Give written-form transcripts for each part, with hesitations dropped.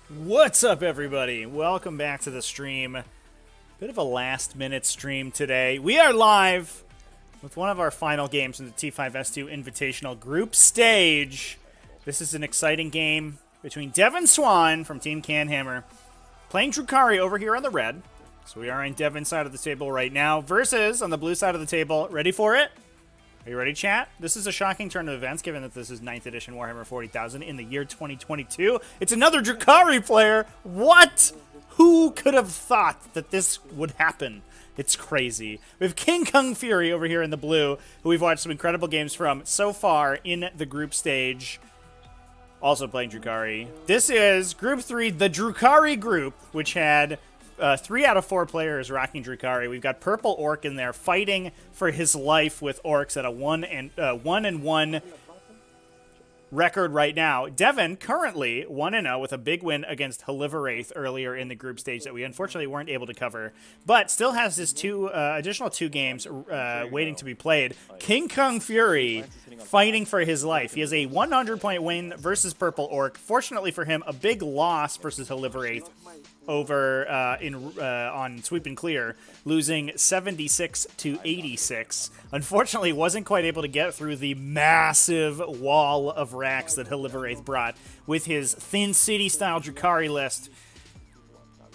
What's up, everybody? Welcome back to the stream. Bit of a last-minute stream today. We are live with one of our final games in the T5S2 Invitational Group Stage. This is an exciting game between Devin Swann from Team KingKungFury playing Drukhari over here on the red. So we are on Devin's side of the table right now versus on the blue side of the table. Ready for it? Are you ready, chat? This is a shocking turn of events, given that this is 9th edition Warhammer 40,000 in the year 2022. It's another Drukhari player! What? Who could have thought that this would happen? It's crazy. We have KingKungFury over here in the blue, who we've watched some incredible games from so far in the group stage. Also playing Drukhari. This is Group 3, the Drukhari group, which had 3 out of 4 players rocking Drukhari. We've got Purple Orc in there fighting for his life with Orcs at a 1-1 record right now. Devin currently 1-0 with a big win against Heliveraith earlier in the group stage that we unfortunately weren't able to cover, but still has his additional 2 games waiting to be played. KingKungFury fighting for his life. He has a 100-point win versus Purple Orc. Fortunately for him, a big loss versus Heliveraith over on Sweep and Clear, losing 76-86. Unfortunately, wasn't quite able to get through the massive wall of racks that Heliveraith brought with his Thin City-style Drukhari list.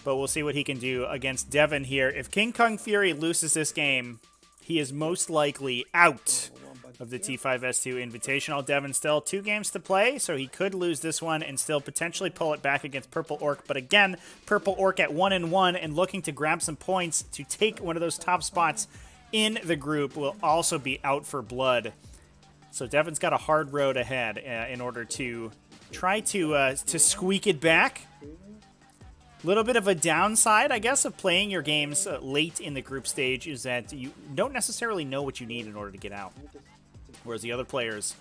But we'll see what he can do against Devin here. If KingKungFury loses this game, he is most likely out of the T5S2 Invitational. Devin still 2 games to play, so he could lose this one and still potentially pull it back against Purple Orc. But again, Purple Orc at 1-1 and looking to grab some points to take one of those top spots in the group will also be out for blood. So Devin's got a hard road ahead in order to try to squeak it back. Little bit of a downside, I guess, of playing your games late in the group stage is that you don't necessarily know what you need in order to get out. Whereas the other players,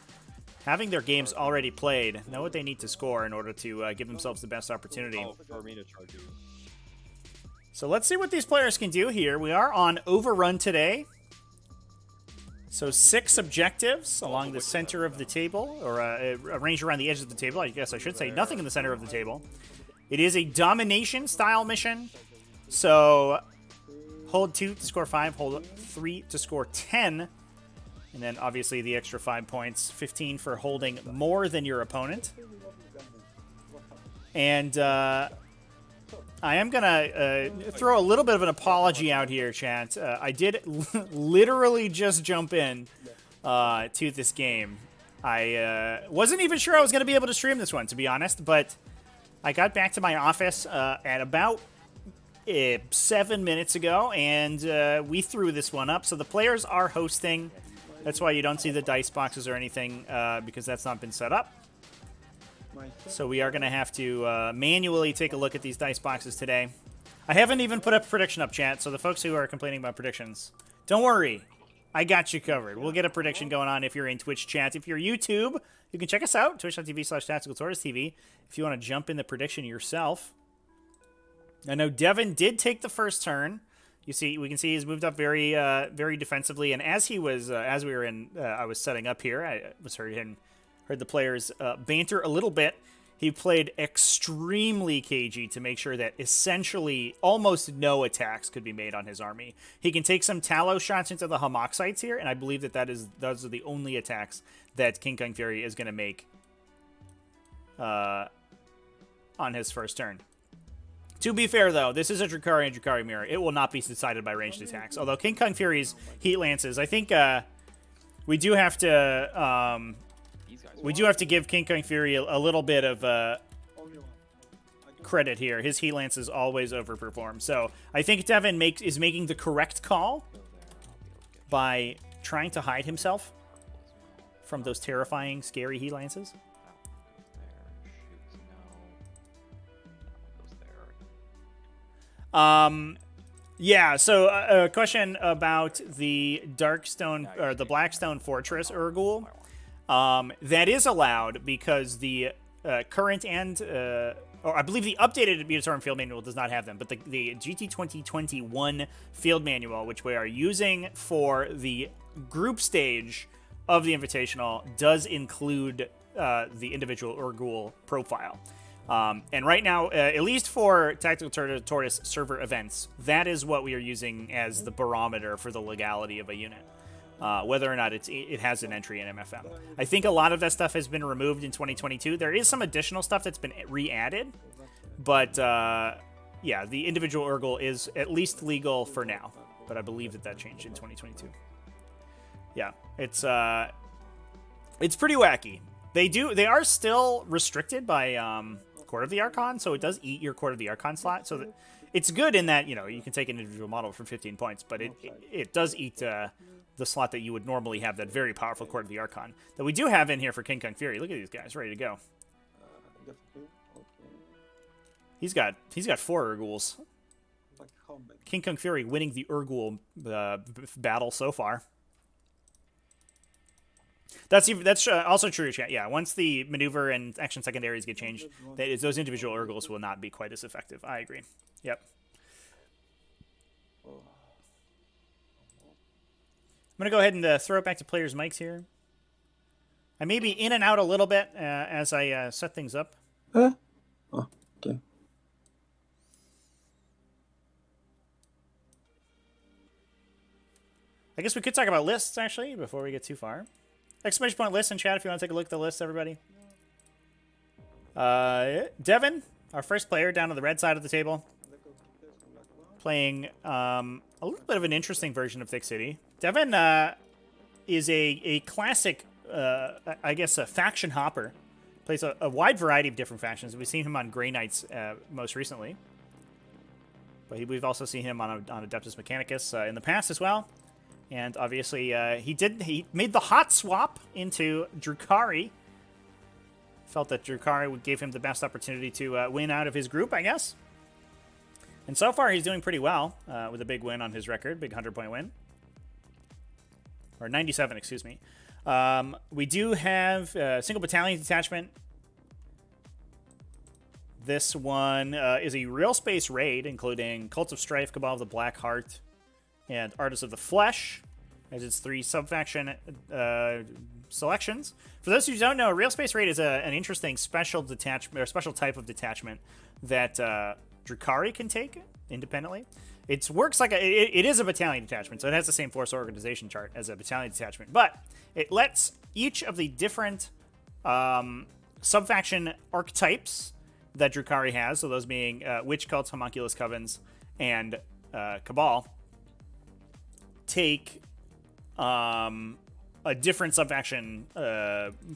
having their games already played, know what they need to score in order to give themselves the best opportunity. So let's see what these players can do here. We are on Overrun today. So 6 objectives along the center of the table, or arranged around the edge of the table. I guess I should say nothing in the center of the table. It is a domination style mission. So hold 2 to score 5, hold 3 to score 10. And then, obviously, the extra 5 points, 15 for holding more than your opponent. And I am going to throw a little bit of an apology out here, chat. I did literally just jump in to this game. I wasn't even sure I was going to be able to stream this one, to be honest. But I got back to my office at about 7 minutes ago, and we threw this one up. So the players are hosting. That's why you don't see the dice boxes or anything, because that's not been set up. So we are going to have to manually take a look at these dice boxes today. I haven't even put a prediction up, chat, so the folks who are complaining about predictions, don't worry. I got you covered. We'll get a prediction going on if you're in Twitch chat. If you're YouTube, you can check us out, twitch.tv/tacticaltortoisetv, if you want to jump in the prediction yourself. I know Devin did take the first turn. You see, we can see he's moved up very, very defensively. And as he was, as we were in, I was setting up here. I was heard the players banter a little bit. He played extremely cagey to make sure that essentially almost no attacks could be made on his army. He can take some tallow shots into the Hamoxites here, and I believe that those are the only attacks that KingKungFury is going to make on his first turn. To be fair, though, this is a Drukhari and Drukhari mirror. It will not be decided by ranged attacks. Although KingKungFury's Heat Lances, I think we do have to give KingKungFury a little bit of credit here. His Heat Lances always overperform. So I think Devin is making the correct call by trying to hide himself from those terrifying, scary Heat Lances. Yeah, so a question about the Darkstone, or the Blackstone Fortress Urgul. That is allowed because the current and, or I believe the updated Mutatorm Field Manual does not have them, but the GT 2021 Field Manual, which we are using for the group stage of the Invitational, does include the individual Urgul profile. And right now, at least for Tactical Tortoise server events, that is what we are using as the barometer for the legality of a unit. Whether or not it has an entry in MFM. I think a lot of that stuff has been removed in 2022. There is some additional stuff that's been re-added, but yeah, the individual Urgle is at least legal for now. But I believe that changed in 2022. Yeah, it's pretty wacky. They are still restricted by Court of the Archon, so it does eat your Court of the Archon slot. So that it's good in that, you know, you can take an individual model for 15 points, but it does eat the slot that you would normally have, that very powerful Court of the Archon that we do have in here for KingKungFury. Look at these guys, ready to go. He's got 4 Urguls. KingKungFury winning the Urgul battle so far. That's also true, chat. Yeah, once the maneuver and action secondaries get changed, those individual Urguls will not be quite as effective. I agree. Yep. I'm going to go ahead and throw it back to players' mics here. I may be in and out a little bit as I set things up. Oh, okay. I guess we could talk about lists, actually, before we get too far. Exclamation point list in chat if you want to take a look at the list, everybody. Devin, our first player down on the red side of the table, playing a little bit of an interesting version of Thick City. Devin is a classic, I guess, a faction hopper. Plays a wide variety of different factions. We've seen him on Grey Knights most recently. But we've also seen him on Adeptus Mechanicus in the past as well. And obviously, he made the hot swap into Drukhari. Felt that Drukhari gave him the best opportunity to win out of his group, I guess. And so far, he's doing pretty well with a big win on his record, big 100-point win. Or 97, excuse me. We do have a single battalion detachment. This one is a real space raid, including Cult of Strife, Cabal of the Black Heart, and Artists of the Flesh, as its 3 subfaction selections. For those who don't know, Real Space Raid is an interesting special detachment, or special type of detachment that Drukhari can take independently. It works like it is a battalion detachment, so it has the same force organization chart as a battalion detachment, but it lets each of the different subfaction archetypes that Drukhari has, so those being Witch Cults, Homunculus Covens, and Cabal, take a different subfaction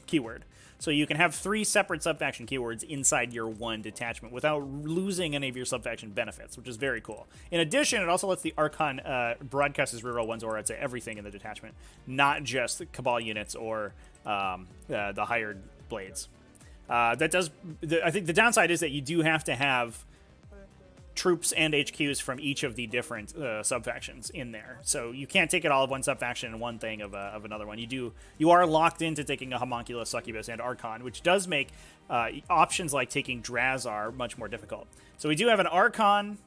keyword. So you can have 3 separate subfaction keywords inside your one detachment without losing any of your subfaction benefits, which is very cool. In addition, it also lets the Archon broadcast his reroll ones, or I'd say everything in the detachment, not just Cabal units or the hired blades. I think the downside is that you do have to have troops and HQs from each of the different subfactions in there. So you can't take it all of one subfaction and one thing of another one. You are locked into taking a Homunculus, Succubus, and Archon, which does make options like taking Drazar much more difficult. So we do have an Archon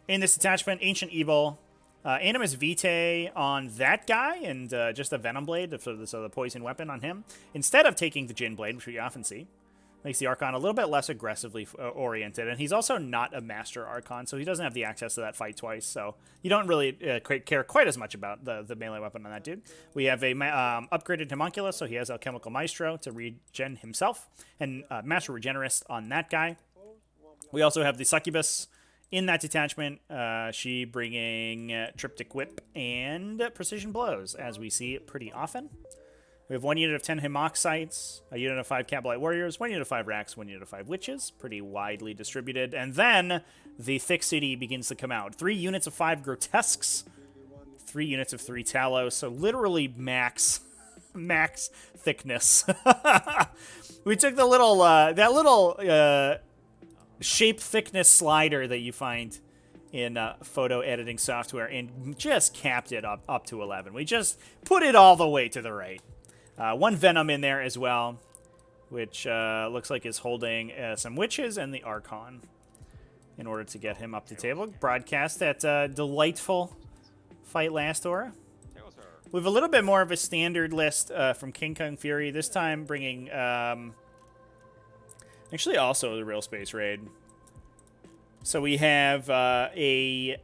in this detachment, Ancient Evil, Animus Vitae on that guy, and just a Venom Blade, so the poison weapon on him, instead of taking the Djinn Blade, which we often see. Makes the Archon a little bit less aggressively oriented, and he's also not a Master Archon, so he doesn't have the access to that fight twice, so you don't really care quite as much about the melee weapon on that dude. We have a upgraded Homunculus, so he has Alchemical Maestro to regen himself, and Master Regenerist on that guy. We also have the Succubus in that detachment, she bringing Triptych Whip and Precision Blows, as we see it pretty often. We have 1 unit of 10 Hemoxites, a unit of 5 Cabalite Warriors, 1 unit of 5 Racks, 1 unit of 5 Witches, pretty widely distributed. And then the Thick City begins to come out. 3 units of 5 Grotesques, 3 units of 3 Talos, so literally max thickness. We took the little, that little shape thickness slider that you find in photo editing software and just capped it up to 11. We just put it all the way to the right. 1 Venom in there as well, which looks like is holding some Witches and the Archon in order to get him up to table. Broadcast that delightful fight last aura. We have a little bit more of a standard list from KingKungFury, this time bringing Actually, also the real space raid. So we have a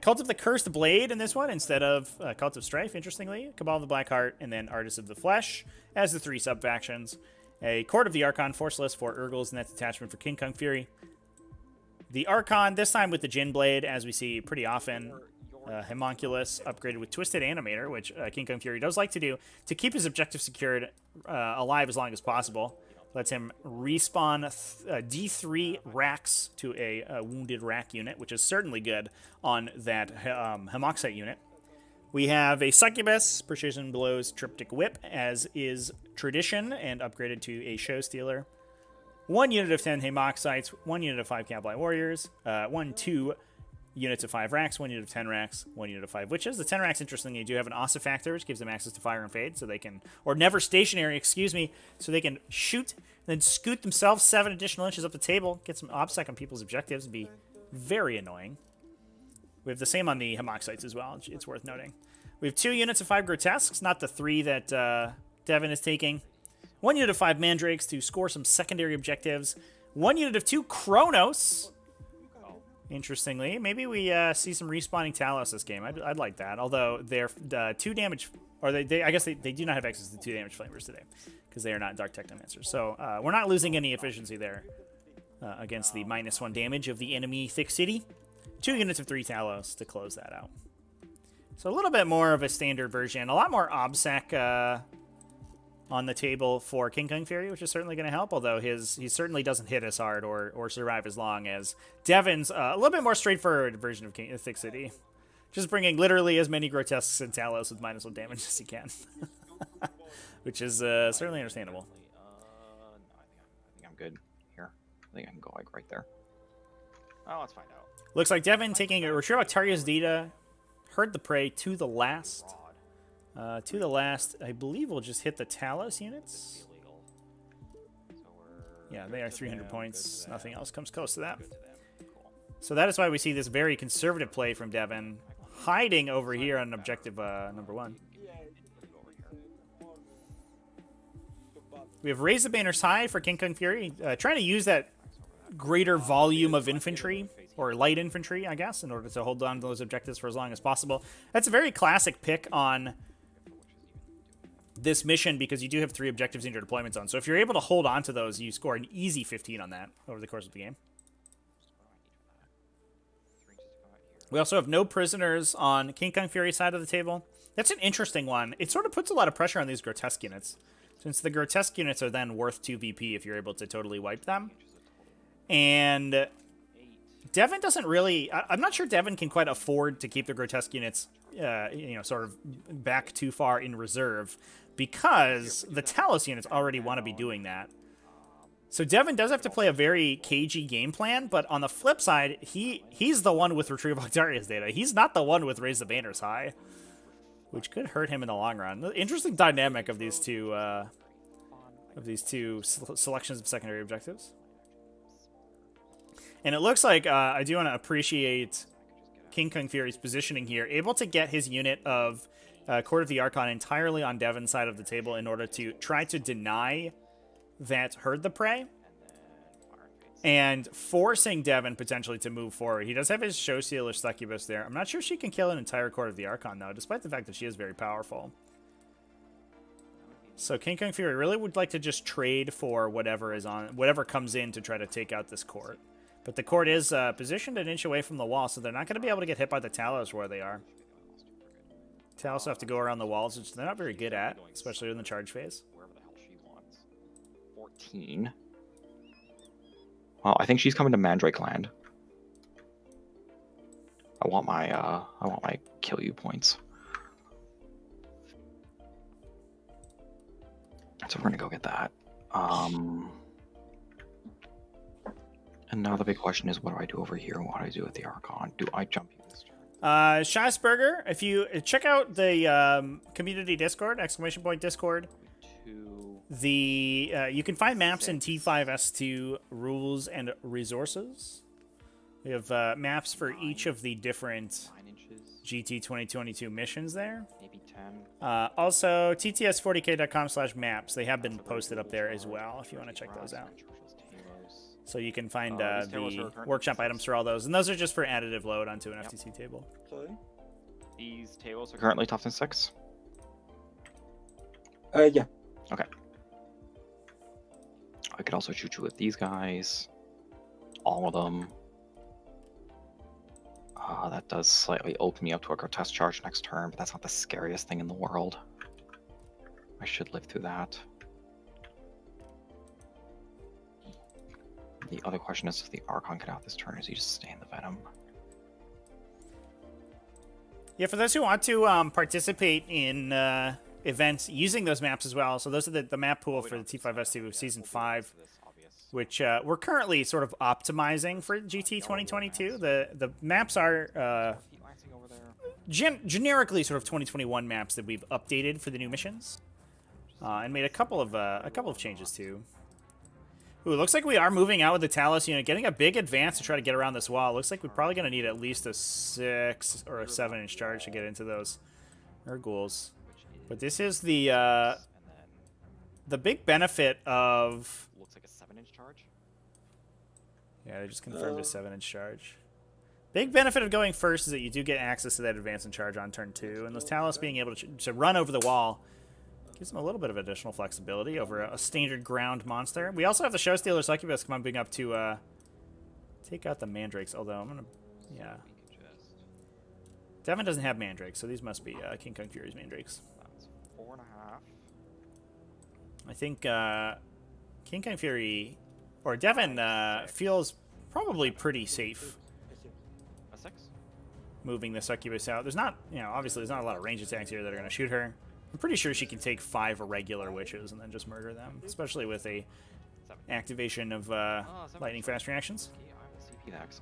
Cult of the Cursed Blade in this one instead of Cult of Strife, interestingly. Cabal of the Black Heart, and then Artists of the Flesh as the 3 sub-factions. A Court of the Archon, Forceless for Urgles, and that's attachment for KingKungFury. The Archon, this time with the Jin Blade, as we see pretty often. Homunculus, upgraded with Twisted Animator, which KingKungFury does like to do, to keep his objective secured alive as long as possible. Lets him respawn D3 racks to a wounded rack unit, which is certainly good on that Homoxite unit. We have a Succubus, Precision Blows, Triptych Whip, as is tradition, and upgraded to a Show Stealer. 1 unit of 10 Homoxites, 1 unit of 5 Cowboy Warriors, 2 units of 5 racks, 1 unit of 10 racks, 1 unit of 5 witches. The 10 racks, interestingly, you do have an Ossifactor, which gives them access to fire and fade, so they can, or never stationary, excuse me, so they can shoot, then scoot themselves 7 additional inches up the table, get some OBSEC on people's objectives, and be very annoying. We have the same on the Homoxites as well, it's worth noting. We have 2 units of 5 Grotesques, not the 3 that Devin is taking. 1 unit of 5 Mandrakes to score some secondary objectives. 1 unit of 2 Chronos. Interestingly, maybe we see some respawning Talos this game. I'd like that. Although they're 2 damage, or I guess they do not have access to 2 damage flamers today because they are not Dark Technomancers. So we're not losing any efficiency there against the -1 damage of the enemy Thick City. 2 units of 3 Talos to close that out. So a little bit more of a standard version. A lot more OBSEC on the table for KingKungFury, which is certainly going to help, although he certainly doesn't hit as hard or survive as long as Devin's a little bit more straightforward version of Thick City. Just bringing literally as many Grotesques and Talos with -1 damage as he can. Which is certainly understandable. I think I'm good here. I think I can go like right there. Oh, let's find out. Looks like Devin taking a Retrieve Octarius Dita, Herd the Prey to the last. To the last, I believe we'll just hit the Talos units. Yeah, they are 300 points. Nothing else comes close to that. So that is why we see this very conservative play from Devin, hiding over here on objective number 1. We have Raise the Banners High for KingKungFury, trying to use that greater volume of infantry, or light infantry, I guess, in order to hold on to those objectives for as long as possible. That's a very classic pick on this mission because you do have 3 objectives in your deployment zone. So if you're able to hold on to those, you score an easy 15 on that over the course of the game. We also have no prisoners on KingKungFury's side of the table. That's an interesting one. It sort of puts a lot of pressure on these Grotesque units, since the Grotesque units are then worth 2 VP if you're able to totally wipe them. And Devin doesn't really... I'm not sure Devin can quite afford to keep the Grotesque units, sort of back too far in reserve, because the Talos units already want to be doing that. So Devin does have to play a very cagey game plan, but on the flip side, he's the one with Retrieve Octarius Data. He's not the one with Raise the Banners High, which could hurt him in the long run. The interesting dynamic of these two selections of secondary objectives. And it looks like I do want to appreciate KingKungFury's positioning here, able to get his unit of Court of the Archon entirely on Devin's side of the table in order to try to deny that Herd the Prey, and forcing Devin potentially to move forward. He does have his Show Stealer Succubus there. I'm not sure she can kill an entire Court of the Archon, though, despite the fact that she is very powerful. So KingKungFury really would like to just trade for whatever comes in to try to take out this court. But the court is positioned an inch away from the wall, so they're not going to be able to get hit by the Talos where they are. Talos have to go around the walls, which they're not very good at, especially in the charge phase. 14. Well, I think she's coming to Mandrake Land. I want my kill you points. So we're gonna go get that. And now the big question is, what do I do over here? What do I do with the Archon? Do I jump you this turn? Schasberger, if you check out the community Discord, !Discord, you can find maps in T5S2 rules and resources. We have maps for each of the different GT 2022 missions there. Maybe 10. Also, tts40k.com/maps. They have been posted up there as well if you want to check those out. So you can find the workshop items for all those. And those are just for additive load onto an FTC table. Sorry? These tables are currently tough than 6. Yeah. Okay. I could also shoot you with these guys. All of them. That does slightly open me up to a grotesque charge next turn, but that's not the scariest thing in the world. I should live through that. The other question is if the Archon get out this turn, is he just stay in the Venom? Yeah, for those who want to participate in events using those maps as well, so those are the map pool for the T5S2 Season 5, which we're currently sort of optimizing for GT 2022. The maps are generically sort of 2021 maps that we've updated for the new missions, and made a couple of changes too. Ooh, it looks like we are moving out with the Talus unit, getting a big advance to try to get around this wall. It looks like we're probably going to need at least a 6 or a 7-inch charge to get into those Urguls. But this is the big benefit of... Looks like a 7-inch charge. Yeah, they just confirmed a 7-inch charge. Big benefit of going first is that you do get access to that advance and charge on turn 2. And those Talus being able to run over the wall gives them a little bit of additional flexibility over a standard ground monster. We also have the Show Stealer Succubus coming up to take out the Mandrakes, although I'm going to... Yeah. Devin doesn't have Mandrakes, so these must be KingKungFury's Mandrakes. That's 4.5. I think KingKungFury, or Devin, feels probably pretty safe A 6? moving the Succubus out. There's not, obviously there's not a lot of range attacks here that are going to shoot her. I'm pretty sure she can take 5 irregular witches and then just murder them, especially with a activation of lightning fast reactions.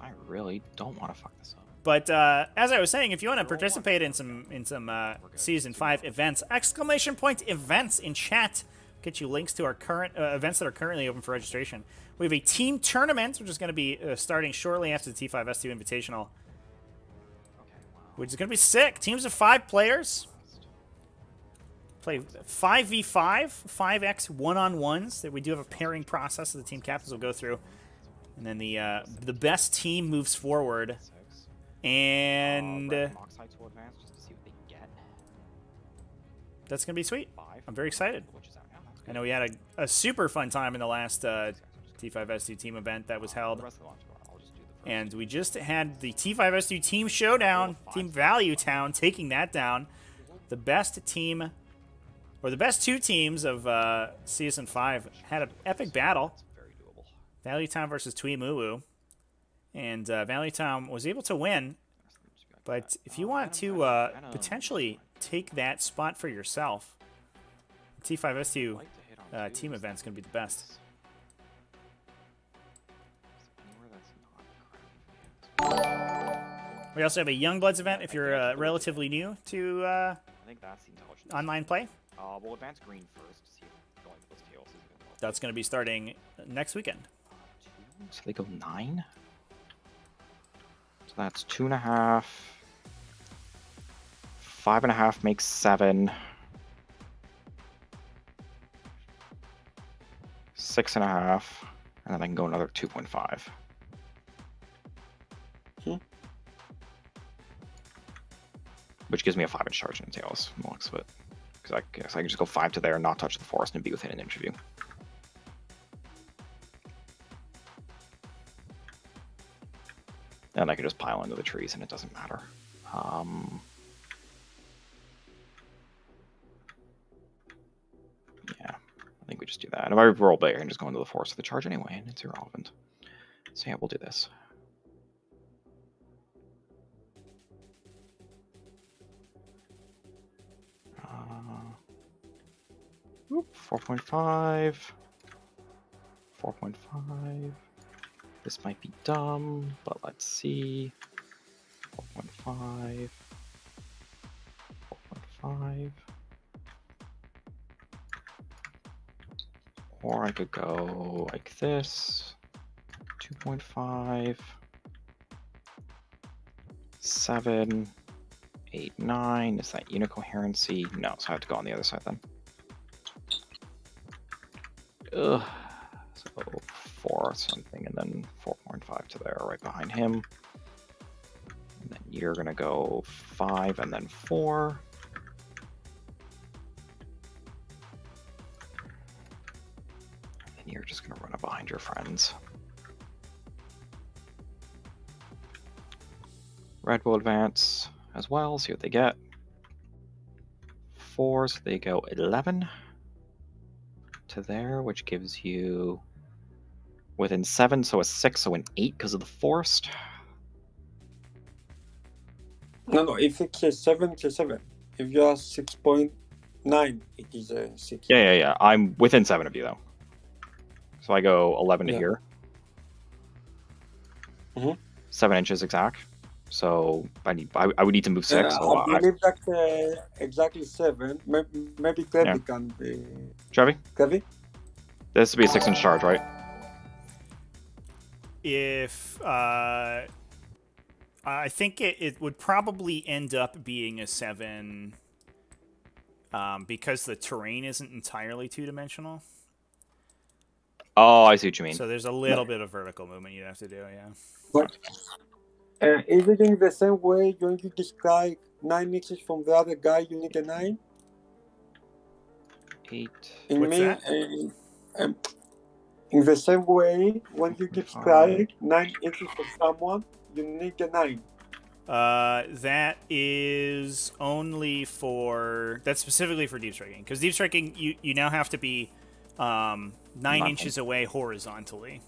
I really don't want to fuck this up. But as I was saying, if you want to participate in some Season 5 events, !events in chat. Get you links to our current events that are currently open for registration. We have a team tournament, which is going to be starting shortly after the T5S2 Invitational, which is going to be sick. Teams of 5 players. Play 5v5, 5x one-on-ones. That we do have a pairing process that the team captains will go through, and then the best team moves forward. And that's gonna be sweet. I'm very excited. I know we had a super fun time in the last T5S2 team event that was held, and we just had the T5S2 Team Showdown, Team Value Town taking that down. The best team. Or the best 2 teams of Season 5 had an epic battle. Value Town versus Tweemuwu. And Value Town was able to win. But if you want to potentially take that spot for yourself, the T5S2 team event's going to be the best. We also have a Youngbloods event if you're relatively new to online play. We'll advance green first to see if going with those tails is going to work. That's going to be starting next weekend. So they go 9. So that's 2.5. 5.5 makes 7. 6.5. And then I can go another 2.5. Which gives me a 5-inch charge in the tails from the looks of it. Because I guess I can just go 5 to there, not touch the forest, and be within an inch of you. And I can just pile into the trees, and it doesn't matter. Yeah, I think we just do that. And if I roll big, I can just go into the forest with the charge anyway, and it's irrelevant. So yeah, we'll do this. 4.5. 4.5. This might be dumb, but let's see. 4.5. 4.5. Or I could go like this. 2.5. 7. 8, 9. Is that unicoherency? No, so I have to go on the other side then. Ugh. So 4 something, and then 4.5 to there, right behind him. And then you're gonna go 5 and then 4. And then you're just gonna run up behind your friends. Red will advance as well, see what they get. 4, so they go 11 to there, which gives you within 7, so a 6, so an 8 because of the forced. No, if it's a 7, it's a 7. If you are 6.9, it is a 6. Yeah. I'm within 7 of you, though. So I go 11 to here. 7 inches exact. So I would need to move 6. So I believe that's exactly 7. Maybe Trevi can be... Trevi? Trevi? This would be a 6-inch charge, right? If I think it would probably end up being a 7 because the terrain isn't entirely two-dimensional. Oh, I see what you mean. So there's a little bit of vertical movement you'd have to do, yeah. But is it in the same way when you describe 9 inches from the other guy, you need a 9? 8. What's that? In the same way, when you describe 9 inches from someone, you need a 9. That is only for... That's specifically for deep striking. Because deep striking, you now have to be 9 inches away horizontally.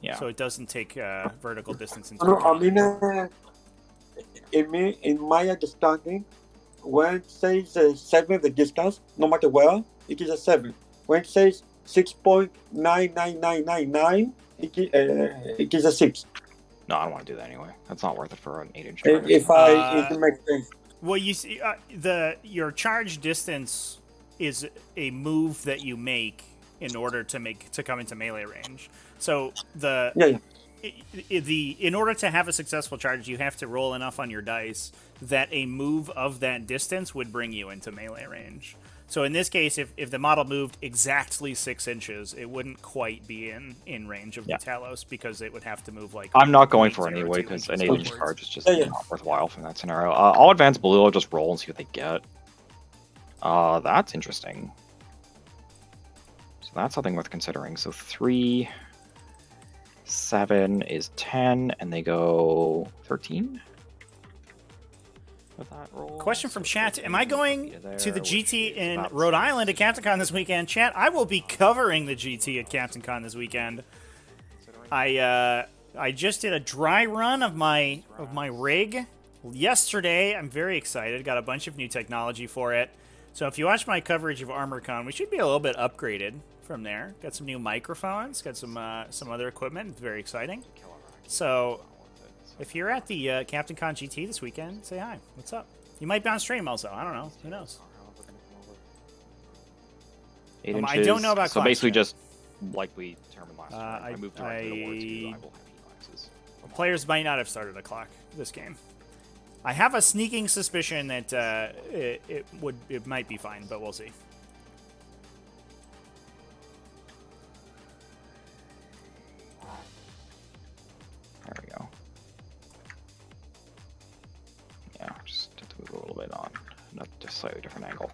Yeah. So it doesn't take vertical distance into No, account. I mean, in my understanding, when it says 7, the distance, no matter where, it is a 7. When it says 6.99999, it is a 6. No, I don't want to do that anyway. That's not worth it for an 8-inch If it makes sense. Well, you see, your charge distance is a move that you make in order to come into melee range. So in order to have a successful charge, you have to roll enough on your dice that a move of that distance would bring you into melee range. So in this case, if the model moved exactly 6 inches, it wouldn't quite be in range of the Talos because it would have to move like... I'm not going for it anyway because an 8-inch charge is just not worthwhile from that scenario. I'll advance blue, I'll just roll and see what they get. That's interesting. So that's something worth considering. So 3, 7 is 10, and they go 13? With that roll. Question from chat. Am I going to the GT in Rhode Island at CaptainCon this weekend? Chat, I will be covering the GT at CaptainCon this weekend. I just did a dry run of my rig yesterday. I'm very excited. Got a bunch of new technology for it. So if you watch my coverage of ArmorCon, we should be a little bit upgraded from there. Got some new microphones, got some other equipment. It's very exciting. So if you're at the CaptainCon GT this weekend, say hi. What's up? You might be on stream also. I don't know. Who knows? 8 inches. I don't know about so basically chat. just like we determined last time. I moved directly towards you. I will have heat glasses. Players might not have started a clock this game. I have a sneaking suspicion that it might be fine, but we'll see. There we go. Yeah, just have to move a little bit on, not just slightly different angle.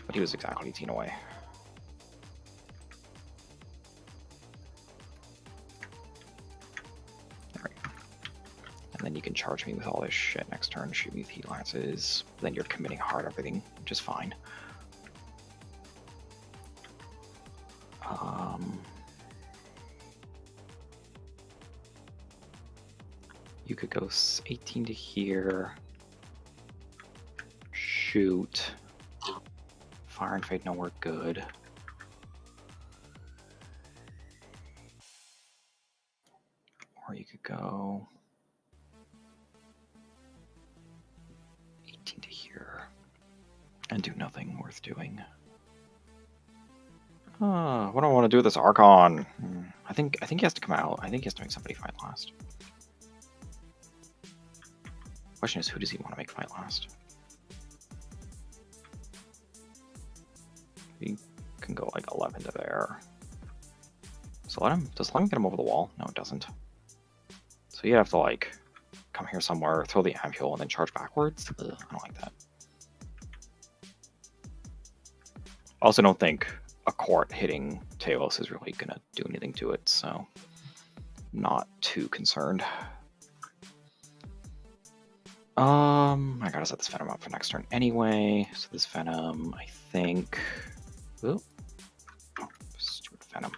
But he was exactly 18 away. There we go. And then you can charge me with all this shit next turn, shoot me with heat lances. Then you're committing hard everything, which is fine. You could go 18 to here. Shoot. Fire and Fade nowhere good. Or you could go 18 to here and do nothing worth doing. What do I want to do with this Archon? I think he has to come out. I think he has to make somebody fight last. Question is, who does he want to make fight last? He can go like 11 to there. So let him get him over the wall? No, it doesn't. So you have to like come here somewhere, throw the ampule, and then charge backwards. Ugh, I don't like that. I also don't think a court hitting Talos is really gonna do anything to it, so not too concerned. I gotta set this Venom up for next turn anyway. So this Venom, I think. Ooh. Stupid Venom.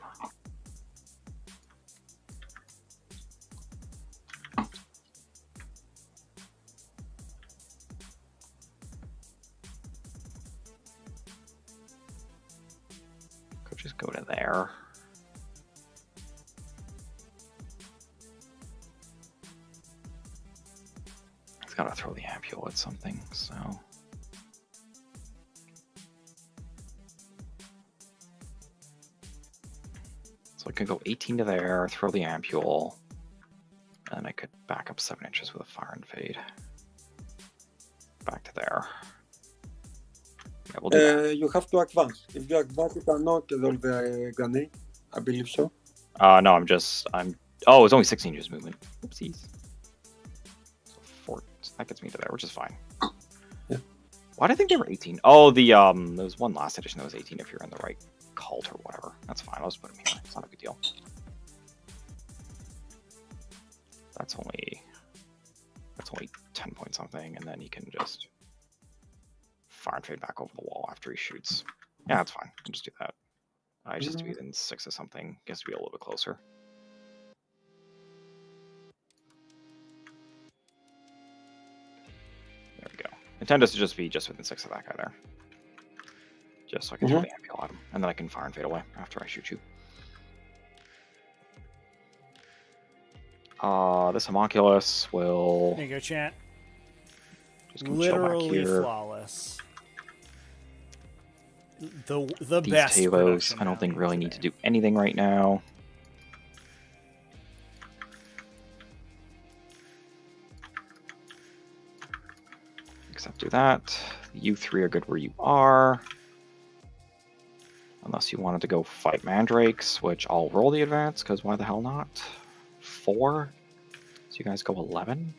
Could just go to there. It's gotta throw the ampule at something, so. So I could go 18 to there, throw the ampule, and I could back up 7 inches with a fire and fade. Back to there. Yeah, we'll do that. You have to advance. If you advance, you cannot roll the grenade. I believe so. No, oh, it's only 16 inches movement. Oopsies. So 4, that gets me to there, which is fine. Yeah. Why did I think they were 18? Oh, there was one last edition that was 18 if you're in the right cult or whatever. That's fine, I'll just put them here. It's not a big deal. That's only 10 point something, and then he can just fire and fade back over the wall after he shoots. Yeah, that's fine. I'll just do that. I just have to be within 6 or something. He has to be a little bit closer. There we go. Intend is to just be within 6 of that guy there. Just so I can throw the ampule at him. And then I can fire and fade away after I shoot you. This homunculus will... There you go, chat. Just come chill back Literally here. flawless. The These best. Talos, I don't think really need to do anything right now. Except do that. You 3 are good where you are. Unless you wanted to go fight Mandrakes, which I'll roll the advance, because why the hell not? 4. So you guys go 11.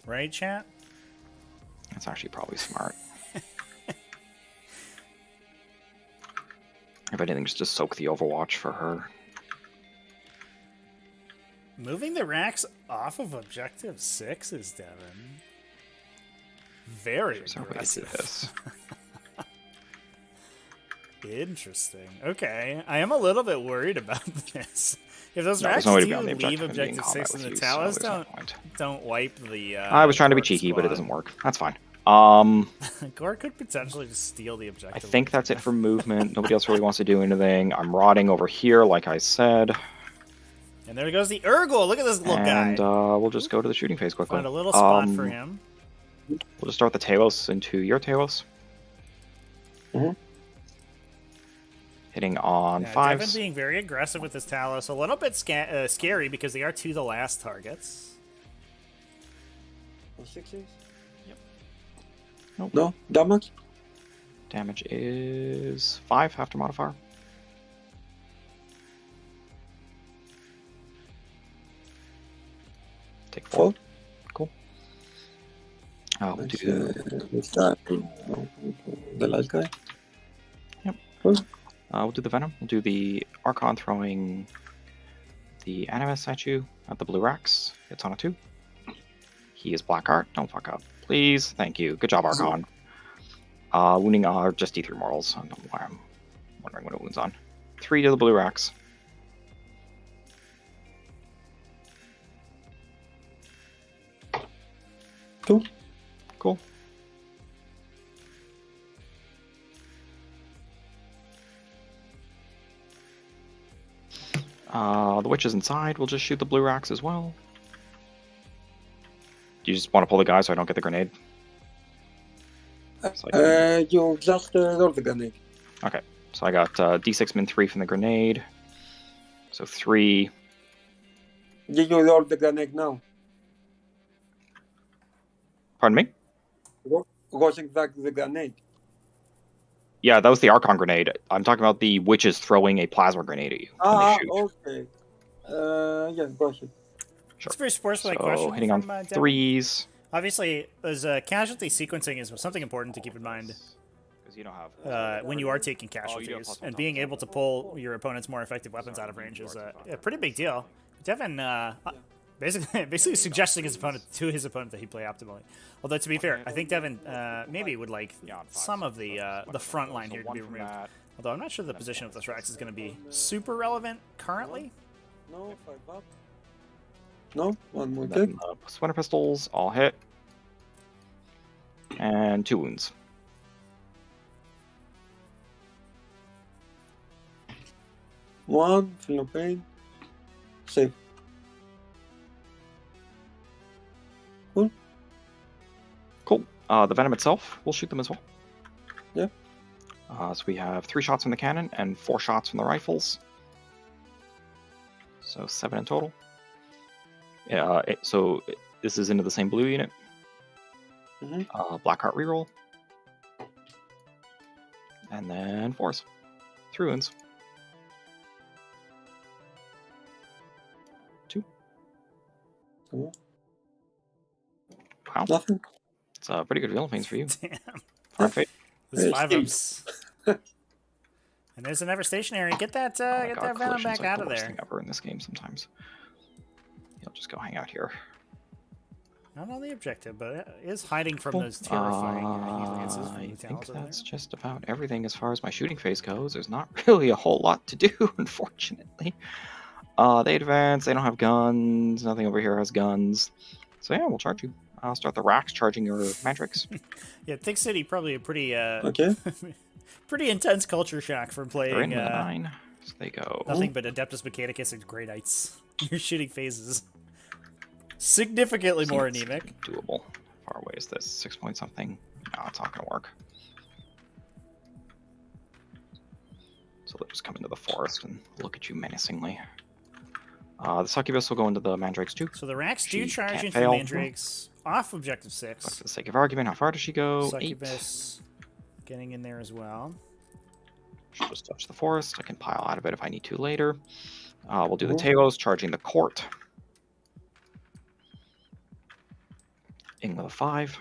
Right, chat? That's actually probably smart. If anything, just soak the Overwatch for her. Moving the racks off of objective 6 is Devin. Very aggressive. This. Interesting. Okay, I am a little bit worried about this. If those No, racks there's no way to do be on the leave objective and be in objective combat 6 in with the you, so Talos, there's no point. don't wipe the. I was trying to be Gork cheeky, but it squad. doesn't work. That's fine. Gork could potentially just steal the objective. I think that's it for movement. Nobody else really wants to do anything. I'm rotting over here, like I said. And there goes the Urgul. Look at this little guy. And we'll just go to the shooting phase quickly. Find a little spot for him. We'll just start the Talos into your Talos. Hitting on 5s. Devin being very aggressive with this Talos. A little bit scary because they are 2 the last targets. 6s? Yep. Nope. No? Damage? Damage is 5 after modifier. Take 4. Cool. We'll do the last guy? Yep. Cool. We'll do the Venom. We'll do the Archon throwing the Animus at you at the blue racks. It's on a 2. He is Blackheart. Don't fuck up. Please. Thank you. Good job, Archon. Wounding just D3 morals. I don't know why I'm wondering what it wounds on. 3 to the blue racks. Cool. Cool. The witch is inside. We'll just shoot the blue racks as well. Do you just want to pull the guy so I don't get the grenade? You just roll the grenade. Okay, so I got D6 min 3 from the grenade. So 3. Did you roll the grenade now? Pardon me? was exactly the grenade. Yeah, that was the Archon grenade. I'm talking about the witches throwing a plasma grenade at you when they shoot. Okay. Yes, got it. It's a very sportsmanlike So question hitting from on Devin. threes. Obviously, as casualty sequencing is something important to keep in mind Because you don't have when you are taking casualties, and being able to pull your opponent's more effective weapons out of range is a pretty big deal. Devin basically suggesting his opponent that he play optimally. Although to be fair, I think Devin maybe would like some of the front line here to be removed. Although I'm not sure the position of this Rax is going to be super relevant currently. No, 5 up. No, one more then, kick. Splinter pistols all hit, and 2 wounds. One, feel no pain. Save. Cool. Cool. The Venom itself, we'll shoot them as well. Yeah. So we have 3 shots from the cannon and 4 shots from the rifles. So 7 in total. Yeah. This is into the same blue unit. Blackheart reroll. And then 4s. 3 wounds. 2. Cool. Wow. Nothing. It's a pretty good real pains for you. Damn. Perfect. There's 5 ups. And there's a never stationary. Get that Venom back out of there. Thing ever in this game sometimes. He'll just go hang out here. Not on the objective, but it is hiding from those terrifying heliances. I think that's just about everything as far as my shooting phase goes. There's not really a whole lot to do, unfortunately. They advance. They don't have guns. Nothing over here has guns. So yeah, we'll charge you. I'll start the racks charging your Mandrakes. Yeah, Thick City probably a pretty pretty intense culture shock from playing. They're in with a 9. So they go. Nothing but Adeptus Mechanicus and Gradites. Your shooting phases significantly more anemic. Doable. How far away is this? 6 point something? No, it's not gonna work. So they'll just come into the forest and look at you menacingly. The Succubus will go into the Mandrakes too. So the racks do charge into the Mandrakes off objective 6. But for the sake of argument, how far does she go? Succubus 8. Getting in there as well. She'll just touch the forest. I can pile out of it if I need to later. We'll do the Talos, charging the court. In with a 5.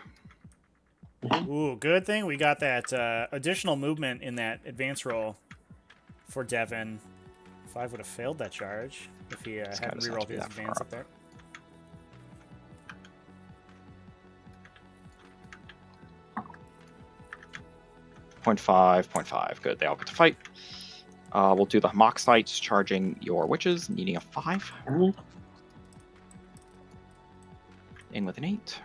Ooh, good thing we got that additional movement in that advance roll for Devin. 5 would have failed that charge if he hadn't rerolled his advance up there. Point 5. Good. They all get to fight. We'll do the mock sights, charging your witches, needing a 5. In with an 8.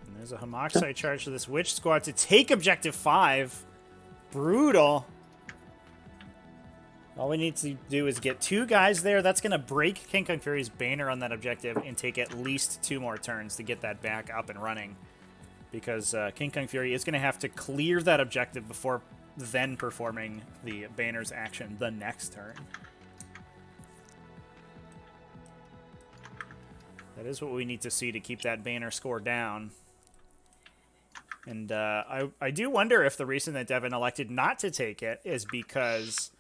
And there's a Hamoxite charge to this witch squad to take objective 5. Brutal. All we need to do is get 2 guys there. That's going to break KingKungFury's banner on that objective and take at least 2 more turns to get that back up and running. Because KingKungFury is going to have to clear that objective before then performing the banner's action the next turn. That is what we need to see to keep that banner score down. And I do wonder if the reason that Devin elected not to take it is because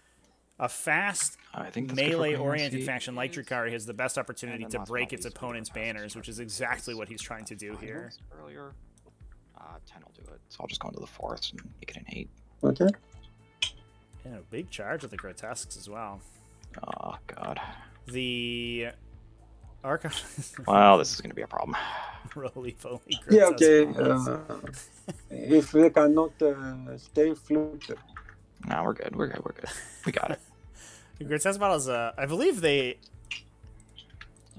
a fast, melee-oriented faction like Drukhari has the best opportunity to break its opponent's banners, which is exactly what he's trying to do here. Earlier, 10 will do it. So I'll just go into the forest and make it an 8. Okay. And a big charge with the Grotesques as well. Oh, God. The Archon... Well, this is going to be a problem. Roly-poly Yeah, okay. If we cannot stay fluid. No, we're good. We got it. The Grotesque models, I believe they...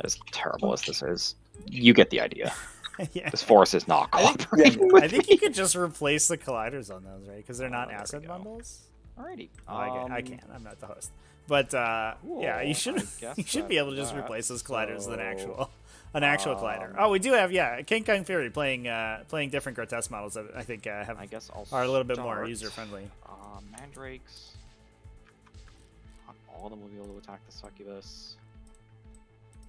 As terrible as this is, you get the idea. Yeah. This forest is not cooperating. I think you could just replace the colliders on those, right? Because they're not asset bundles. Alrighty. I can't. I'm not the host. But yeah, you should be able to just replace those colliders with an actual collider. Oh, we do have KingKungFury playing different Grotesque models that I think are a little bit more user friendly. Mandrakes. Not all of them will be able to attack the Succubus.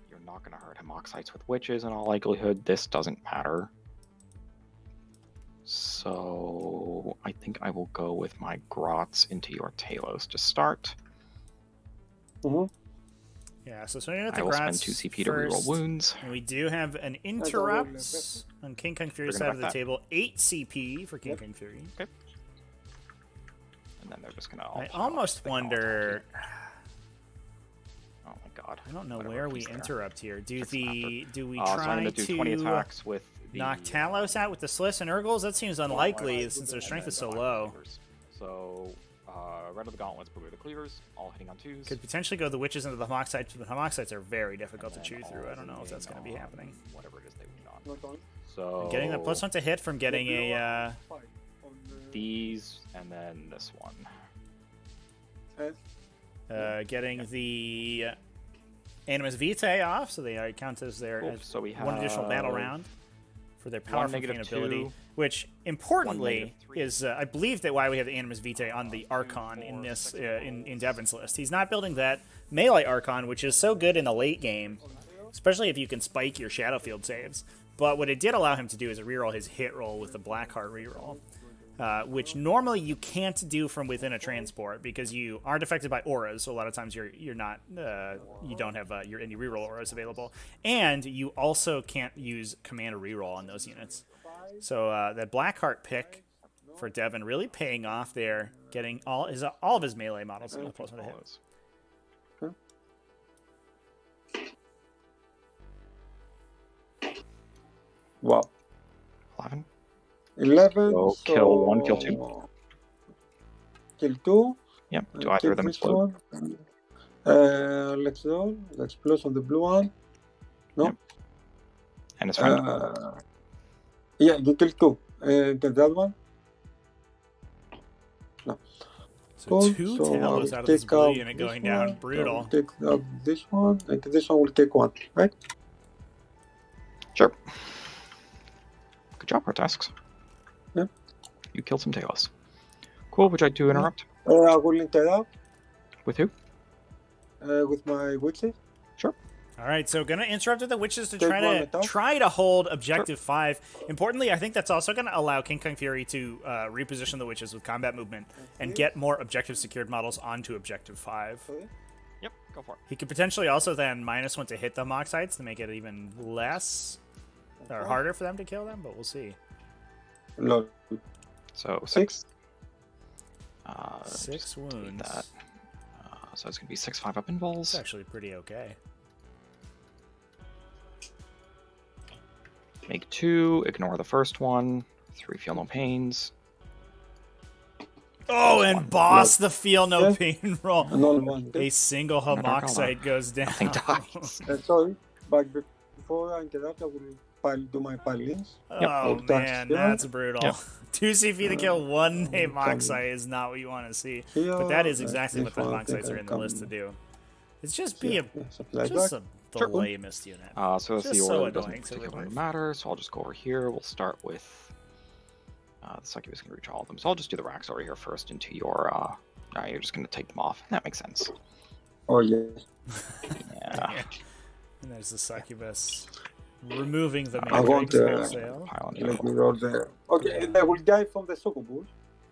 You're not going to hurt Hamoxites with witches in all likelihood. This doesn't matter. So I think I will go with my Grots into your Talos to start. Yeah, so swinging with the I will spend Grots 2 CP to reroll wounds. And we do have an interrupt on KingKungFury's side of the table. 8 CP for KingKungFury. Okay. And then they're just gonna. I almost wonder. Oh my god! I don't know where we interrupt here. Do we so try I'm do 20 attacks with knock Talos out with the Sliss and Urgles? That seems unlikely since their strength is so low. So Red of the Gauntlets, Blue of the Cleavers, all hitting on 2s. Could potentially go the Witches into the Homoxites, but the Homoxites are very difficult to chew through. I don't know if that's going to be happening. Whatever it is they would not. So getting the +1 to hit from getting a these and then this one. Getting the Animus Vitae off, so they count as their so we have one additional battle round for their powerful ability, which importantly is I believe that why we have the Animus Vitae on the Archon in this in Devin's list. He's not building that melee Archon, which is so good in the late game, especially if you can spike your Shadowfield saves. But what it did allow him to do is reroll his hit roll with the Blackheart reroll. Which normally you can't do from within a transport because you aren't affected by auras. So a lot of times you're not you don't have your any reroll auras available, and you also can't use command or reroll on those units. So that Blackheart pick for Devin really paying off there, getting all of his melee models in the +1 to hit. Wow. 11. 11. So kill 1, kill 2. Kill 2. Yep. Do either of them explode? Let's go. Let's explode on the blue one. No. Yep. And his friend. Yeah, you kill 2. Get that one. No. So 2 Talos out of this blue unit going down. Brutal. Take out this one, and this one will take 1, right? Sure. Good job, Artasks. Yeah. You killed some Talos. Cool. Would you like to interrupt? I will interrupt. With who? With my witches. Sure. All right, so gonna interrupt with the Witches to try to hold Objective 5. Importantly, I think that's also gonna allow KingKungFury to reposition the Witches with combat movement and get more objective secured models onto Objective 5. Yep, go for it. He could potentially also then -1 to hit the Moxites to make it even less or harder for them to kill them, but we'll see. No. So 6. 6 wounds. That. So it's going to be 6 5-up invols. It's actually pretty okay. Make 2, ignore the first one. 3 feel no pains. Oh, and boss the feel no pain roll. One. A single Homoxite goes down. Nothing dies. Sorry, but before I interrupt, I will do my pilings. Oh man, that's brutal. Yep. 2 CV to kill 1 Homoxite is not what you want to see. But that is exactly what the Homoxites are in the list to do. It's just be the lamest unit. So that's the order that doesn't particularly matter. So I'll just go over here. We'll start with the Succubus can reach all of them. So I'll just do the racks over here first into your. You're just going to take them off. That makes sense. Oh yeah. Yeah. And there's the Succubus removing the I want wholesale. Let me roll there. Okay, they will die from the Succubus.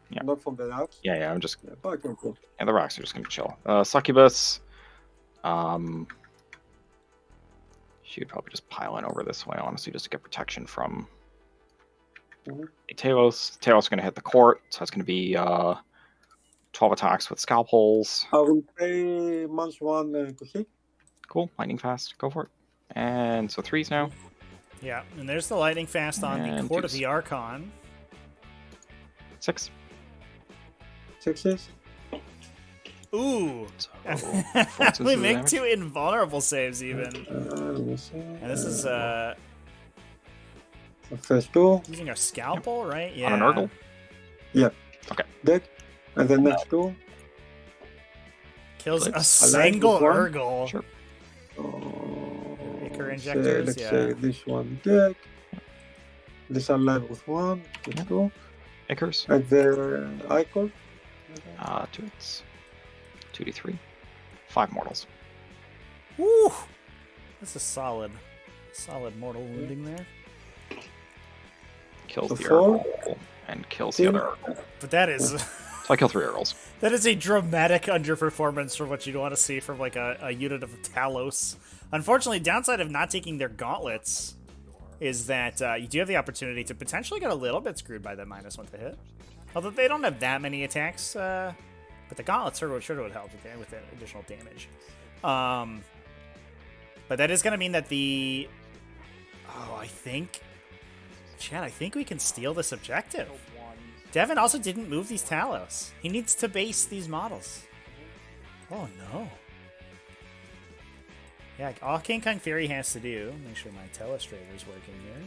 Yeah. Not from the racks. Yeah. I'm just. Okay, cool. And the racks are just going to chill. Succubus. She would probably just pile in over this way, honestly, just to get protection from a Talos. Talos is going to hit the court, so that's going to be 12 attacks with scalp holes. I will pay -1 to hit. Cool, lightning fast, go for it. And so 3s now. Yeah, and there's the lightning fast on the court of the Archon. 6. 6s. Ooh! So we make 2 invulnerable saves even. And this is first 2. using our scalpel, right? Yeah. On an Urgle? Yeah. Okay. Dead. And the next 2. Kills a single Urgle. Sure. Ichor injectors, let's say this one dead. This alive with 1. 2. Ichors. And the Icon. 2 hits. 2d3. 5 mortals. Woo! That's a solid mortal wounding there. kills So the 4. Urgle and kills the other Urgle. But that is So I kill 3 Urgles. that is a dramatic underperformance for what you'd want to see from like a unit of Talos. Unfortunately, downside of not taking their gauntlets is that you do have the opportunity to potentially get a little bit screwed by that -1 to hit. Although they don't have that many attacks, but the gauntlets sure would help with the additional damage. But that is going to mean that the... Oh, I think... Chad, I think we can steal this objective. Devin also didn't move these Talos. He needs to base these models. Oh, no. Yeah, all KingKungFury has to do... Make sure my telestrator is working here.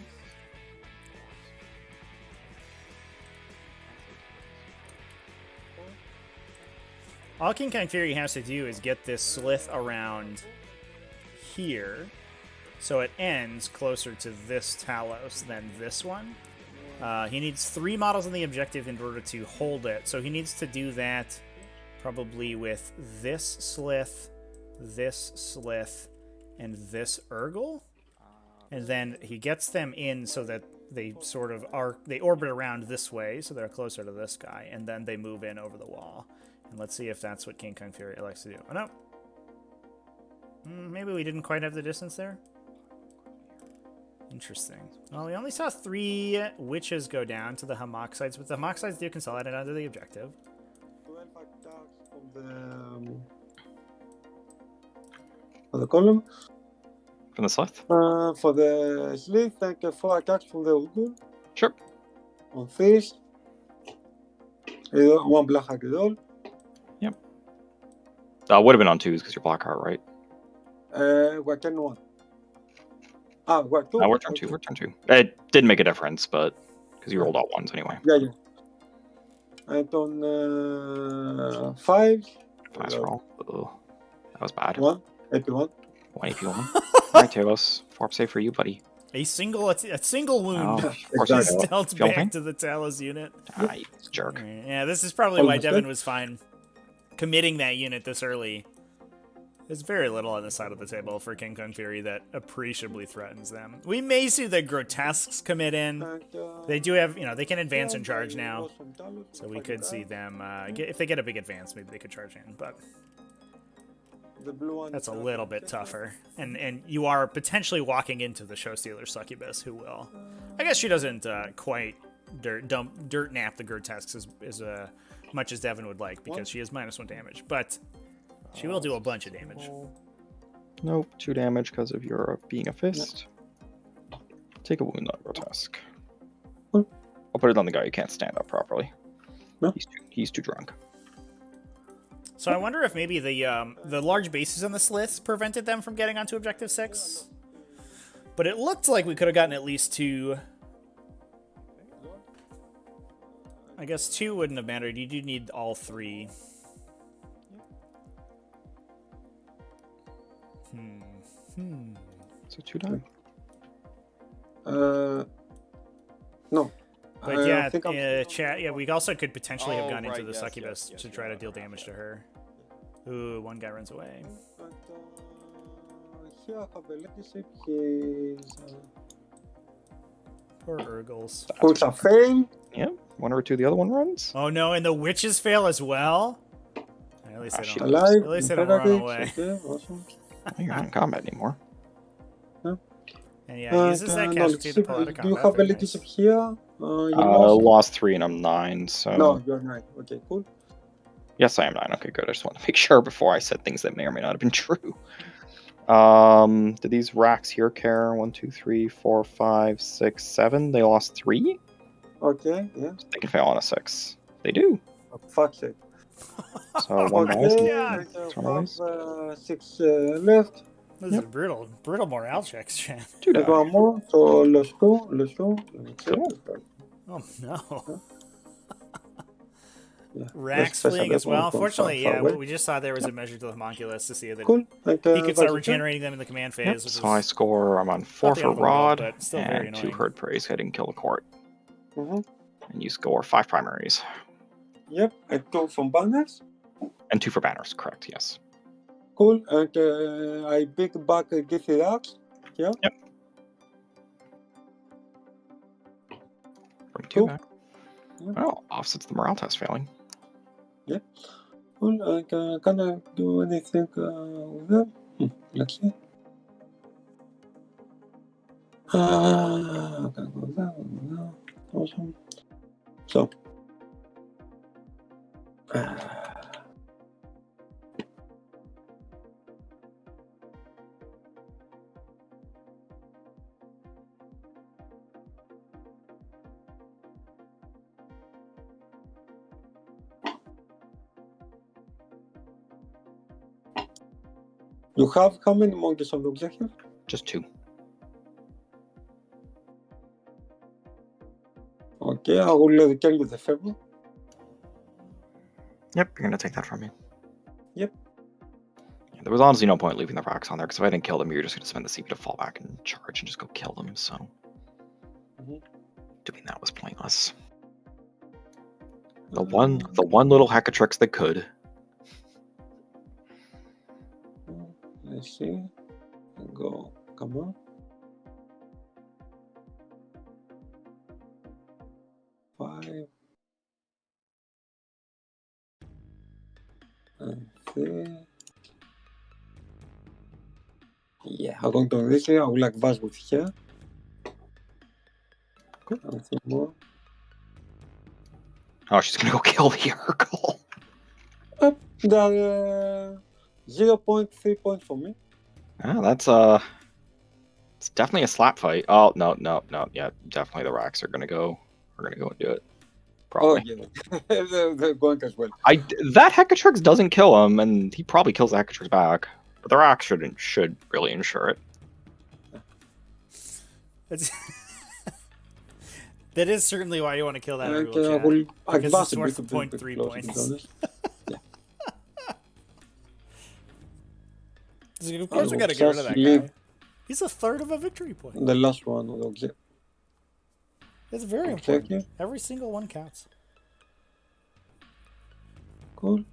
All KingKungFury has to do is get this slith around here, so it ends closer to this Talos than this one. He needs 3 models on the objective in order to hold it, so he needs to do that probably with this slith, and this Urgle. And then he gets them in so that they sort of they orbit around this way, so they're closer to this guy, and then they move in over the wall. And let's see if that's what KingKungFury likes to do. Oh, no. Maybe we didn't quite have the distance there. Interesting. Well, we only saw 3 witches go down to the Hamoxides, but the Hamoxides do consolidate under the objective. 12 attacks for the column. From the slith? For the slith, like 4 attacks from the Urgle. Sure. On fish. 1 black heart roll. Yep. Would have been on 2s because you're black heart, right? We're turn 1. We're 2. We're turn 2. We're turn 2. It didn't make a difference, but because you rolled all 1s anyway. Yeah. And on 5. 5's roll. Ugh. That was bad. 1. AP 1. 1 AP 1. Alright, Talos. 4 up save for you, buddy. A single wound. Oh, of course Exactly. I Just know. dealt Feel back pain? to the Talos unit. You jerk. Yeah, this is probably why Almost Devin dead. was fine committing that unit this early. There's very little on this side of the table for KingKungFury that appreciably threatens them. We may see the grotesques commit in. They do have, they can advance and charge now. So we could see them, if they get a big advance, maybe they could charge in. But The blue one. that's a little bit tougher. And you are potentially walking into the show stealer succubus, who will. I guess she doesn't quite dirt nap the grotesques as much as Devin would like, because she is -1 damage. But she will do a bunch of damage. Nope, 2 damage because of your being a fist. Take a wound on grotesque. Cool. I'll put it on the guy who can't stand up properly. No. He's too drunk. So I wonder if maybe the large bases on the sliths prevented them from getting onto Objective 6. But it looked like we could have gotten at least 2. I guess 2 wouldn't have mattered. You do need all 3. So 2 die? No. But yeah, think I'm- chat. Yeah, we also could potentially have Oh, gone into right, the yes, succubus yes, to yes, try you're to deal right. damage to her. Ooh, one guy runs away. But here I have a leadership. He's Poor Urgles. who's a fail. Yeah, 1 or 2 the other one runs. Oh no, and the witches fail as well. At least they she don't. Alive. At least they don't run away. Okay, awesome. You're not in combat anymore. And yeah, he uses that casualty to pull out of combat. Do you have a Very leadership nice. here? You lost? Lost 3 and I'm 9, so... No, you're not. Okay, cool. Yes, I am 9. Okay, good. I just want to make sure before I said things that may or may not have been true. Do these racks here care? 1, 2, 3, 4, 5, 6, 7. They lost 3? Okay, yeah. They can fail on a 6. They do. Oh, fuck's sake. So 1 dies. Okay, Yeah. and, That's what it is. 6 left. This is a brutal morale checks, chat. 2 I die. got more, so let's go. Cool. Oh no. Yeah. Rax Let's fleeing press as well. a button Unfortunately, far yeah, away. what we just saw there was a measure to the homunculus to see that Cool. And, he could start Vice regenerating them in the command phase. Yep, Which so I score, I'm on 4 not the for end of the world, Rod, but still very and 2 annoying. herd praise. I didn't kill the court. Mm-hmm. And you score 5 primaries. Yep, and 2 from banners. And 2 for banners, correct, yes. Cool. And I pick back Githy Racks. Yeah. Yep. Bring 2 back. Oh, offsets the morale test failing. Yeah. Well, can I do anything with them? Let's see. I can go there. Awesome. So. You have how many monkeys on the objective? Just 2. Okay, I will return you the favor. Yep, you're gonna take that from me. Yep. Yeah, there was honestly no point leaving the rocks on there, because if I didn't kill them, you're just gonna spend the CP to fall back and charge and just go kill them, so... Doing that was pointless. The one little Hackatrix that could. Let's see. Go. Come on. 5. And 3. Yeah, I'm going to this here. I will advance with here. Cool. And 3 more. Oh, she's gonna go kill the Urkel. That 0.3 points for me. Yeah, that's it's definitely a slap fight. Oh no, yeah, definitely the racks are gonna go. We're gonna go and do it. Probably. Oh yeah, they're going as well. That Heckatrix doesn't kill him, and he probably kills the Heckatrix back. But the racks should really ensure it. That is certainly why you want to kill that I Urkel, will because advance it's a worth bit 0.3 points. Of course we gotta get rid of that guy. He's a third of a victory point. The last one of the objective. It's very important. Every single one counts. Cool.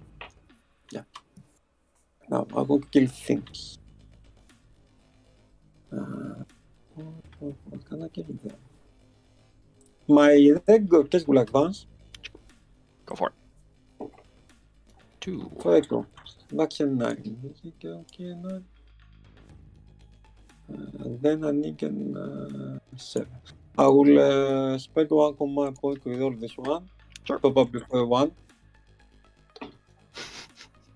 Yeah. Now I will kill things. What can I kill there? My regular test will advance. Go for it. 2. Correcto. Action 9. Okay, 9. And then I need 7. I will spend 1 command point to resolve this one. Sure. Probably for 1.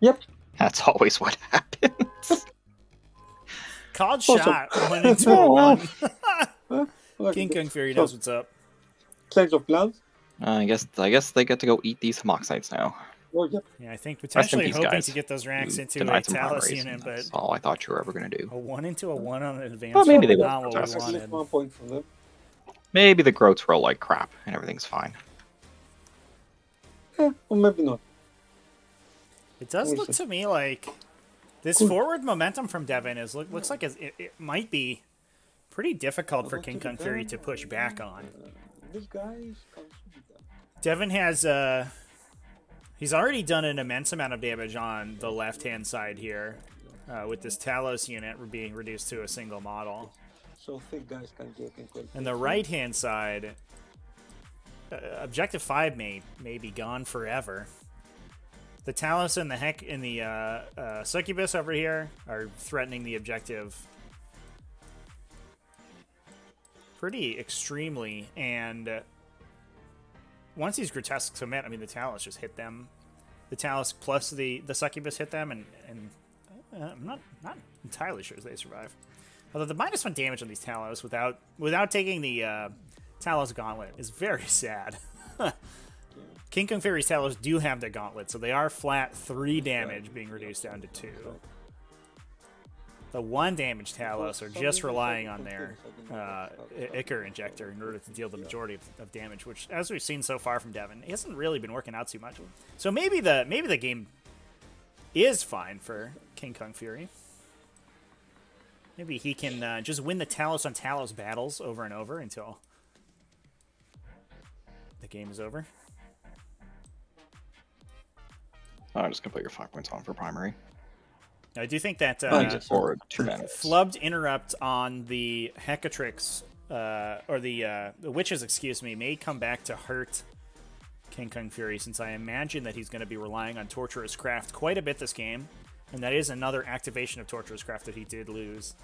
Yep. That's always what happens. Called shot went into a 1. KingKungFury knows what's up. Change of plans. I guess they get to go eat these Hamoxites now. Oh, yep. Yeah, I think potentially hoping guys. to get those racks You into denied a some Talus primaries, unit, but that's all I thought you were ever going to do. a 1 into a 1 on an advance. Well, maybe they not will. what we At wanted. 1 point for them. Maybe the Groats roll like crap and everything's fine. Or maybe not. It does look to me like this forward momentum from Devin looks like it might be pretty difficult for KingKungFury to push back on. This guy Devin has he's already done an immense amount of damage on the left-hand side here with this Talos unit being reduced to a single model. So thick guys can get And the right-hand side, Objective 5 may be gone forever. The Talos and the Succubus over here are threatening the objective pretty extremely, and once these grotesques commit, I mean, the Talos just hit them. The Talos plus the Succubus hit them, and I'm not entirely sure they survive. Although the -1 damage on these Talos without taking the Talos Gauntlet is very sad. KingKungFury's Talos do have the Gauntlet, so they are flat 3 damage being reduced down to 2. The 1 damage Talos are just relying on their Ichor Injector in order to deal the majority of damage, which, as we've seen so far from Devin, he hasn't really been working out too much. So maybe the game is fine for KingKungFury. Maybe he can just win the Talos on Talos battles over and over until the game is over. I'm just gonna put your 5 points on for primary. I do think that Forward 2 minutes. Flubbed Interrupt on the Heckatrix or the witches, excuse me, may come back to hurt KingKungFury, since I imagine that he's going to be relying on Torturous Craft quite a bit this game, and that is another activation of Torturous Craft that he did lose.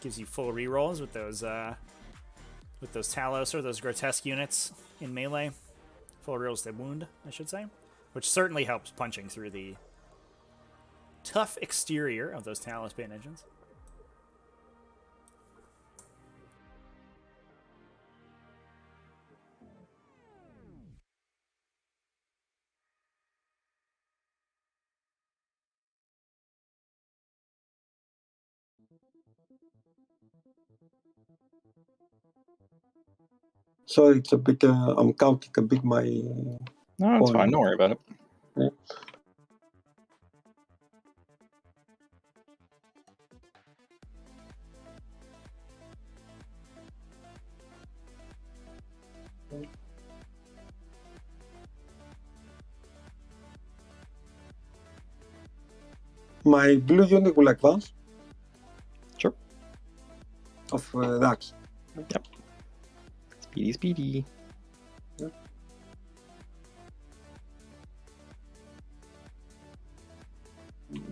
Gives you full rerolls with those Talos or those grotesque units in melee. Full rerolls to wound, I should say, which certainly helps punching through the tough exterior of those Talos Pain Engines. So it's a bit, I'm counting a bit my... No, it's fine. Don't worry about it. Yeah. My blue unit will advance. Sure. Of that. Yep. Speedy, speedy. Yeah.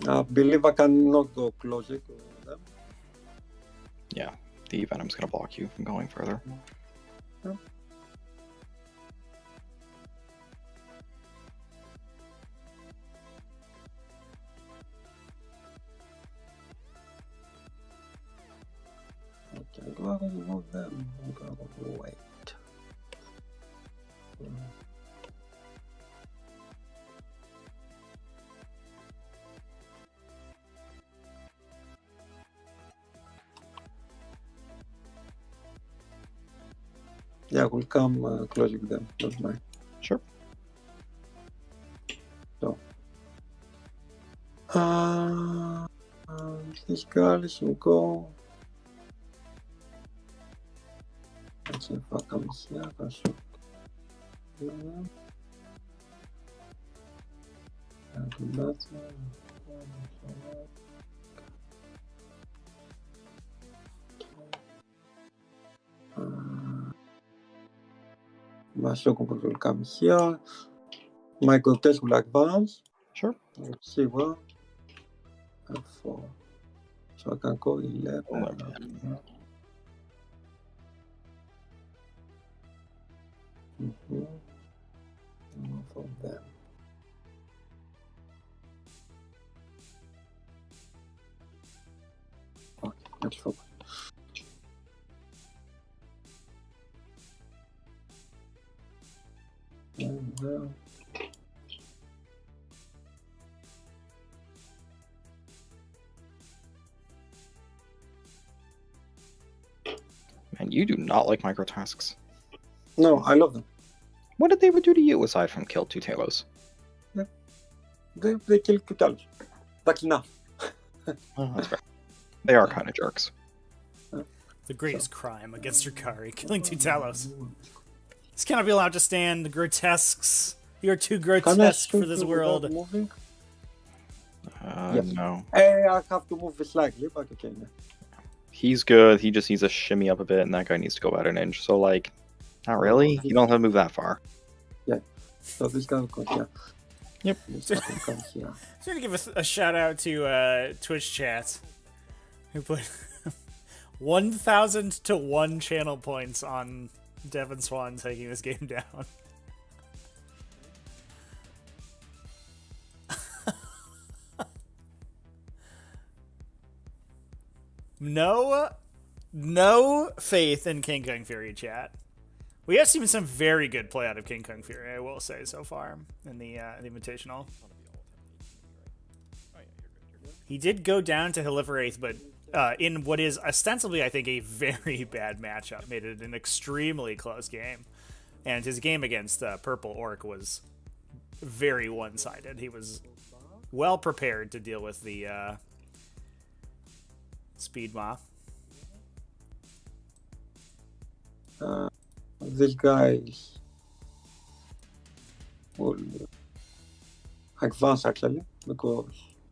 I believe I cannot go closer to them. Yeah, the Venom's going to block you from going further. Yeah. Okay, do I remove them? I'm gonna wait. Yeah, we'll come closer with them. That's mine. Sure. So, this girl should go. Let's see if I come here. I should. And do that. My second will come here. My grotesque will advance. Sure. Let's see what. And 4. So I can go 11. 11. Mm-hmm. One for them. Okay, let's focus. And now. Man, you do not like microtasks. No, I love them. What did they ever do to you aside from kill 2 Talos? Yeah. They kill 2 Talos. That's enough. Oh, that's fair. They are kind of jerks. The greatest crime against Drukhari, killing 2 Talos. This cannot be allowed to stand. The grotesques. You're too grotesque for this world. Yes. No. Hey, I have to move slightly, but okay. He's good. He just needs to shimmy up a bit, and that guy needs to go about an inch. So, like, not really. You don't have to move that far. Yeah. So this guy will come here. Yep. This guy will come here. Just gonna give a shout out to Twitch chat, who put 1,000 to 1 channel points on Devin Swann taking this game down. No faith in KingKungFury chat. We have seen some very good play out of KingKungFury, I will say, so far in the Invitational. He did go down to Hilliveraith, but in what is ostensibly, I think, a very bad matchup, made it an extremely close game. And his game against Purple Orc was very one-sided. He was well prepared to deal with the Speed Moth. This guy will advance actually, because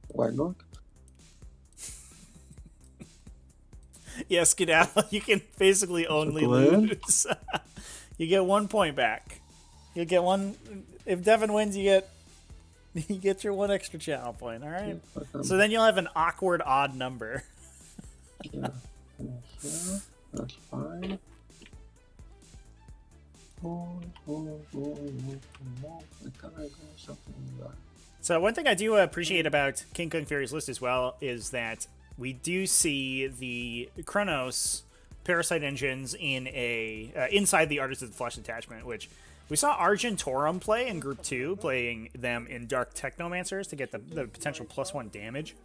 why not? Yeah, skedaddle. You can basically only lose. You get 1 point back. You'll get one. If Devin wins, you get your 1 extra channel point. All right. So then you'll have an awkward odd number. Yeah, that's fine. So one thing I do appreciate about KingKungFury's list as well is that we do see the Chronos Parasite engines in inside the Artist of the Flesh attachment, which we saw Argentorum play in Group 2, playing them in Dark Technomancers to get the potential +1 damage.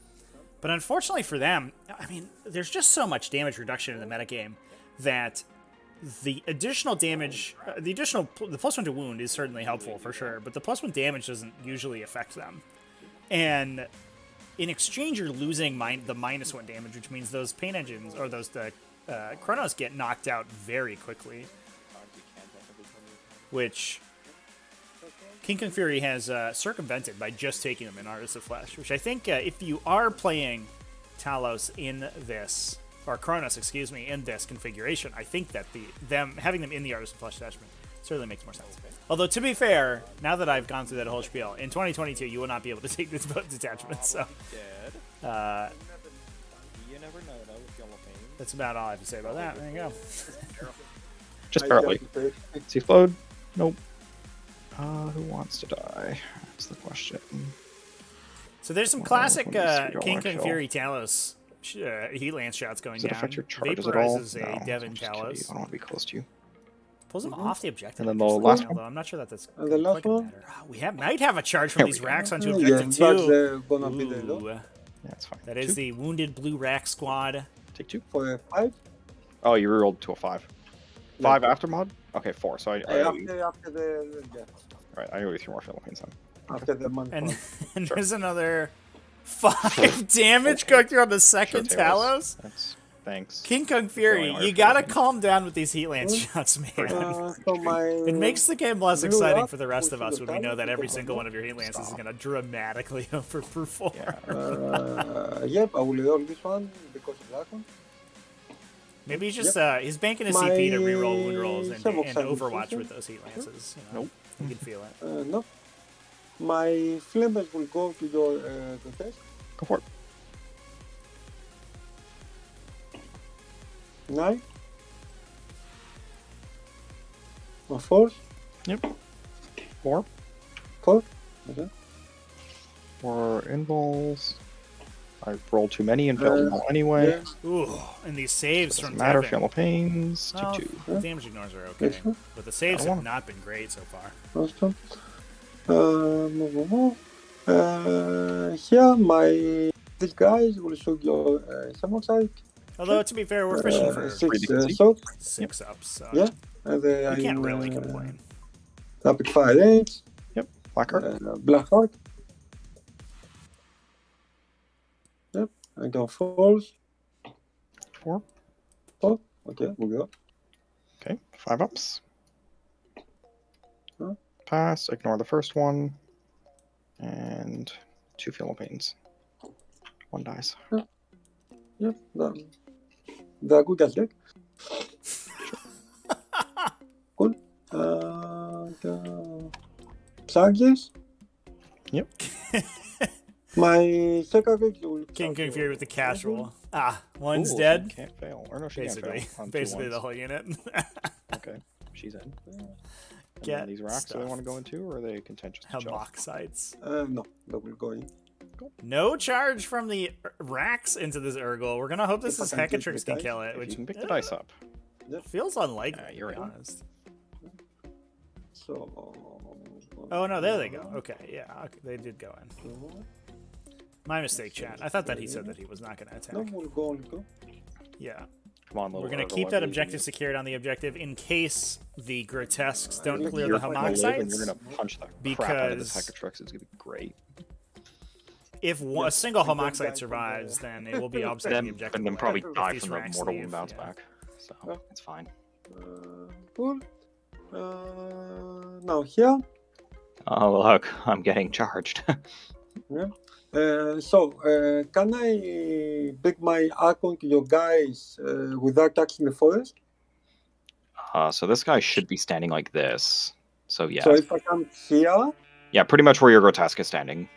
But unfortunately for them, I mean, there's just so much damage reduction in the metagame that the additional damage, the +1 to wound is certainly helpful for sure, but the +1 damage doesn't usually affect them. And in exchange, you're losing the -1 damage, which means those paint engines or those Chronos get knocked out very quickly, which KingKungFury has circumvented by just taking them in Artist of Flesh, which I think if you are playing Talos in this, or Chronos, excuse me, in this configuration, I think that having them in the Artist of Flesh attachment certainly makes more sense. Although, to be fair, now that I've gone through that whole spiel, in 2022, you will not be able to take this both detachments, so... that's about all I have to say about that. There you go. Just barely. See explode? Nope. Who wants to die? That's the question. So there's some classic KingKungFury Talos Heat Lance shots going down. Does it affect your charges at all? Vaporizes a Devin Talos. I don't want to be close to you. Pulls him off the objective. And then the last one? I'm not sure that that's and the last one? We might have a charge from these racks onto objective 2. Ooh. That's fine. That is the Wounded Blue Rack Squad. Take 2. For a 5? Oh, you rerolled to a 5. 5 after mod? Okay, 4. So after the right, I owe you 3 more Philippines then. After the month. And there's another 5 damage going through on the second Talos. Thanks. KingKungFury, you gotta calm down with these Heat Lance shots, man. It makes the game less exciting for the rest of us when we know that every single one of your Heat Lances is gonna dramatically overperform. Yep, I will roll this one because of that one. Maybe he's just he's banking his CP to reroll wound rolls and Overwatch with those Heat Lances. You know? Nope. You can feel it. No. My flamers will go to your contest. Go for it. 9. Or 4. Yep. 4. 4. Okay. 4 invols. I rolled too many and failed them all anyway. Yeah. Ooh, and these saves Doesn't from matter. Devin. Fail pains. Well, Take 2. the damage ignores are okay, but the saves have not been great so far. Awesome. Here, these guys will show your Simulcast. Although, to be fair, we're fishing for 6 ups, so yeah, we can't really complain. Rapid Fire 8. Yep. Blackheart. Blackheart. Yep, I go falls. 4. 4. Okay, we go. Okay, 5 ups. Huh? Pass, ignore the first one. And 2 Philippines. 1 dies. Yep, they're good as deck. Good. Charges? Yep. My second week will KingKungFury with the casual. One's Ooh, dead. Can't fail. Or no, she Basically, can't fail. On 2 basically ones. the whole unit. Okay, she's in. Get these racks, do they want to go into, or are they contentious to chill? Hammock sites. no, that will go in. No charge from the racks into this Urgle. We're gonna hope this is Hecatrix can kill it, If which you can pick the dice up. feels unlikely. You're to be in. honest. So. Oh no, there they go. Okay, yeah, okay, they did go in. My mistake, chat. I thought that he said that he was not gonna attack. No, we'll go. Yeah. Come on, little We're going to keep that objective secured on the objective in case the grotesques don't clear the You're Hammock sites. You're going to punch the crap out of this Because Hecatrix. It's going to be great. if a single Hammock site survives, then it will be offsetting the objective. And then probably if die these from the racks mortal leave, wound bounce yeah. back. So, it's fine. Cool. Now here. Oh, look. I'm getting charged. Yeah. Can I bring my Archon to your guys without touching the forest? So this guy should be standing like this. So yeah. So if I come here? Yeah, pretty much where your grotesque is standing.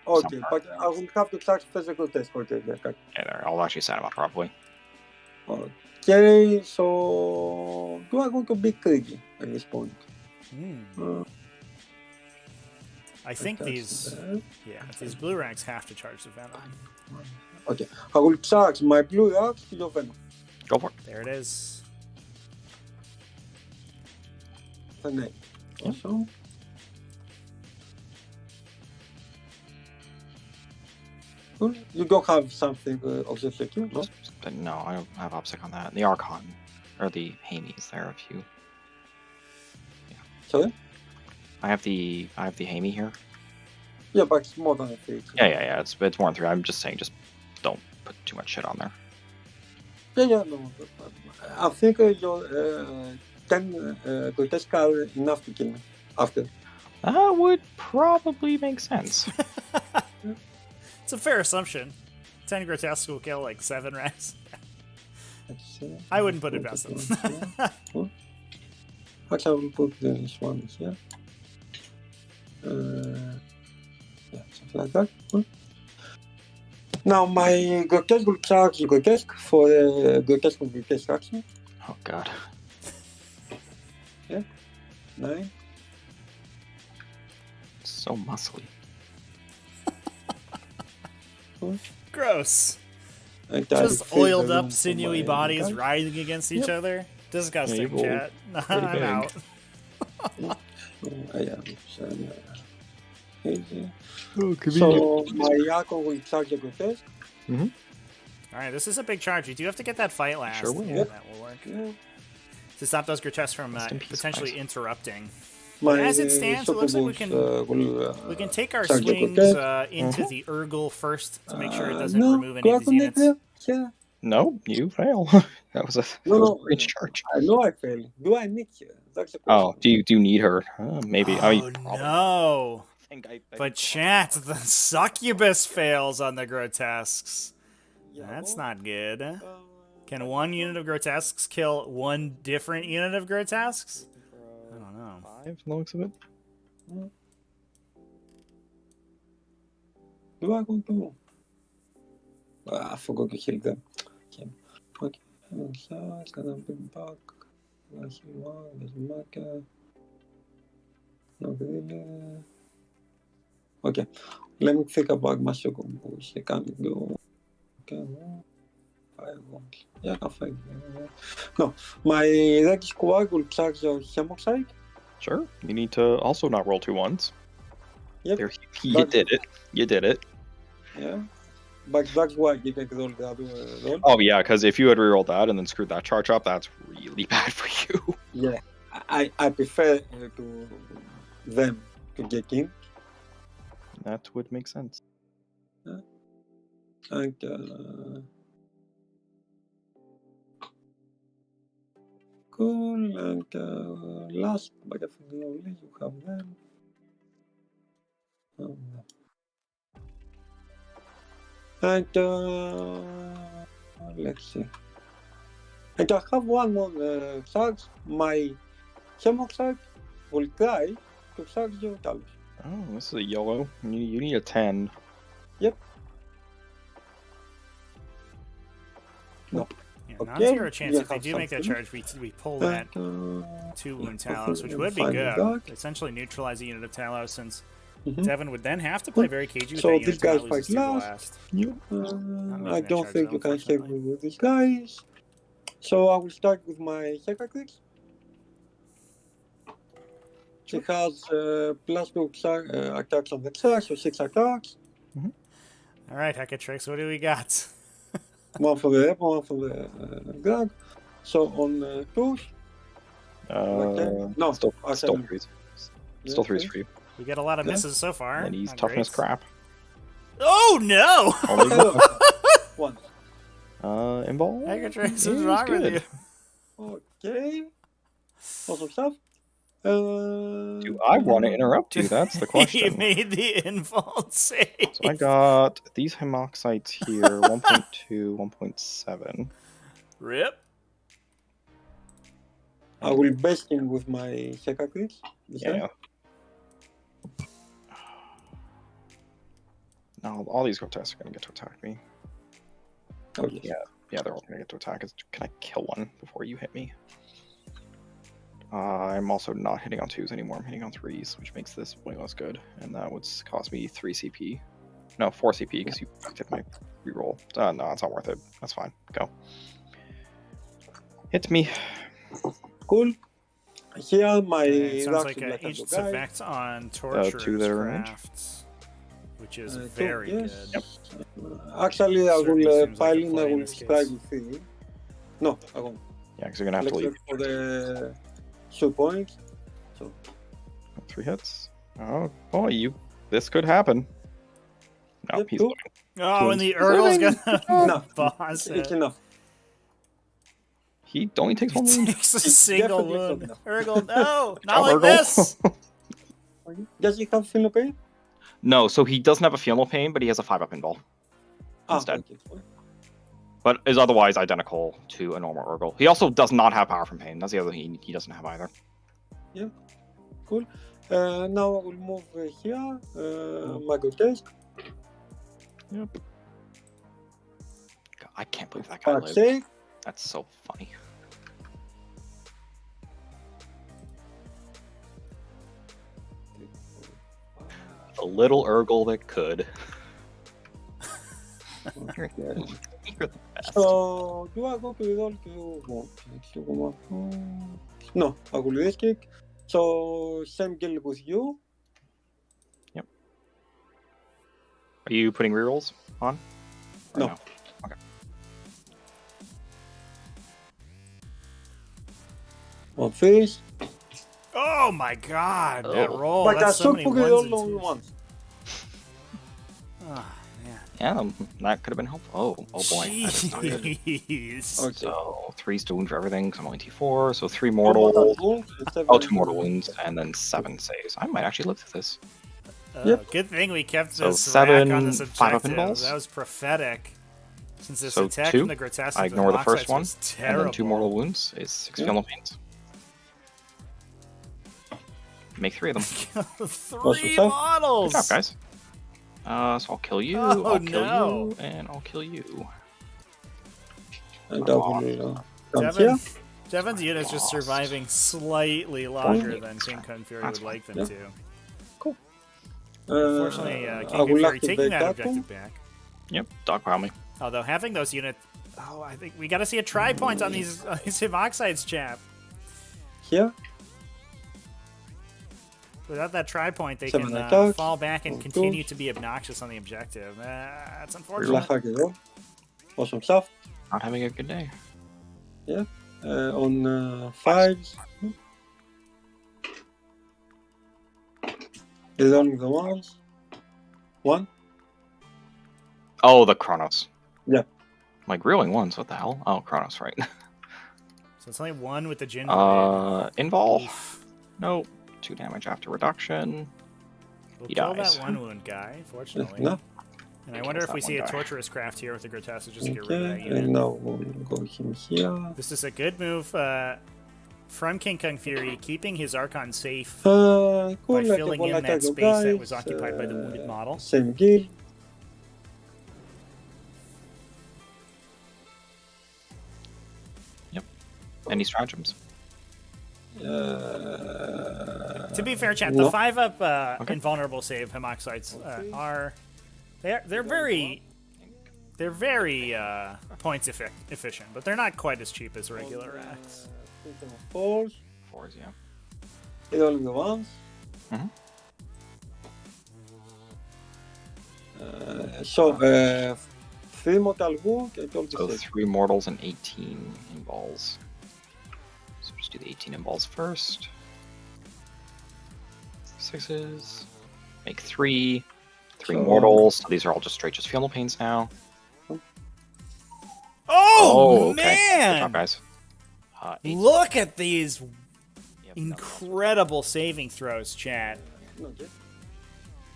Okay, Somewhere. but I will have to touch physical test. Okay, Yeah, there. I'll actually set him up properly. Okay, so do I go to be greedy at this point? I think these blue ranks have to charge the venom. Okay, I will charge my blue rocks to your venom. Go for it. There it is. Okay. Also. You don't have something of the secure, no? No, I don't have OPSEC on that. The Archon, or the Hamey is there if you... Yeah. Sorry? I have the Hamey here. Yeah, but it's more than a 3. Yeah. It's more than 3. I'm just saying, just don't put too much shit on there. Yeah, no. I think your 10 grotesque are enough to kill me after. That would probably make sense. It's a fair assumption. 10 grotesques will kill like 7 rats. I wouldn't put it past them. What I will put this one here. Yeah, something like that. Now my grotesque will charge grotesque for grotesque and grotesque action. Oh god. Yeah. 9. So muscly. Gross. Just oiled up, sinewy bodies riding against each other. Disgusting, chat. I'm out. So my Archon will charge the grotesque. Alright, this is a big charge. You do have to get that fight last. Sure will. Yeah, that will work. Yeah. To stop those grotesques from potentially interrupting. My As it stands, it looks like we can take our swings into the Urgle first to make sure it doesn't remove any of these units. Yeah. No, you fail. That was a range charge. I know I fail. Do I need you? That's the question. Oh, do you need her? Maybe. Oh, no. But chat, the succubus fails on the grotesques. That's not good. Can one unit of grotesques kill one different unit of grotesques? I don't know. 5 looks of it. Do I go to? I forgot to heal them. Okay. So it's gonna be back. Let's see one. Doesn't matter. Not really. Okay. Let me think about my second push. I can't go. Okay. 5 ones. Yeah, I can fight. No, my red squad will charge your Hemoxide. Sure. You need to also not roll 2 1s. Yep. There, you did it. You did it. Yeah. But that's why I didn't roll the other roll. Oh yeah, because if you had rerolled that and then screwed that charge up, that's really bad for you. Yeah. I prefer to them to get in. That would make sense. Yeah. And cool. And last but definitely only, you have them. And let's see. And I have one more charge. My Hemoxide will try to charge your Talos. Oh, this is a YOLO. You need a 10. Yep. Nope. Yeah, Okay. non-zero chance Yeah, if they do make that something. charge, we pull that 2 wound Talos, which would be good. Essentially neutralize a unit of Talos, since Devin would then have to play very cagey with So that unit these to not guys lose his fight two last. blast. I don't think you can save me with these guys. So I will start with my Hecatrix. She has plus 2 attacks on the attack, so 6 attacks. Alright, Hecatrix, what do we got? One for the rep, one for the grab. So on push. No, still 3s. Still 3s for you. We get a lot of misses so far. And he's Not toughness great. crap. Oh no! Only One. Involve? Hecatrix, what's wrong with you? Okay. Awesome stuff. 2 I want to interrupt you. That's the He question. made the invault save. So I got these hemoxites here, 1.2, 1.7. Rip. I will best him with my Hekacrits. Yeah. No, all these grotesques are going to get to attack me. Oh, yes. Yeah, they're all going to get to attack. Can I kill one before you hit me? I'm also not hitting on 2s anymore. I'm hitting on 3s, which makes this way less good. And that would cost me 3 CP. No, 4 CP because you did my reroll. No, it's not worth it. That's fine. Go. Hit me. Cool. Here, my It sounds Dark like Black agent's guy. effect on torturer's to their range. crafts, which is Two, very yes. good. Actually, I Certainly will seems like pile the in, play I in will this strike case. with 3. No, I won't. Yeah, because you're going to have to Let's leave. go for the 2 points. So, 3 hits. Oh, boy, this could happen. No, Yep, he's two. living. Oh, and the He's Urgel's living. gonna enough. boss It's it. enough. He only takes 1 wound. Takes a It's single definitely wound. not enough. Urgel, no, not Ciao, like Urgel. this. Does he have Feel No Pain? No, so he doesn't have a Feel No Pain, but he has a 5-up invul instead. Okay. Fine. But is otherwise identical to a normal Urgel. He also does not have Power from Pain. That's the other thing he doesn't have either. Cool. Now I will move here. My grotesque. Yep. God, I can't believe that guy lived. Save. That's so funny. The little Urgel that could. Okay. You're the best. So, do I go to the door to No, I will risk it. So, same guild with you. Are you putting rerolls on? Or No. Okay. One fish. Oh my god, that Oh. roll. But I That's so should many put it ones all and on twos. once. Oh, man. Yeah, that could have been helpful. Oh boy. That is not good. Jeez. Okay. So 3 to wound for everything, because I'm only T4. So 3 Mortal mortal. wounds, and seven- Oh, 2 mortal wounds, and then 7 saves. I might actually live through this. Yep. Good thing we kept So this 7, rack on this 5-up objective. involves? That was prophetic. Since this So attack 2, from the grotesque I with ignore the Moxites first one, was and terrible. then 2 mortal wounds is 6 Feel No Pains. Make 3 of them. 3 Awesome. models. Good job, guys. So I'll kill you, Oh, I'll kill no. you, and I'll kill you. And I will come Devin, here. Devin's unit is just Lost. surviving slightly longer than KingKungFury That's would like them Yeah. to. Uh, Unfortunately, I will KingKungFury activate taking that that objective back. Yep, dogpile me. Although having those units, I think we got to see a try point on these Himoxites, chap. Here. Without that try point, they 7 can attack. fall back and One, continue two. to be obnoxious on the objective. That's unfortunate. Drukhari roll. Awesome stuff. Not having a good day. On 5s. Is only the ones. 1. Oh, the Chronos. Yeah. Like, reeling ones, what the hell? Oh, Chronos, right. So it's only 1 with the Jin. Invol. Oof. Nope. 2 damage after reduction. We'll He kill dies. that 1 wound guy, fortunately. No. And I He wonder kills if we that see one a guy. torturous craft here with the grotesque just to get rid of that Okay. unit. And now we'll go him here. This is a good move from KingKungFury, keeping his Archon safe Cool. by I can filling in that attack the space that guys, was occupied by the wounded model. Same guild. Any stratagems? To be fair, chat, no. the 5-up Okay. invulnerable save Himoxites are they're very points efficient, but they're not quite as cheap as regular racks. Fours. 4s, yeah. It's only the ones. Mhm. So, 3 mortal wound and all the So save. 3 mortals and 18 involves. So just do the 18 involves first. 6s. Make 3. 3 So- mortals. So these are all just straight just Feel No Pains now. Oh, okay. Good man! job, guys. 8. Look at these Yep. Incredible saving throws, chat.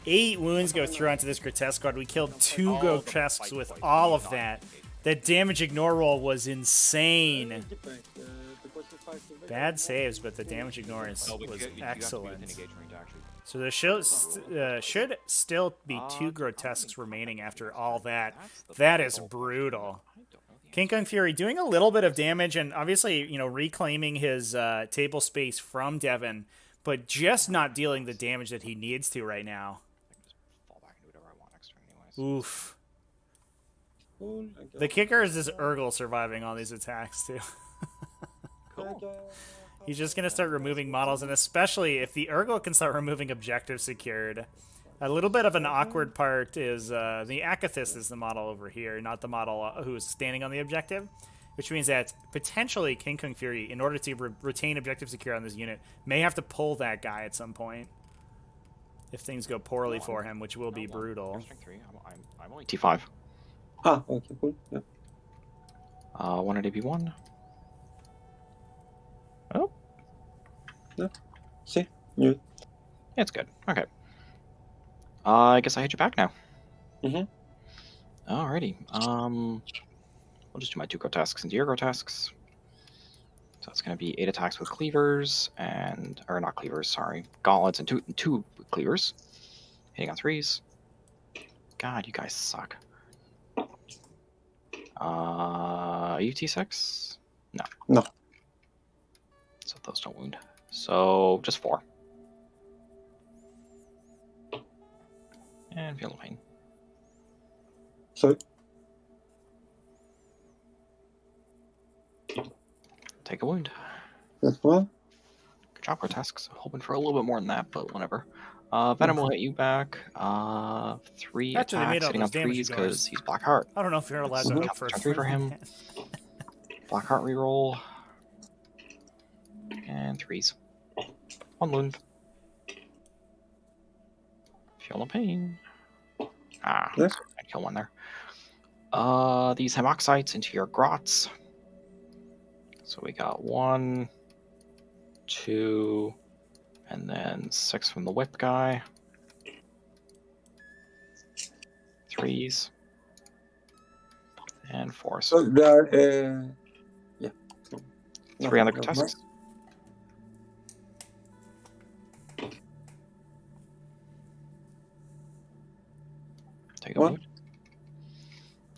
8 wounds go through onto this grotesque squad. We killed 2 grotesques with all of that. That damage ignore roll was insane. Bad saves, but the damage ignore was excellent. So there should still be 2 grotesques remaining after all that. That is brutal. KingKungFury doing a little bit of damage and obviously, you know, reclaiming his table space from Devin, but just not dealing the damage that he needs to right now. Oof. The kicker is this Urgle surviving all these attacks too. He's just going to start removing models, and especially if the Urgle can start removing objectives secured. A little bit of an awkward part is the Akathist is the model over here, not the model who's standing on the objective, which means that potentially KingKungFury, in order to retain objective secure on this unit, may have to pull that guy at some point if things go poorly for him, which will be brutal. I'm only T5. Ah, okay, cool. Yeah. 1 at AB1. Oh. Yeah. See? Yeah. It's good. Okay. I guess I hit you back now. Alrighty. We'll just do my 2 grotesques into your grotesques. So it's going to be 8 attacks with cleavers and, or not cleavers, sorry, gauntlets and two cleavers, hitting on 3s. God, you guys suck. Are you T6? No. No. So those don't wound. So just 4. And feel no pain. Sorry. Take a wound. That's one. Good job, grotesques. Hoping for a little bit more than that, but whatever. Venom will hit you back. 3 attacks, hitting on 3s because he's Blackheart. I don't know if you're allowed to hope for turn 3 for him. Blackheart reroll. And 3s. 1 wound. Feel no pain. Ah, yes. I'd kill 1 there. These hemoxites into your grots. So we got 1, 2, and then 6 from the whip guy. 3s. And 4s. So there are, yeah. 3 on the grotesques. Take a wound.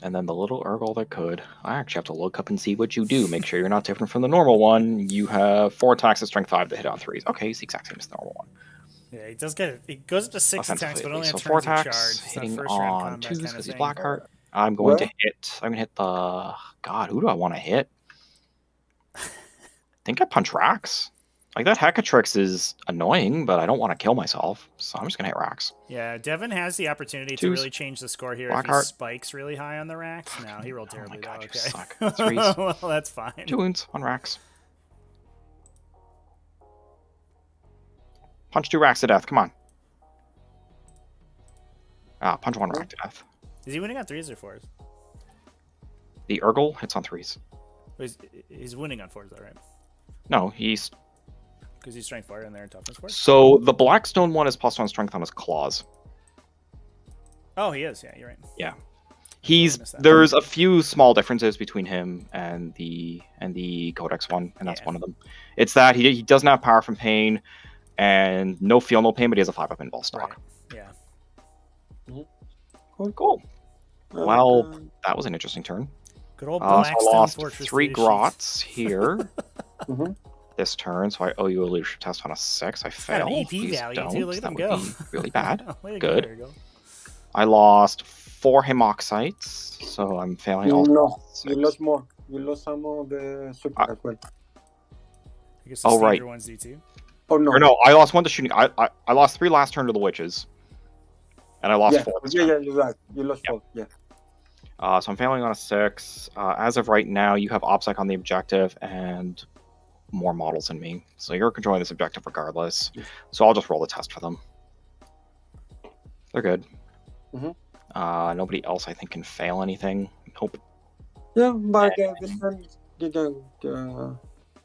And then the little Urgle that could. I actually have to look up and see what you do. Make sure you're not different from the normal one. You have 4 attacks at strength 5 to hit on 3s. Okay, it's the exact same as the normal one. Yeah, he does get it. He goes up to 6 attacks, but only so has 4 turns of attacks, charge. hitting on 2s because he's Blackheart. I'm going to hit. I'm going to hit the. God, who do I want to hit? I think I punch Rax. Like, that Hecatrix is annoying, but I don't want to kill myself, so I'm just going to hit Rax. Yeah, Devin has the opportunity to really change the score here if he spikes really high on the Rax. No, he rolled terribly. Oh my God, okay. You suck. Well, that's fine. 2 wounds on Rax. Punch 2 Rax to death, come on. Ah, punch 1 Rax to death. Is he winning on 3s or 4s? The Urgle hits on 3s. He's winning on 4s, though, right? No, he's... Because he's strength 4 and they're in toughness 4? So the Blackstone one is +1 strength on his claws. Oh, he is. Yeah, you're right. Yeah. There's a few small differences between him and the Codex one, and that's one of them. It's that he doesn't have power from pain and no feel no pain, but he has a 5-up in ball stock. Right. Yeah. Cool. Well, that was an interesting turn. Good old so I lost Fortress 3 grots here. Mm-hmm. This turn, so I owe you a leadership test on a 6. I failed. Got an AP value too. Look at him go. Really bad. Good. Go. I lost 4 hemoxites, so I'm failing all. No, you lost more. You lost some of the super as well. I guess the standard ones do too. Oh no. Or no, I lost 1 to shooting. I lost 3 last turn to the witches, and I lost 4. Yeah, you're right. You lost 4. Yeah. So I'm failing on a 6. As of right now, you have OPSEC on the objective and more models than me. So you're controlling this objective regardless. So I'll just roll the test for them. They're good. Mm-hmm. Nobody else, I think, can fail anything. Nope. Yeah, but this one didn't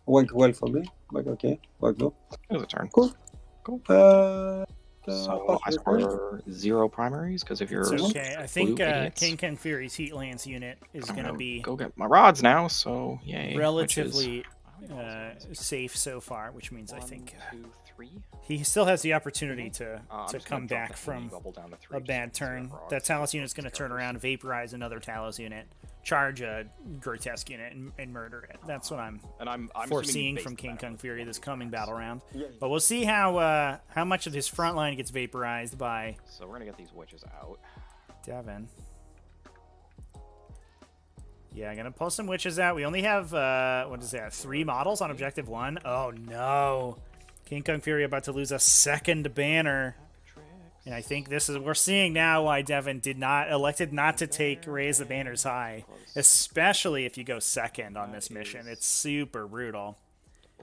Work well for me. Like, okay. Work no. Here's a turn. Cool. Cool. So I score 0 primaries because of your It's okay. I think idiots. KingKungFury's Heat Lance unit is going to be go get my rods now. So yay. relatively safe so far, which means I think 1, 2, 3. he still has the opportunity to just come gonna back drop from bubble down to 3 a bad turn. That Talos unit's going to turn around, vaporize another Talos unit, charge a Grotesque unit, and murder it. That's what I'm foreseeing from KingKungFury this coming battle round. But we'll see how much of his front line gets vaporized by. So we're gonna get these witches out. Devin. Yeah, I'm gonna pull some witches out. We only have what is that? 3 models on objective 1. Oh no! KingKungFury about to lose a second banner. And I think this is we're seeing now why Devin elected not to raise the banners high, especially if you go second on this mission. It's super brutal.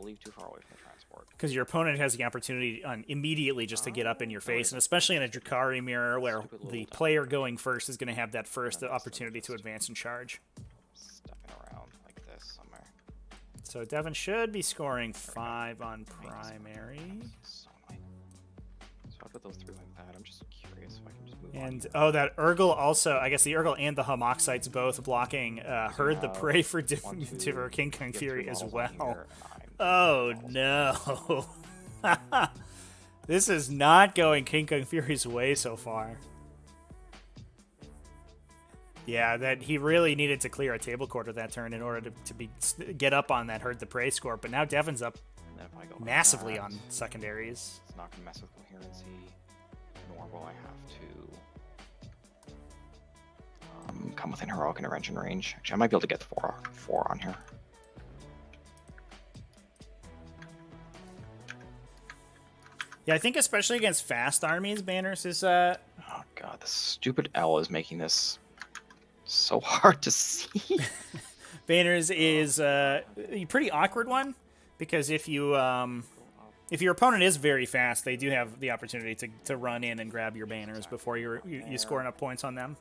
Leave too far away from the transport. Because your opponent has the opportunity immediately just to get up in your face, and especially in a Drukhari mirror where the player going first is going to have that first opportunity to advance and charge. Stepping around like this somewhere. So Devin should be scoring 5 on primary. So annoying. So I'll put those 3 like that. I'm just curious if I can just move And on. that Urgle also, I guess the Urgle and the Homoxites both blocking Herd the Prey for KingKungFury as well. Oh no. This is not going KingKungFury's way so far. Yeah, that he really needed to clear a table quarter that turn in order to get up on that Herd the Prey score, but now Devin's up massively on secondaries. It's not going to mess with coherency, nor will I have to come within heroic intervention range. Actually, I might be able to get 4 on here. Yeah, I think especially against fast armies, banners is Oh god, this stupid L is making this so hard to see. Banners is a pretty awkward one because if your opponent is very fast, they do have the opportunity to run in and grab your banners before you score enough points on them.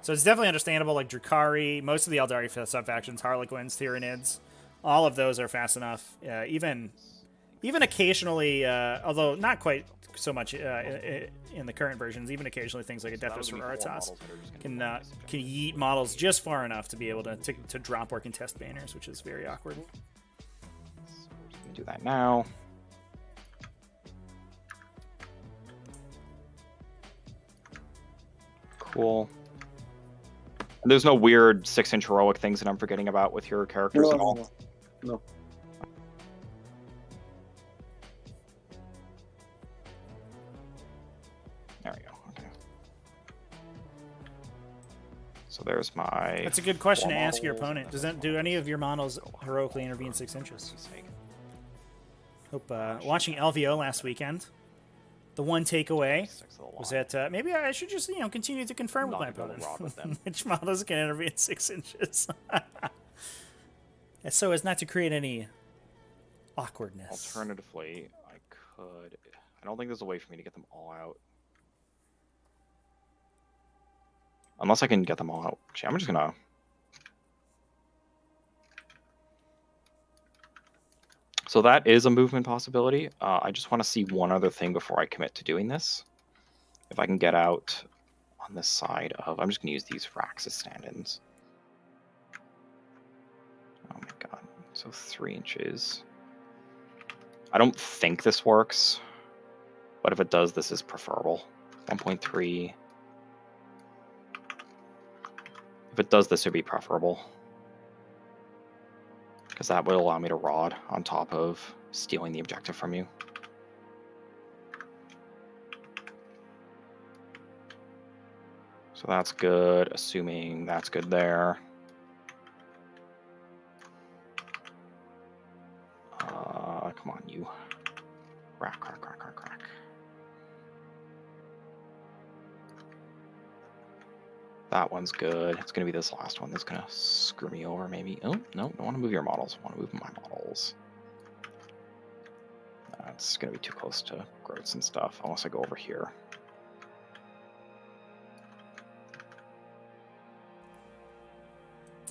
So it's definitely understandable. Like Drukhari, most of the Eldari sub-factions, Harlequins, Tyranids, all of those are fast enough. Even occasionally, although not quite so much in the current versions, even occasionally things like Adeptus Sororitas can yeet models just far enough to be able to drop or contest banners, which is very awkward. So we're just going to do that now. Cool. And there's no weird 6-inch heroic things that I'm forgetting about with your characters at all? No. There we go. Okay. So there's my. That's a good question to ask your opponent. Do any of your models heroically intervene 6 inches? Hope watching LVO last weekend. The one takeaway was that maybe I should just continue to confirm with my opponent which models can intervene 6 inches, so as not to create any awkwardness. Alternatively, I could. I don't think there's a way for me to get them all out. Unless I can get them all out. Actually, I'm just gonna. So that is a movement possibility. I just want to see one other thing before I commit to doing this. If I can get out on this side of... I'm just going to use these racks as stand-ins. Oh my god. So 3 inches. I don't think this works. But if it does, this is preferable. 1.3. If it does, this would be preferable. Because that would allow me to rod on top of stealing the objective from you. So that's good, assuming that's good there. Come on, you. Crack, crack, crack, crack, crack. That one's good. It's going to be this last one that's going to screw me over, maybe. Oh, no, don't want to move your models. I want to move my models. That's going to be too close to growths and stuff, unless I go over here.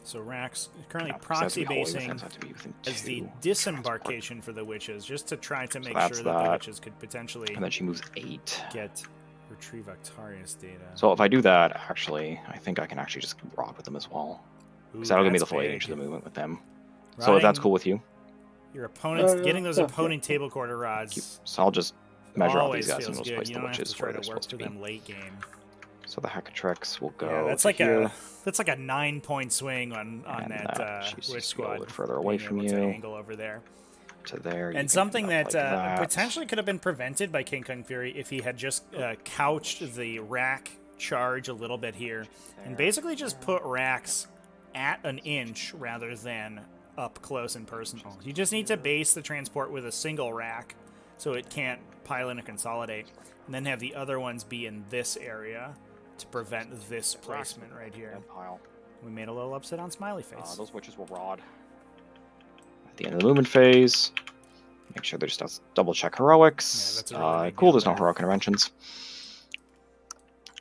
So Rax currently Yeah, 'cause it has to proxy be wholly basing within, so it has to be within as the 2 disembarkation for the witches, just to try to make that's sure that the that. witches could potentially And then she moves 8. get retrieve Octarius data. So if I do that, actually, I think I can actually just rod with them as well. Because that'll give me the full 8 inches of movement with them. So if that's cool with you. Your opponents, getting those yeah, opponent table quarter rods. So I'll just measure out these always guys and feels we'll good. place You the don't have to witches try where to they're work supposed for to be. them late game. So the Hackatrix will go Yeah, that's to like here. a 9-point swing on And that she's witch just go a squad. little further away being from able to you. angle over there. To there. And something that, potentially could have been prevented by KingKungFury if he had just couched the rack charge a little bit here, and basically just put racks at an inch rather than up close and personal. You just need to base the transport with a single rack so it can't pile in and consolidate, and then have the other ones be in this area to prevent this placement right here. We made a little upset on Smiley Face. Those witches will rod at the end of the movement phase. Make sure there's just double check heroics. Yeah, that's a really big cool, deal there's no there. heroic interventions.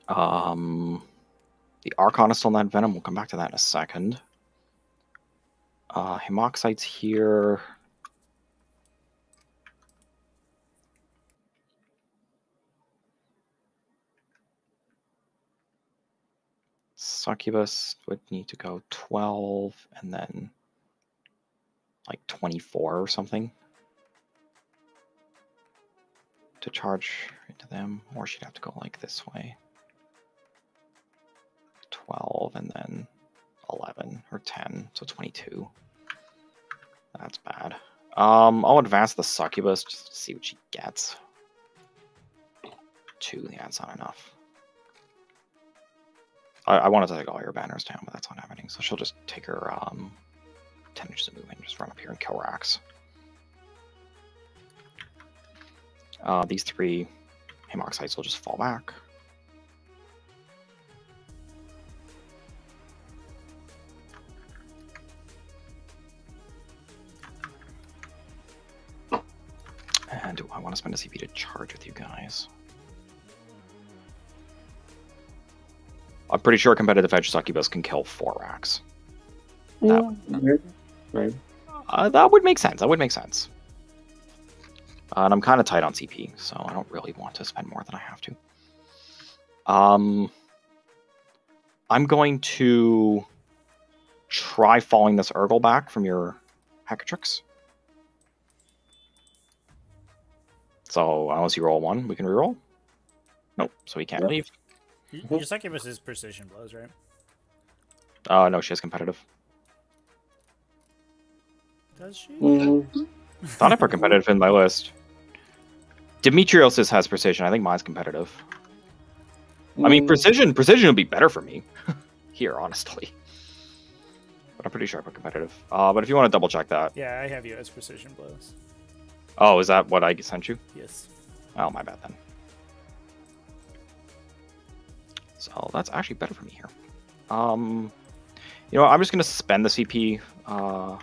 The Archon is still in that Venom. We'll come back to that in a second. Hemoxite's here. Succubus would need to go 12 and then like 24 or something to charge into them, or she'd have to go like this way. 12 and then 11 or 10, so 22. That's bad. I'll advance the Succubus just to see what she gets. 2, yeah, that's not enough. I wanted to take all your banners down, but that's not happening. So she'll just take her 10 inches of movement and just run up here and kill Rax. These 3 Hemoxites will just fall back. And do I want to spend a CP to charge with you guys? I'm pretty sure competitive edge Succubus can kill 4 racks. Maybe. That would make sense. That would make sense. And I'm kind of tight on CP, so I don't really want to spend more than I have to. I'm going to try falling this Urgle back from your Hackatrix. So unless you roll 1, we can reroll. Nope, so he can't Yep. leave. Your Succubus is precision blows, right? No, she has competitive. Does she? Thought I put competitive in my list. Demetrios's has precision. I think mine's competitive. I mean, precision would be better for me here, honestly. But I'm pretty sure I put competitive. But if you want to double check that. Yeah, I have you as precision blows. Oh, is that what I sent you? Yes. Oh, my bad then. So that's actually better for me here. You know, I'm just going to suspend the CP. Or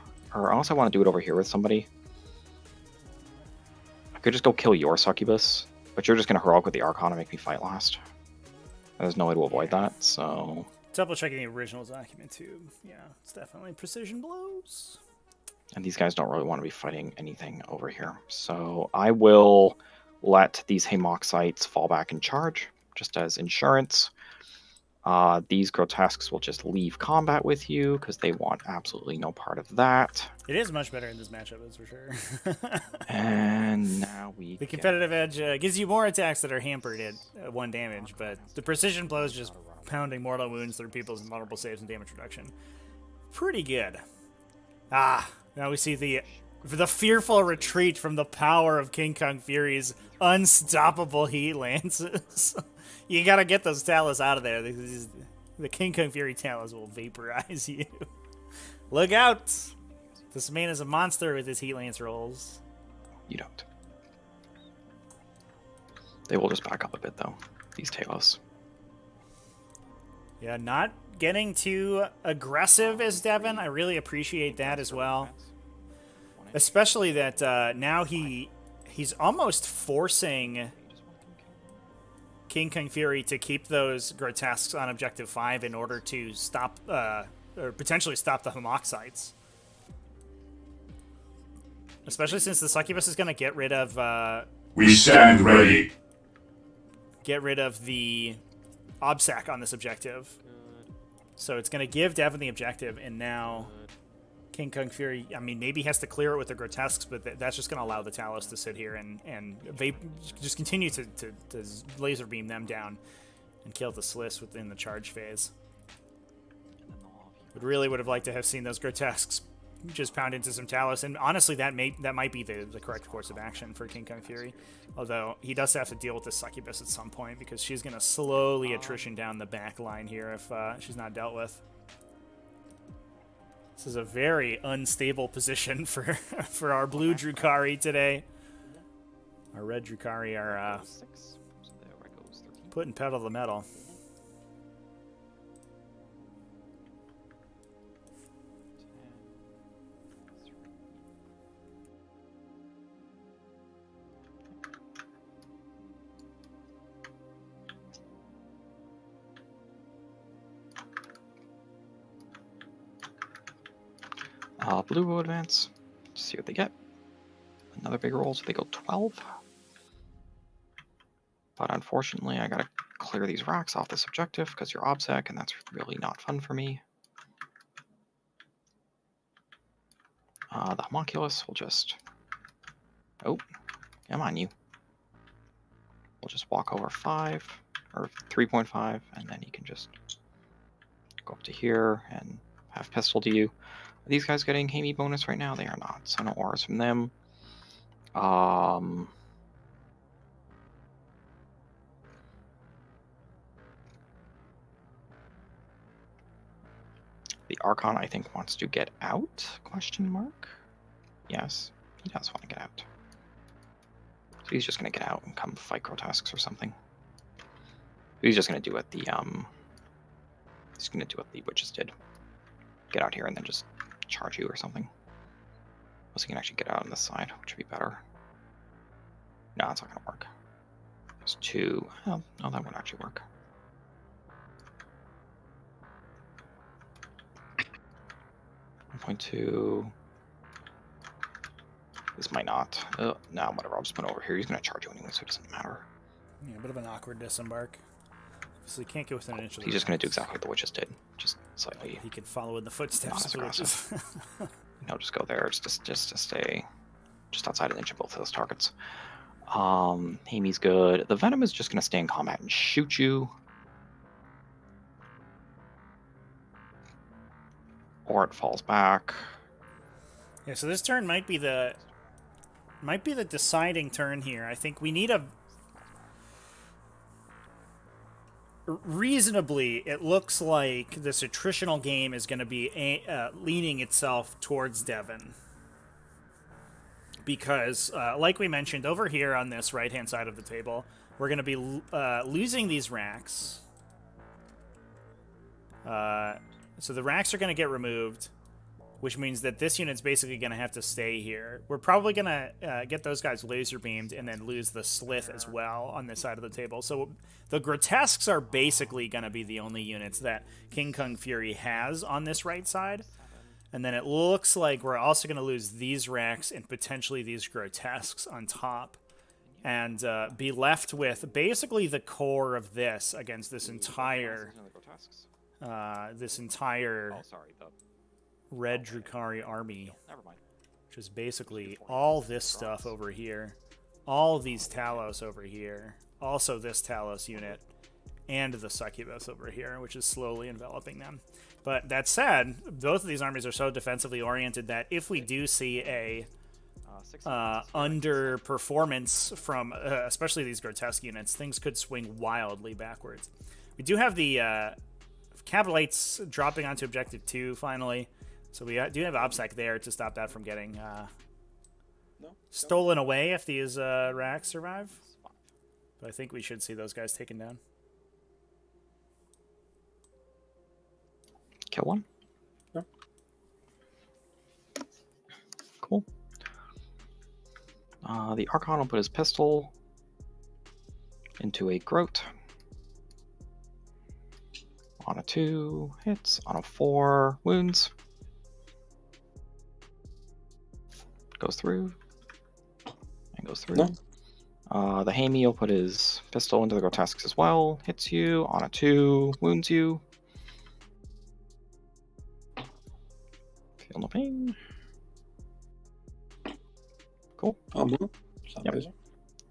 unless I want to do it over here with somebody. I could just go kill your Succubus. But you're just going to heroic with the Archon and make me fight last. There's no way to avoid that, so... Double checking the original document too. Yeah, it's definitely precision blows. And these guys don't really want to be fighting anything over here. So I will let these Hemoxites fall back and charge, just as insurance. These Grotesques will just leave combat with you, because they want absolutely no part of that. It is much better in this matchup, that's for sure. And now we The competitive edge gives you more attacks that are hampered at 1 damage, but the precision blows just pounding mortal wounds through people's vulnerable saves and damage reduction. Pretty good. Now we see the fearful retreat from the power of KingKungFury's unstoppable heat lances. You gotta get those Talus out of there. The KingKungFury Talus will vaporize you. Look out! This man is a monster with his heat lance rolls. You don't. They will just back up a bit, though, these Talos. Yeah, not getting too aggressive as Devin. I really appreciate that as well. Especially that now he's almost forcing KingKungFury to keep those Grotesques on Objective 5 in order to stop or potentially stop the Homoxites. Especially since the Succubus is going to get rid of... we stand ready. Get rid of the Obsac on this objective. So it's going to give Devin the objective, and now KingKungFury, I mean, maybe he has to clear it with the Grotesques, but that's just going to allow the Talos to sit here and just continue to laser beam them down and kill the Sliss within the charge phase. But really would have liked to have seen those Grotesques just pound into some Talos, and honestly, that might be the correct course of action for KingKungFury. Although he does have to deal with the Succubus at some point because she's going to slowly attrition down the back line here if she's not dealt with. This is a very unstable position for our blue Drukhari today. Our red Drukhari are putting pedal to the metal. Blue will advance. See what they get. Another big roll, so they go 12. But unfortunately, I gotta clear these rocks off this objective because you're Obsec, and that's really not fun for me. The Homunculus will just... Oh, come on, you. We'll just walk over 5, or 3.5, and then you can just go up to here and have pistol to you. Are these guys getting Hamey bonus right now? They are not, so no auras from them. The Archon, I think, wants to get out? Question mark? Yes, he does want to get out. So he's just going to get out and come fight Grotesques or something. He's just going to do what the he's going to do what the witches did. Get out here and then just charge you or something. Unless he can actually get out on this side, which would be better. No, it's not going to work. There's 2. Oh, no, that would actually work. .2. This might not. No, whatever. I'll just put it over here. He's going to charge you anyway, so it doesn't matter. Yeah, a bit of an awkward disembark. So he can't get within an inch of the He's just going to do exactly what the witches did. Just slightly. He can follow in the footsteps of the witches. No, just go there. Just to stay just outside an inch of both of those targets. Hamey's good. The Venom is just going to stay in combat and shoot you. Or it falls back. Yeah, so this turn might be the deciding turn here. I think we need a reasonably. It looks like this attritional game is going to be leaning itself towards Devin because, like we mentioned over here on this right-hand side of the table, we're going to be losing these racks. So the racks are going to get removed, which means that this unit's basically going to have to stay here. We're probably going to get those guys laser beamed and then lose the Slith as well on this side of the table. So the Grotesques are basically going to be the only units that KingKungFury has on this right side. And then it looks like we're also going to lose these racks and potentially these Grotesques on top. And be left with basically the core of this against this entire... red Drukhari army, which is basically all this stuff over here, all these Talos over here, also this Talos unit, and the Succubus over here, which is slowly enveloping them. But that said, both of these armies are so defensively oriented that if we do see a underperformance from especially these Grotesque units, things could swing wildly backwards. We do have the Capitalites dropping onto Objective 2, finally. So we do have OBSEC there to stop that from getting stolen away if these racks survive. But I think we should see those guys taken down. Kill one. Yeah. Cool. The Archon will put his pistol into a Groat. On a 2, hits. On a 4, wounds. Goes through. And goes through. No. The Hamey will put his pistol into the grotesques as well. Hits you. On a 2, wounds you. Feel no pain. Cool. Yep.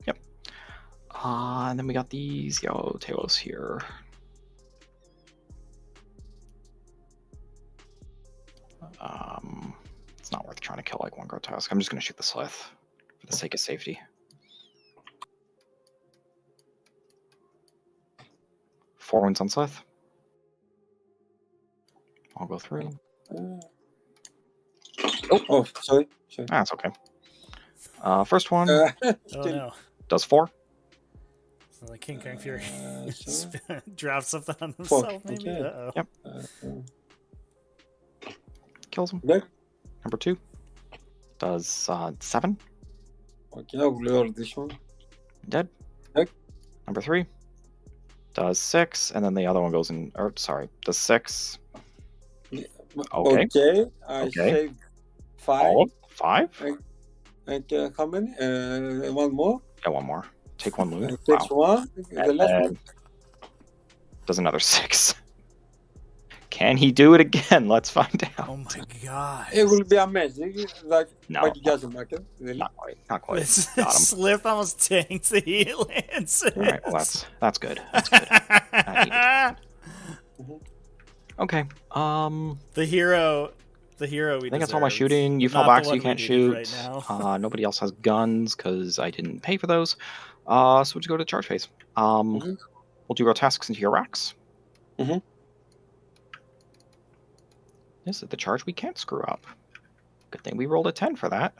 Yep. And then we got these yellow tails here. It's not worth trying to kill like one grotesque. I'm just going to shoot the Slith for the sake of safety. 4 wounds on Slith. I'll go through. Oh, sorry. That's okay. First one Oh no. does 4. So like KingKungFury dropped something on 4. himself, maybe? Okay. Uh-oh. Yep. Kills him. Good. Number 2 does 7. Okay, I'll lower this one. Dead. Dead. Number 3 does 6, and then the other one goes in. Or sorry, does 6. Okay. I saved 5. All 5. And how many? One more. Yeah, one more. Take 1 loot. Takes one. The last one. Does another 6. Can he do it again? Let's find out. Oh my god. It will be amazing. Like, No. it doesn't matter. Really. Not quite. Not quite. This Got him. Slith almost tanks the heal answer. All right. Well, that's good. That's good. I needed it. Okay. The hero we I think that's all deserve. my shooting. You fall Not back, the so you one we can't needed shoot. right now. Nobody else has guns because I didn't pay for those. So we'll just go to the charge phase. We'll do grotesques into your racks. This is the charge we can't screw up. Good thing we rolled a 10 for that.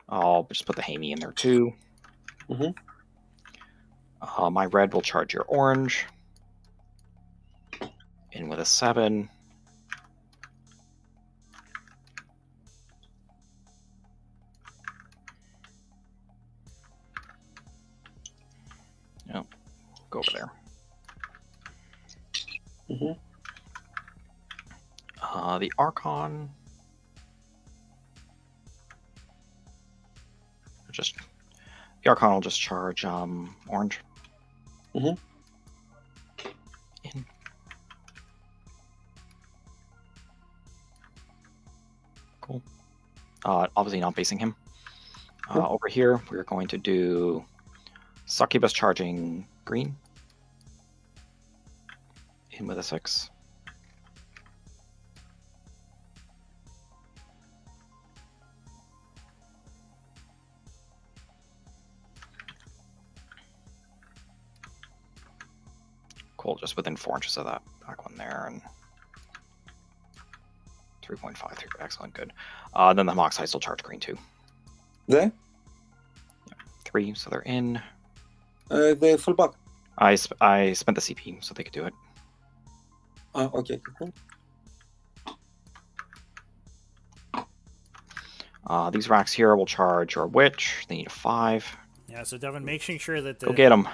I'll just put the Hamey in there too. My red will charge your orange. In with a 7. Yep. Go over there. The Archon. The Archon will just charge orange. In. Cool. Obviously not facing him. Over here, we're going to do Succubus charging green. In with a 6. Cool, just within 4 inches of that back one there, and 3.5, excellent, good. Then the Moxites will charge green too. There? Yeah, 3, so they're in. The full back. I spent the CP, so they could do it. Okay, cool. These racks here will charge your witch. They need a 5. Yeah, so Devin, making sure that Go get them.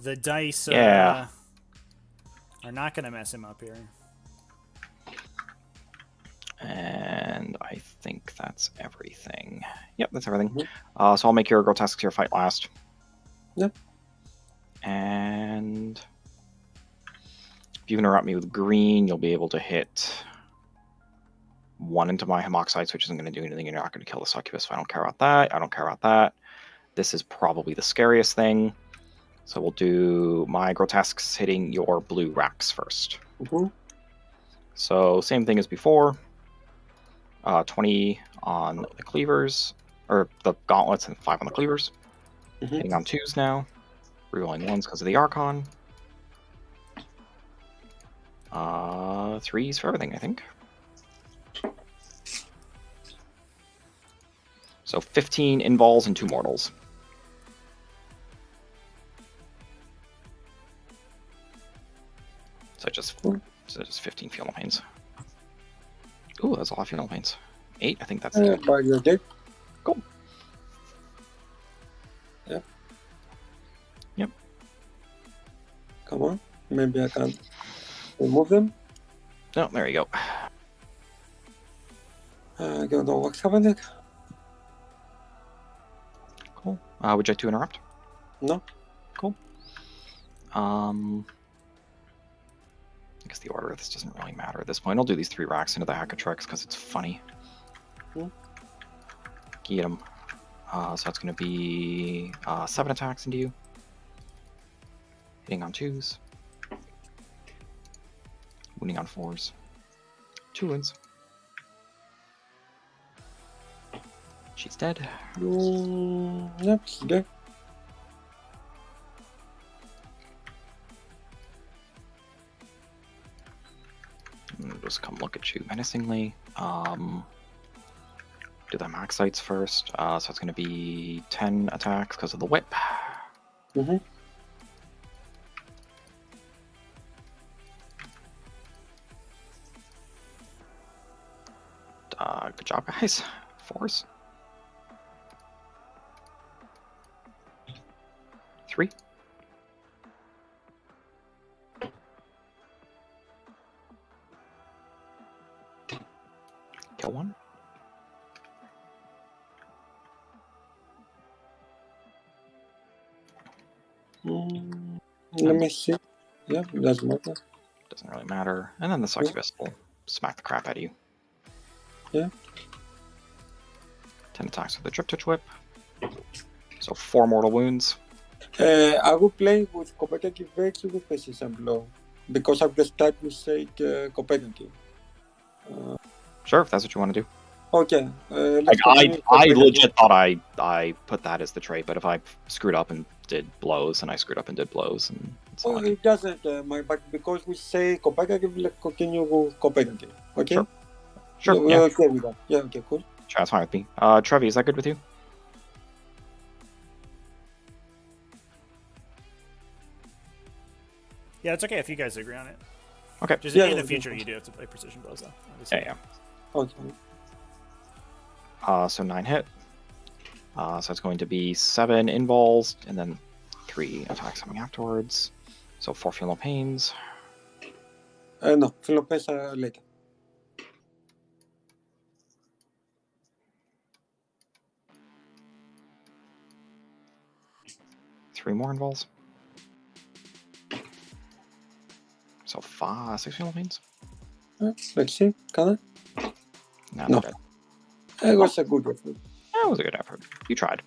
The dice Yeah. are not going to mess him up here. And I think that's everything. Yep, that's everything. So I'll make your grotesques here fight last. Yep. And if you interrupt me with green, you'll be able to hit 1 into my Hemoxites, which isn't going to do anything. You're not going to kill the Succubus, so I don't care about that. I don't care about that. This is probably the scariest thing. So we'll do my grotesques hitting your blue racks first. So same thing as before. 20 on the cleavers, or the gauntlets, and 5 on the cleavers. Hitting on 2s now. Rerolling 1s because of the Archon. 3s for everything, I think. So 15 invols and 2 mortals. So just 15 funeral pains. Ooh, that's a lot of funeral pains. 8, I think that's it. But you're dead. Cool. Yeah. Come on. Maybe I can remove them. No, there you go. I don't know what's happening. Cool. Would you like to interrupt? No. Cool. I guess the order of this doesn't really matter at this point. I'll do these 3 racks into the Hackatrix because it's funny. Get them. So that's going to be 7 attacks into you. Hitting on 2s. Wounding on 4s. 2 wounds. She's dead. Yep, she's dead. Just come look at you menacingly. Do the max sights first. So it's going to be 10 attacks because of the whip. Mm-hmm. Good job, guys. 4s. 3. Kill 1. Let me see. Yeah, doesn't matter. Doesn't really matter. And then the succubus will smack the crap out of you. Yeah. 10 attacks with the Drip Touch Whip. So 4 mortal wounds. I will play with competitive victory with precision blow because of the status sake competitive. Sure, if that's what you want to do. Okay. Like, I legit thought I put that as the trait, but if I screwed up and did blows, and I screwed up and did blows, and it's well, it doesn't but because we say competitive, let's continue with competitive. Okay? Sure. We're okay with that. Yeah, okay, cool. Sure, that's fine with me. Trevi, is that good with you? Yeah, it's okay if you guys agree on it. Okay. Just in the future, you do have to play precision blows, though. Obviously. Yeah. Okay. So 9 hit. So it's going to be 7 invols, and then 3 attacks coming afterwards. So 4 Feel Pains. No, Feel Pains later. Three more invols. So 6 Feel Pains. Let's see, can I? No. It was a good effort. That was a good effort. You tried.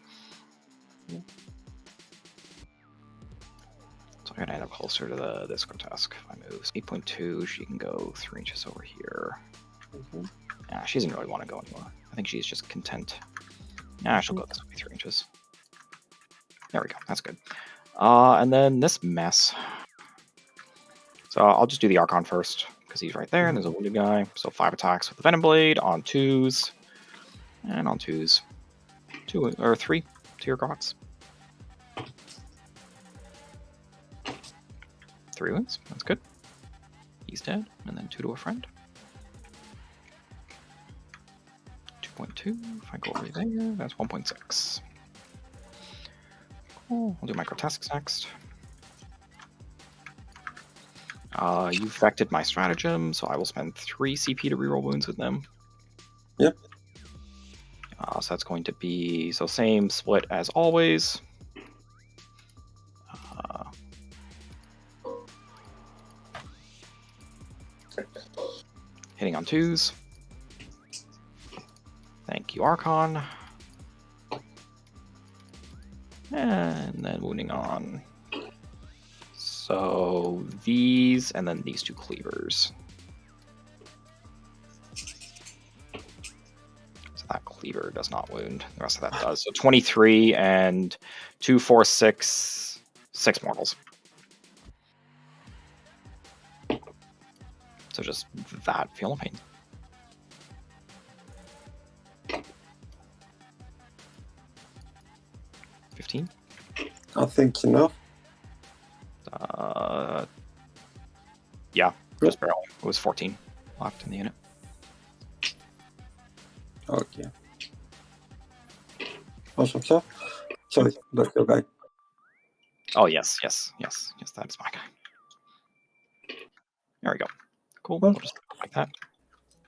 So I'm gonna end up closer to this grotesque. If I move 8.2, she can go 3 inches over here. Yeah, she doesn't really want to go anymore. I think she's just content. Yeah, she'll go this way 3 inches. There we go. That's good. And then this mess. So I'll just do the Archon first because he's right there, and there's a wounded guy. So 5 attacks with the Venom Blade on 2s, and on 2s, 2 or 3 to your Grots. 3 wounds. That's good. He's dead, and then 2 to a friend. 2.2. If I go over there, that's 1.6. Cool. I'll do my grotesques next. You affected my stratagem, so I will spend 3 CP to reroll wounds with them. Yep. So that's going to be same split as always. Hitting on 2s. Thank you, Archon. And then wounding on. So these, and then these 2 cleavers. So that cleaver does not wound. The rest of that does. So 23 and 2, 4, 6, 6 mortals. So just that feel of pain. 15. I think enough. Yeah, just barely. It was 14 left in the unit. Okay. Awesome stuff. Sorry, that's your guy. Oh yes, that's my guy. There we go. Cool. Well. We'll just like that.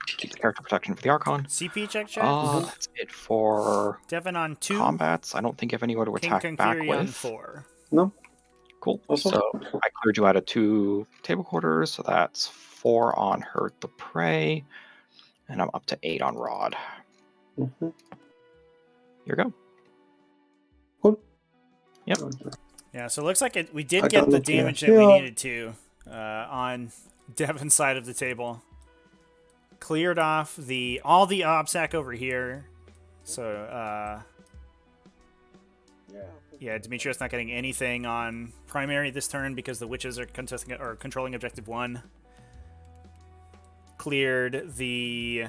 Keep the character protection for the Archon. CP check. That's it for Devin on 2. combats. I don't think you have anywhere to attack back KingKungFury with. on 4. No. Cool. Also. So I cleared you out of 2 table quarters, so that's 4 on Hurt the Prey, and I'm up to 8 on Rod. Mm-hmm. Here we go. Cool. Yep. Yeah, so it looks like we did get the damage that we needed to on Devin's side of the table. Cleared off all the OBSAC over here. So, yeah, Demetrius not getting anything on primary this turn because the witches are contesting or controlling objective 1. Cleared the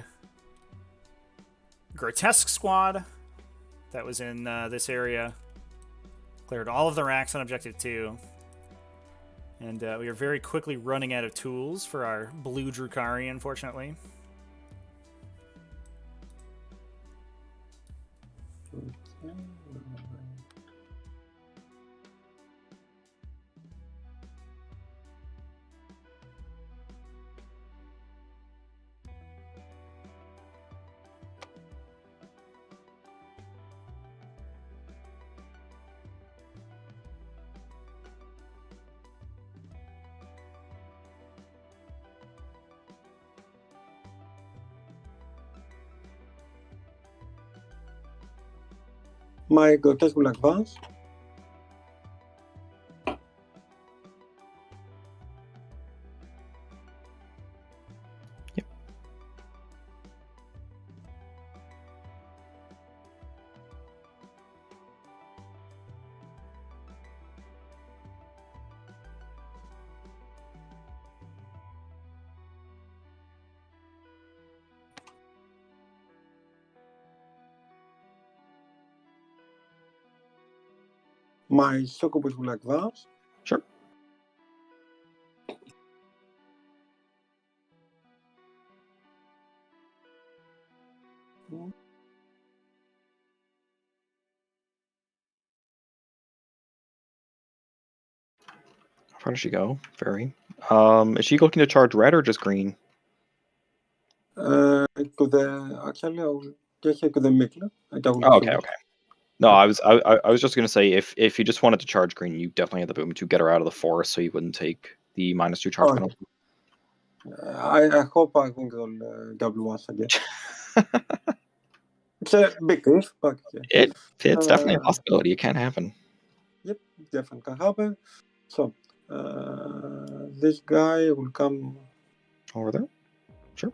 grotesque squad that was in this area. Cleared all of the racks on objective 2. And we are very quickly running out of tools for our blue Drukhari, unfortunately. My grotesque will advance. Yep. My succubus will advance. Sure. How far does she go? Very. Is she looking to charge red or just green? To the actually, I will get here to the middle. Oh, okay. No, I was just gonna say if you just wanted to charge green, you definitely had the boom to get her out of the forest, so you wouldn't take the -2 charge penalty. I hope I won't roll double once again. It's a big if, but yeah. It's definitely a possibility. It can happen. Yep, definitely can happen. So this guy will come over there. Sure.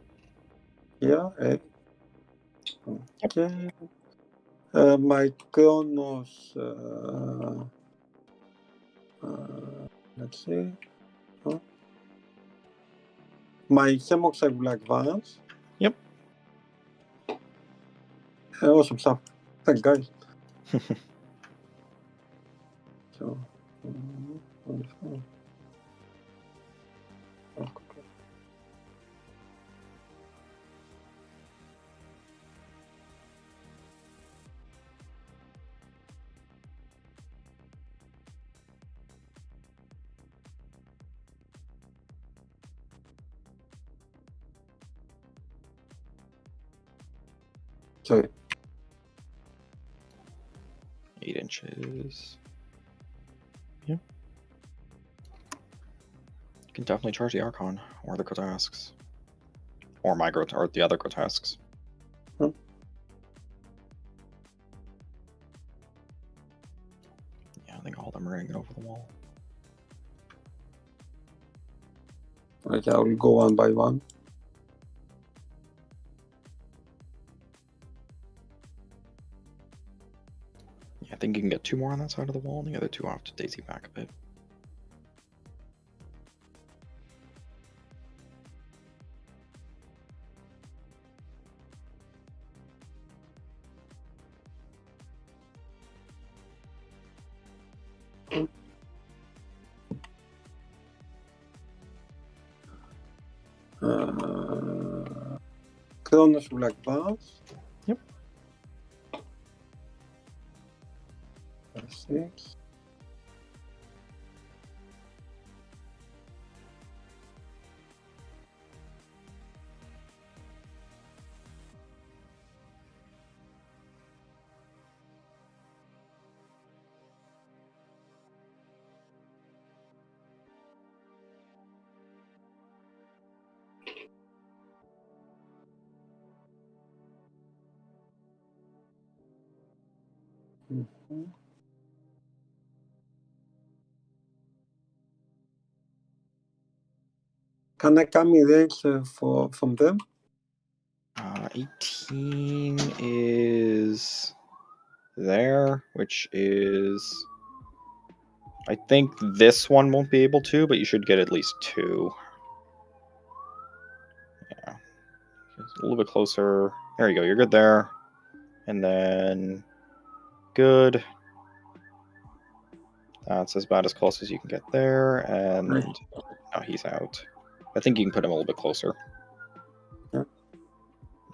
Yeah. Okay. My Kronos. Let's see. My Hemoxide will advance. Yep. Awesome stuff. Thanks, guys. So, wonderful. Okay. Sorry. 8 inches. Yeah. You can definitely charge the Archon or the Grotesques. Or my or the other Grotesques. Hmm. Yeah, I think all of them are going to get over the wall. Okay, I will go one by one. Yeah, I think you can get 2 more on that side of the wall, and the other 2 off to daisy back a bit. Kronos will advance. Yep. 6. Mhm. Can I come in range from them? 18 is there, which is... I think this one won't be able to, but you should get at least 2. Yeah. Just a little bit closer. There you go, you're good there. And then... Good. That's about as close as you can get there, and now he's out. I think you can put him a little bit closer. Yeah.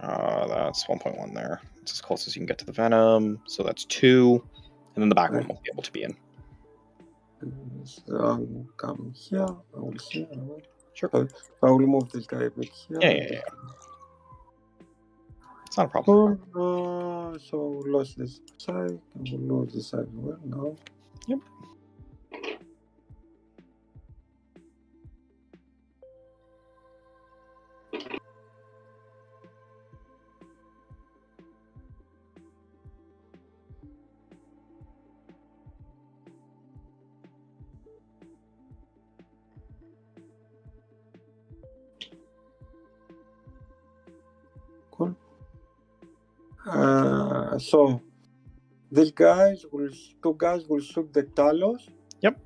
That's 1.1 there. It's as close as you can get to the Venom, so that's 2. And then the back one won't be able to be in. So I'll come here. I will here. Sure. So I will move this guy back here. Yeah. It's not a problem. So we lost this side. We'll lose this side as well now. Yep. Cool. So these guys will, 2 guys will shoot the Talos. Yep.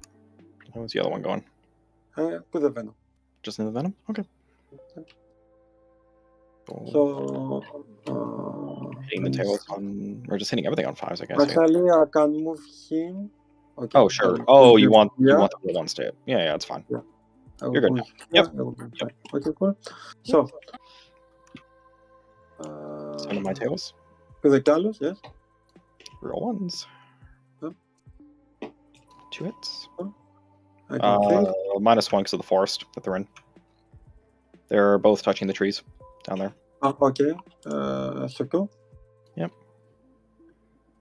Where's the other one going? To the Venom. Just in the Venom? Okay. So hitting the tails on, or just hitting everything on 5s, I guess. Actually, I can move him. Okay. Oh, sure. Oh, you want the one state. Yeah, it's fine. Yeah. You're good now. Yep. Okay, cool. So send my tails. To the Talos, yes. Roll 1s. Yep. 2 hits. -1 because of the forest that they're in. They're both touching the trees down there. Okay. So go. Yep.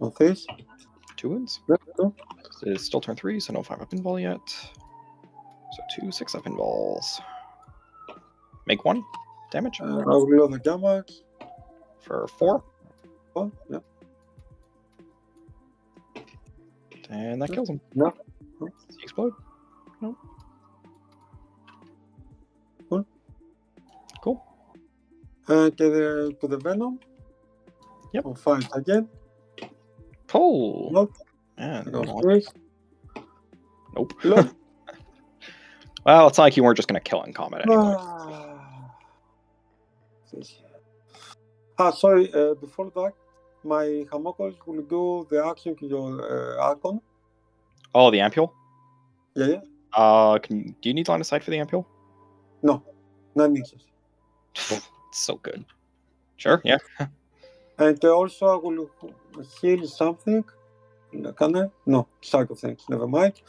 On this. 2 wounds. Yep, go. It's still turn 3, so no 5-up pinball yet. So 2 6-up pinballs. Make 1 damage. I will reload the damage. For 4. Oh, yeah. And that kills him. No. Does he explode? No. Cool. Cool. To the Venom. Yep. On 5 again. Cool. Nope. Man, Nope. Well, it's not like you weren't just going to kill it in combat anyway. Sorry, before that, my homunculus will do the action to your Archon. Oh, the ampule? Yeah. Do you need line of sight for the ampule? No, 9 inches. It's so good. Sure, yeah. And also, I will heal something. Can I? No, psycho things, never mind.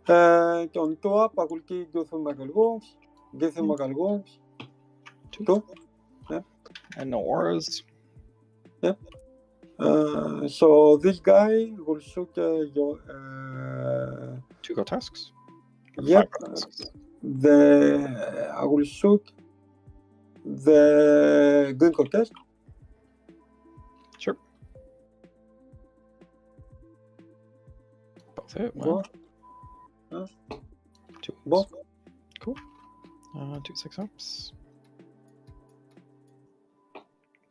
And on 2 up, I will give you magical wounds. Give him magical wounds. 2. Yeah. And no auras. Yeah. So this guy will shoot your. 2 grotesques. Yep. I will shoot the green grotesque. Sure. Both hit. Wow. 2. Both. Cool. 2 6-ups.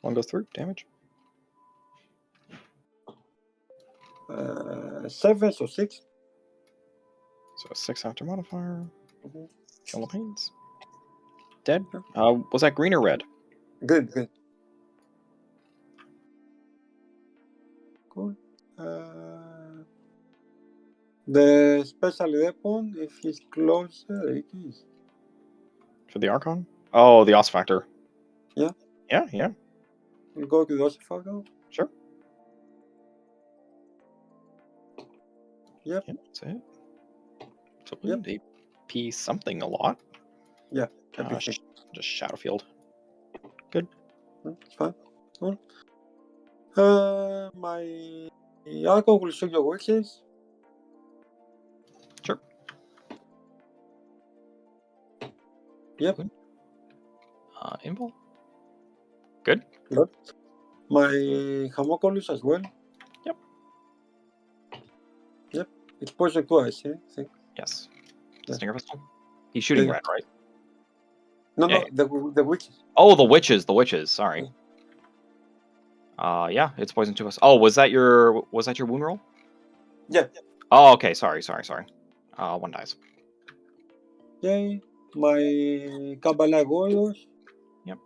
1 goes through. Damage. 7, so 6. So 6 after modifier. Mm-hmm. Kill the pains. Dead. Was that green or red? Good. Cool. The special weapon, if he's closer, it is. For the Archon? Oh, the Os Factor. Yeah. Yeah. We'll go to the Os Factor. Sure. Yep. That's it. So they P something a lot. Yeah. Just Shadowfield. Good. It's fine. Cool. My Archon will shoot your witches. Sure. Yep. Invul. Good. My homunculus as well. Yep. It's poison twice, I think. Yes. Yeah. Stinger pistol. He's shooting Yeah. red, right? No, Yeah. no, the witches. Oh, the witches. The witches. Sorry. Yeah, it's poison to us. Oh, was that your wound roll? Yeah. Oh, okay. Sorry. One dies. Okay. My Kabbalah Warriors. Yep.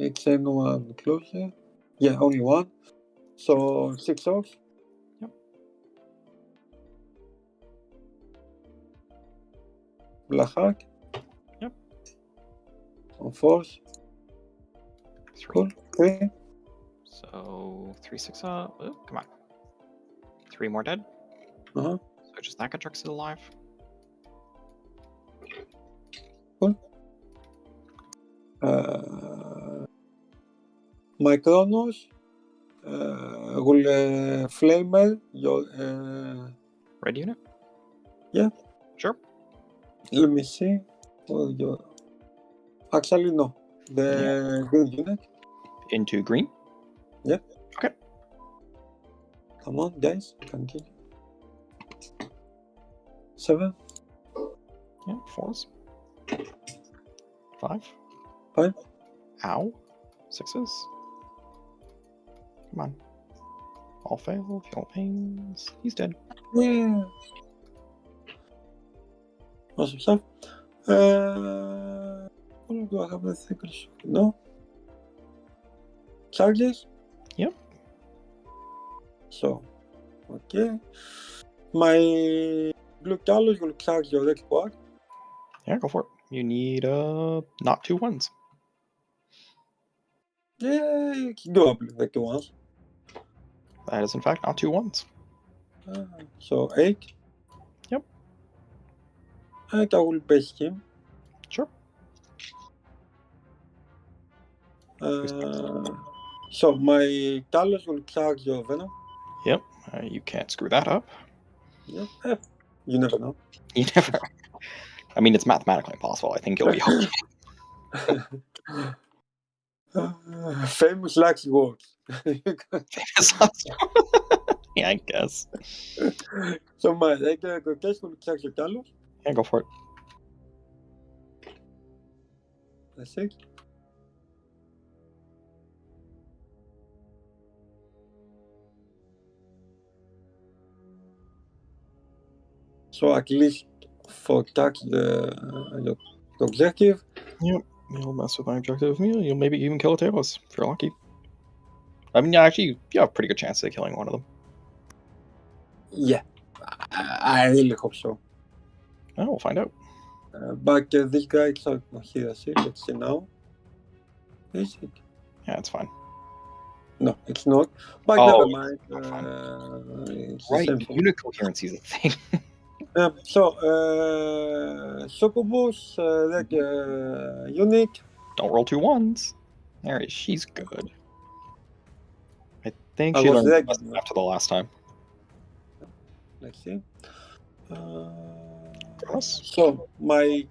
It's anyone closer. Yeah, only one. So 6 off. Yep. Black Hack. Yep. On force. 3. Cool. 3. So 3, 6 up. Oh, come on. 3 more dead. Uh-huh. So just that Drux is alive. Cool. My Kronos will flamer your Red unit? Yeah. Sure. Let me see. Actually no. The green unit. Into green? Yep. Okay. Come on, guys. Continue. 7. Yeah, 4s. 5. 5. Ow. 6s. Come on. All fail. Feel pains. He's dead. Yeah. Awesome stuff. Do I have a second shot? No. Charges? Yep. So, okay. My blue colors will charge your red squad. Yeah, go for it. You need not 2 1s. Yeah, you can go up like once. That is in fact not 2 1s. So 8. Yep. And I will base him. Sure. So my colors will charge your venom. Yep. You can't screw that up. Yeah. You never know. You never. I mean, it's mathematically impossible. I think you'll be okay. Famous last words. Yeah, I guess. So my regular case will charge your colors. Yeah, go for it. I think. So at least for tax your objective. Yep. You'll mess with my objective. You'll maybe even kill a Talos if you're lucky. I mean, actually, you have a pretty good chance of killing one of them. Yeah, I really hope so. Oh, we'll find out. But this guy is not here. See, let's see now. Is it? Yeah, it's fine. No, it's not. But Oh, never mind. It's the right, same thing. unit coherency is a thing. So, Succubus, unique. Don't roll 2 1s. There is. She's good. I think I she was learned there. after the last time. Let's see. Gross. So, my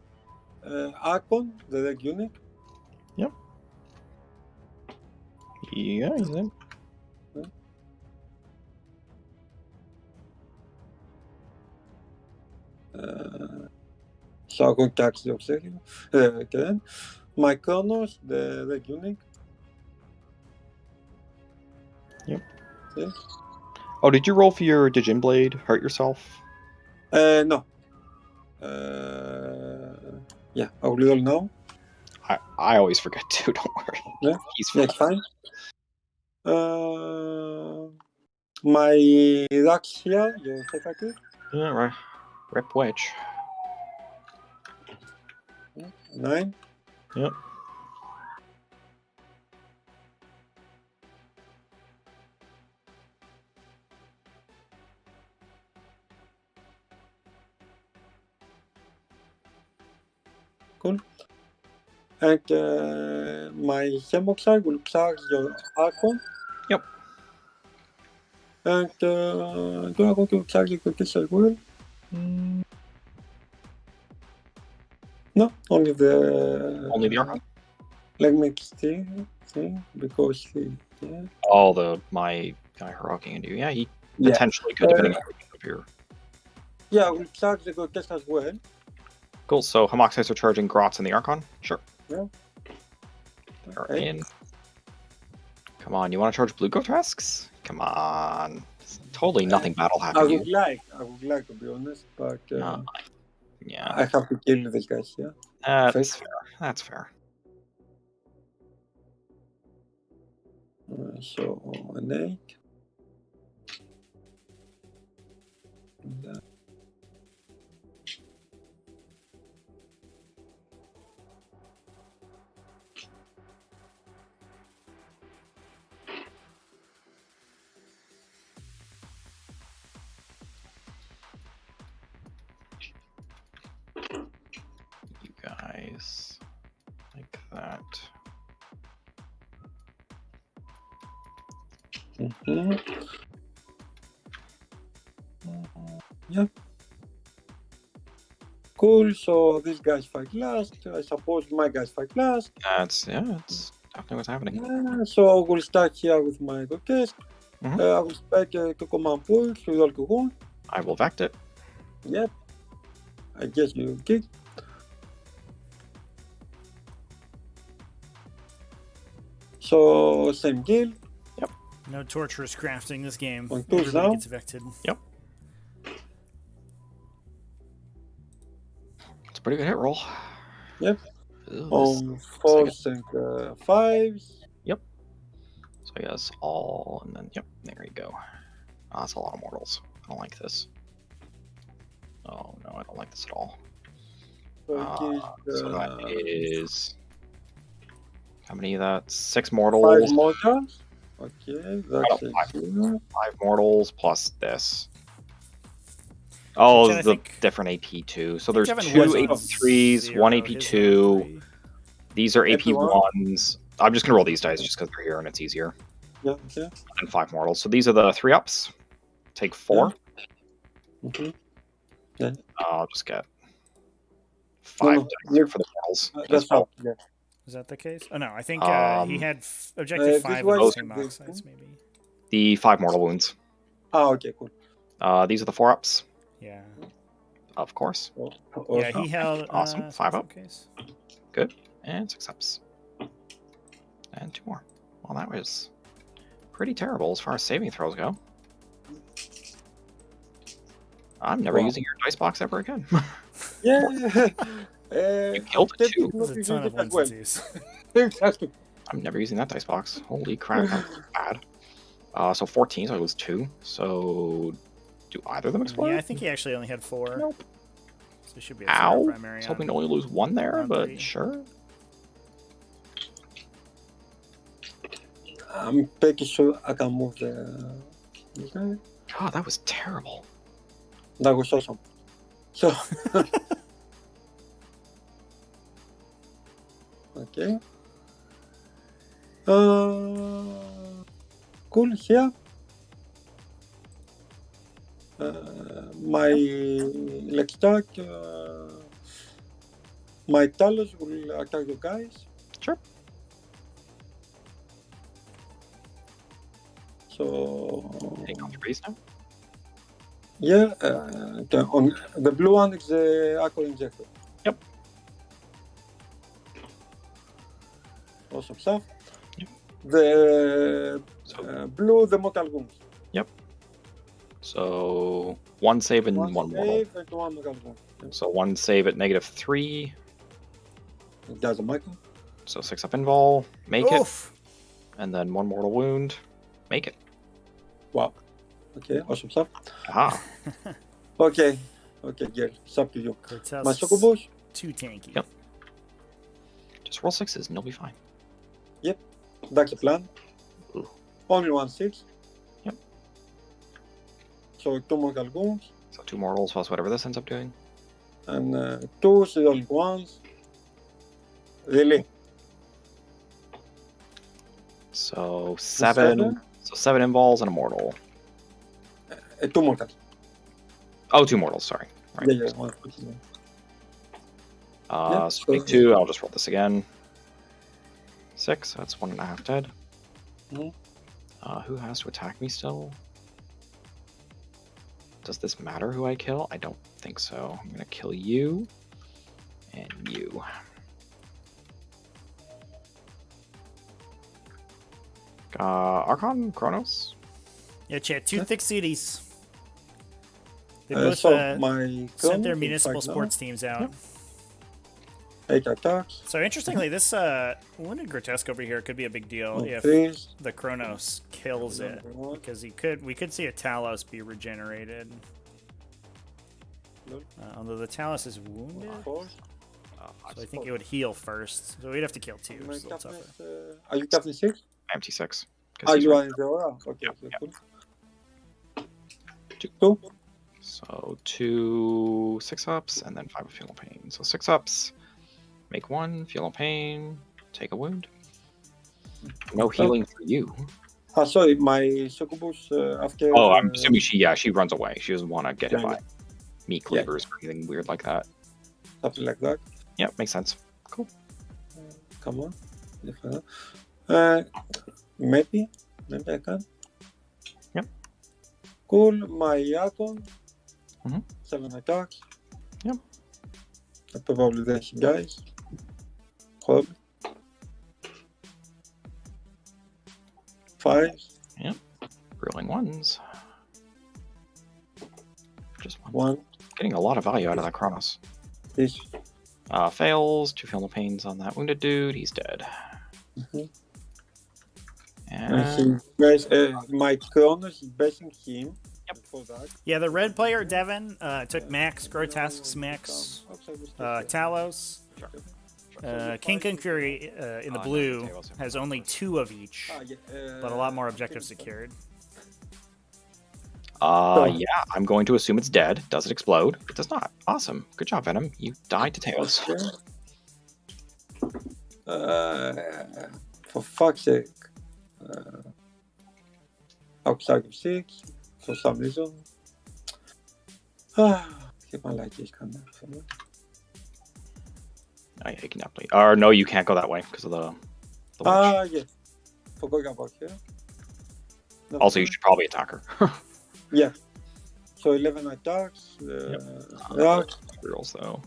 Archon, the red unit. Yep. Yeah, he's in. So I'll go tax the obsession. Again. My Kronos, the red unit. Yep. Yeah. Oh, did you roll for your Digin Blade? Hurt yourself? No. Yeah, I will roll now. I always forget too, don't worry. Yeah, He's fine. it's fine. My Raxia, your secretary. Yeah, right. Rip Wedge. 9. Yep. Cool. And my Hemoxide will charge your Archon. Yep. And do I want to charge your this as well? No, only the Archon? Let me see, because yeah. Oh, my guy Hiroki can do. Yeah, he potentially could, depending on disappear. Yeah, I will charge the grotesque as well. Cool. So Homoxites are charging Grots and the Archon. Sure. Yeah. They're Okay. in. Come on, you want to charge blue grotesques? Come on. Totally nothing battle I hacking you. would like to be honest, but Yeah. I have to kill this guy here. That's fair. That's fair. So an 8. You guys like that. Yeah. Cool, so these guys fight last. I suppose my guys fight last. That's definitely what's happening. Yeah, so I will start here with my grotesque. I will spike a command pull to roll to wound. I will vect it. Yep. I guess you kick. So same deal. No torturous crafting this game. On tools Everybody now. gets vected. Yep. It's a pretty good hit roll. Yep. Ooh, On 4s and 5s. So I guess all, and then, yep, there you go. Ah, that's a lot of mortals. I don't like this. Oh, no, I don't like this at all. So that is... How many of that? 6 mortals. 5 mortals. Okay, that's Oh, it. 5 mortals plus this. Oh, Which I the think- different AP too. So there's Devin 2 was on AP3s, 0, 1 his AP2. on 3. These are AP1. AP1s. I'm just going to roll these dice just because they're here and it's easier. Yeah, okay. And 5 mortals. So these are the 3-ups. Take 4. I'll just get 5 dice here for the mortals. That's how. Yeah. Is that the case? Oh no, I think he had objective this 5 was- of the same box size, maybe. The 5 mortal wounds. Okay, cool. These are the 4-ups, Yeah. of course. Yeah, he held Awesome. 5 up. Case. Good. And 6 ups. And 2 more. Well, that was pretty terrible as far as saving throws go. I'm never Wow. using your dice box ever again. Yeah. You killed it too. There's a ton of as well. entities. Exactly. I'm never using that dice box. Holy crap, that was bad. So 14, so I lose 2. So do either of them explode? Yeah, I think he actually only had 4. Nope. So it should be a Ow! I primary. was hoping to only lose 1 there, round but 3. sure. I'm pretty sure I can move the. Okay. God, that was terrible. That was awesome. So. Okay. Cool here. My Lextac, my Talos will attack you guys. Sure. So Take on 3s now. yeah, the blue one is the Aqua Injector. Yep. Awesome stuff. Yep. The So, blue, the Mortal Wounds. so 1 save and 1 mortal. save and 1 Mortal Wound. So 1 save at -3. It doesn't matter. So 6 up invul. Make Oof. it. And then 1 mortal wound. Make it. Wow. Okay, awesome stuff. Aha. Okay, yeah, it's up to you. Cortez, My Chocobos? too tanky. Yep. Just roll 6s and you'll be fine. That's the plan. Ooh. Only 1 6. Yep. So 2 Mortal Wounds So 2 mortals plus whatever this ends up doing. and 2 Rolling Ones. Really? So 7. So 7 invols and a mortal. 2 Mortals. Oh, 2 mortals, sorry. Right. Yeah, 1. Yeah, So take 2, I'll just roll this again. 6, that's 1.5 dead. Mhm. Who has to attack me still? Does this matter who I kill? I don't think so. I'm gonna kill you and you. Archon, Kronos. Yeah, chat. Two thick cities. They Uh, both so my sent their Kronos municipal is right sports teams out. Yep. 8 attacks. So interestingly, this wounded grotesque over here could be a big deal Oh, if please. the Kronos kills it, because we could see a Talos be regenerated. Although the Talos is wounded, Four. so I think it would heal first. So we'd have to kill two. My Which is a little captain tougher. is, are you captain 6? I'm T6. You are in the aura? Okay, Yep, okay, yep. cool. Two. 2. So 2 6-ups and then 5 of Feel No Pain. So 6-ups, make 1, Feel No Pain, take a wound. No healing for you. Sorry, my succubus after... Oh, I'm assuming she runs away. She doesn't want to get hit Yeah, by meat cleavers or anything weird like that. Something like that. Yep, makes sense. Cool. Come on. Maybe I can. Yep. Cool, my Archon. Mhm. 7 attacks. Yep. Probably then he dies. Probably. 5. Yep. Rolling ones. Just one. 1. Getting a lot of value out of that Kronos. This. Fails. 2 Feel No Pains on that wounded dude. He's dead. Mhm. And My Kronos is basing him. Yep. For that. Yeah, the red player Devin took Max, Grotesque's Max, Talos. KingKungFury in the blue has only 2 of each, but a lot more objectives secured. yeah, I'm going to assume it's dead. Does it explode? It does not. Awesome. Good job, Venom. You died to Tails. For fuck's sake. Outside of 6, for some reason. Keep on like this kind of. I can definitely. Or no, you can't go that way because of the witch. Yeah. Forgot about here. Also, you should probably attack her. Yeah. So 11 attacks. Yeah. Rerolls though.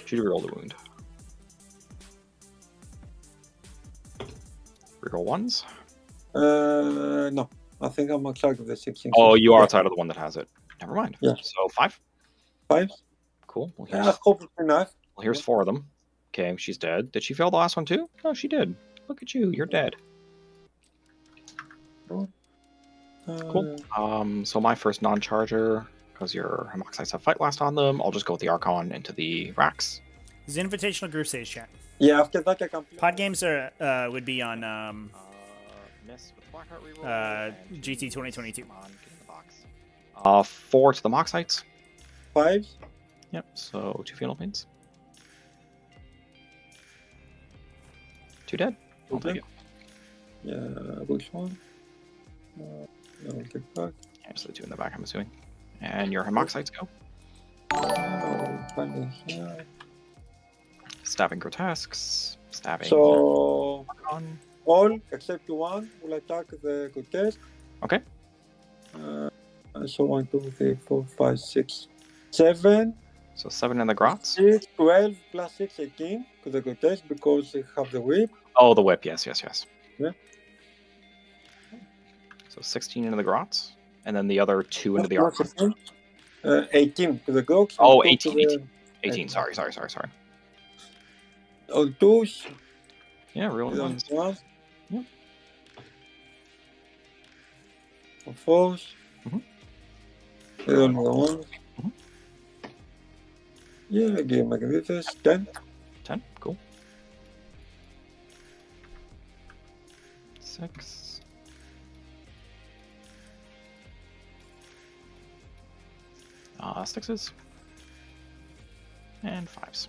Should reroll the wound. Reroll ones. No. I think I'm outside of the 16. Oh, you are outside of the one that has it. Never mind. Yeah. So 5. 5. Cool. Well, Yeah, hopefully enough. here's 4 of them. Okay, she's dead. Did she fail the last one too? No, she did. Look at you. You're dead. Cool. So my first non-charger, because your Hemoxites have fight last on them, I'll just go with the Archon into the racks. This is Invitational group stage chat. Yeah, after that I can play. Pod games would be on Miss with Blackheart reroll. GT 2022. Come on, get in the box. 4 to the Moxites. 5. Yep, so 2 Feel No Pains. 2 dead. I'll take it. Yeah, which one? I'll get back. Yeah, so the 2 in the back, I'm assuming. And your Hemoxites go. Find it here. Stabbing Grotesques. Stabbing. So Archon. all except 1 will attack the grotesque. Okay. So 1, 2, 3, 4, 5, 6, 7, So 7 in the Grots. 6, 12 plus 6, 18 to the grotesque because they have the whip. Oh, the whip. Yes. Yeah. So 16 into the Grots. And then the other 2 into the Not Archon. 18 to the goats. Oh, and 2 to 18. the- 18. Sorry. Oh, 2s. Yeah, real The ones. ones. Yep. 4s. Mhm. The only ones. Mhm. Yeah, give my this 10. 10. Cool. 6. Sixes. And 5s.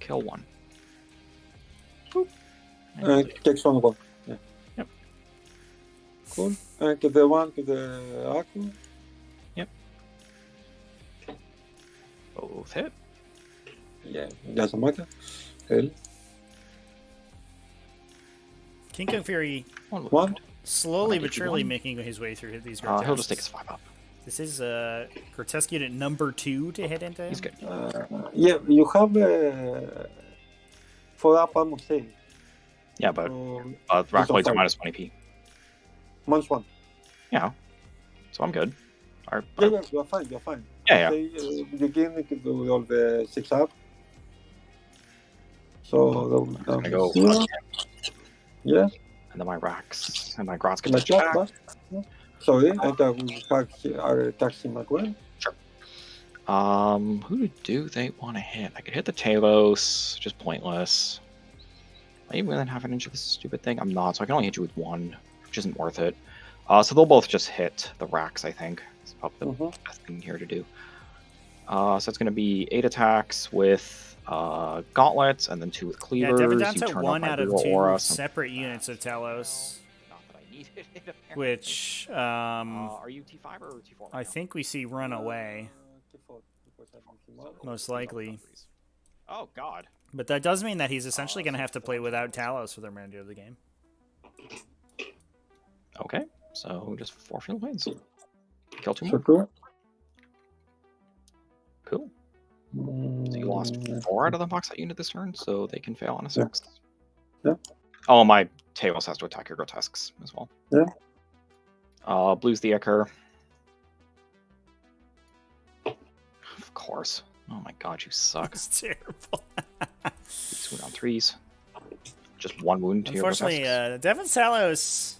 Kill 1. Boop. And Takes 1 1. Yeah. Yep. Cool. And to the one to the Archon. both hit. Yeah, doesn't matter. Hell. KingKungFury 1 wound. 1. slowly but surely making his way through these grotesques. He'll just take his 5 up. This is grotesque unit number 2 to hit into him. He's good. Yeah, you have 4 up armor save. Yeah, but rock blades are minus 20p. -1. Yeah. So I'm good. Yeah, you're fine. Yeah. You gain to roll the 6 up. So I'm gonna go. Yeah. And then my racks and my grots get My distracted. Sorry, and I will attack him as well. Sure. Who do they want to hit? I could hit the Talos, just pointless. Are you really have an inch of this stupid thing? I'm not, so I can only hit you with 1, which isn't worth it. So they'll both just hit the racks, I think. It's probably the best thing here to do. So it's going to be 8 attacks with gauntlets, and then 2 with cleavers. Yeah, Devin down to 1 out of 2 separate units of Talos. Which, are you T5 or T4? I think we see run away. Most likely. Oh, God. But that does mean that he's essentially going to have to play without Talos for the remainder of the game. Okay, so just 4 field points. Kill 2 So more. cool. Cool. So you lost 4 out of the box that unit this turn, so they can fail on a 6. Yeah. Oh, my Talos has to attack your grotesques as well. Yeah. Blue's the Ichor. Of course. Oh my god, you suck. It's terrible. Wound on 3s. Just 1 wound to your grotesques. Unfortunately, Devin Talos,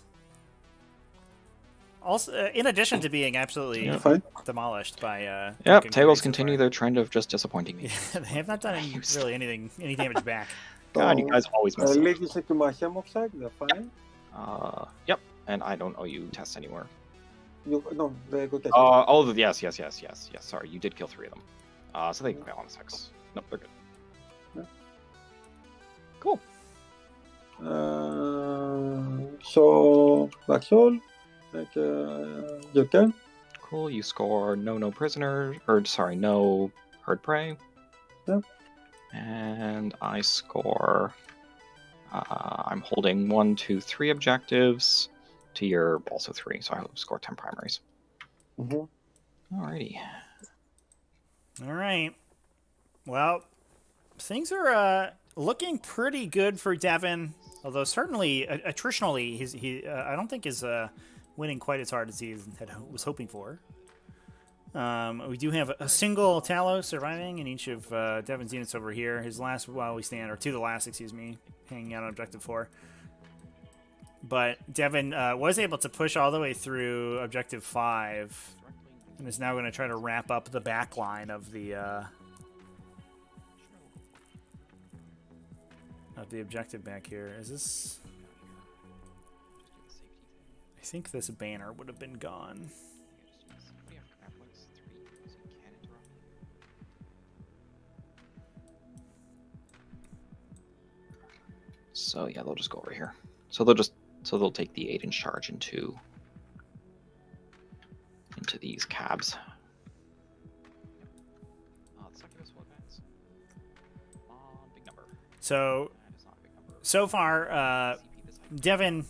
also, in addition to being absolutely demolished by... Yep, Talos continue their trend of just disappointing me. Yeah, they have not done any damage back. God, you guys always miss it. Ladies to my Simulcast, they're fine. Yep, and I don't owe you tests anywhere. No, they go test. Yes. Sorry, you did kill 3 of them. So they can fail on a 6. Nope, they're good. Yeah. Cool. So that's all. Like you can. Cool. You score no prisoners, or sorry, no herd prey. Yep. And I score. I'm holding 1, 2, 3 objectives. To your also 3, so I score 10 primaries. Alrighty. All right. Well, things are looking pretty good for Devin. Although certainly, attritionally, I don't think his winning quite as hard as he was hoping for. We do have a single Talos surviving in each of Devin's units over here. His last while we stand, or to the last, excuse me, hanging out on objective 4. But Devin was able to push all the way through objective 5, and is now going to try to wrap up the back line of the objective back here. Is this? I think this banner would have been gone. So yeah, they'll just go over here. So they'll take the 8-inch charge into these cabs. Big number. So far, Devin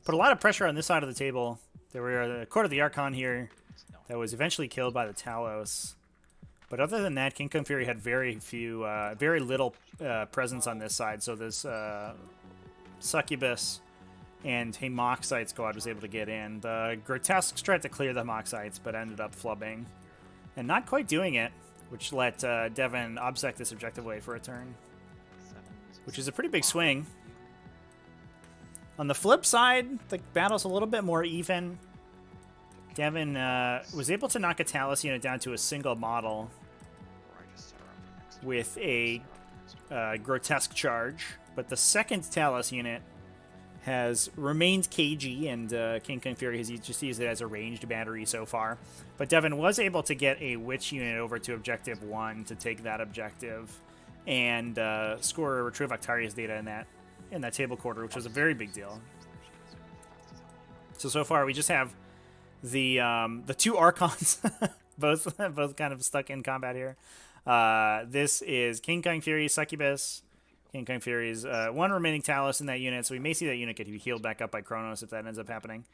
put a lot of pressure on this side of the table. There were the Court of the Archon here that was eventually killed by the Talos. But other than that, KingKungFury had very little presence on this side. So this Succubus and a Moxite squad was able to get in. The Grotesques tried to clear the Moxites, but ended up flubbing. And not quite doing it, which let Devin obsec this objective away for a turn. Which is a pretty big swing. On the flip side, the battle's a little bit more even. Devin was able to knock a Talos unit down to a single model with a grotesque charge, but the second Talos unit has remained cagey, and KingKungFury has just used it as a ranged battery so far. But Devin was able to get a Witch unit over to Objective 1 to take that objective and score a Retrieve Octarius data in that table quarter, which was a very big deal. So far we just have the two Archons, both kind of stuck in combat here. This is KingKungFury Succubus KingKungFury is one remaining Talos in that unit, so we may see that unit get healed back up by Kronos if that ends up happening,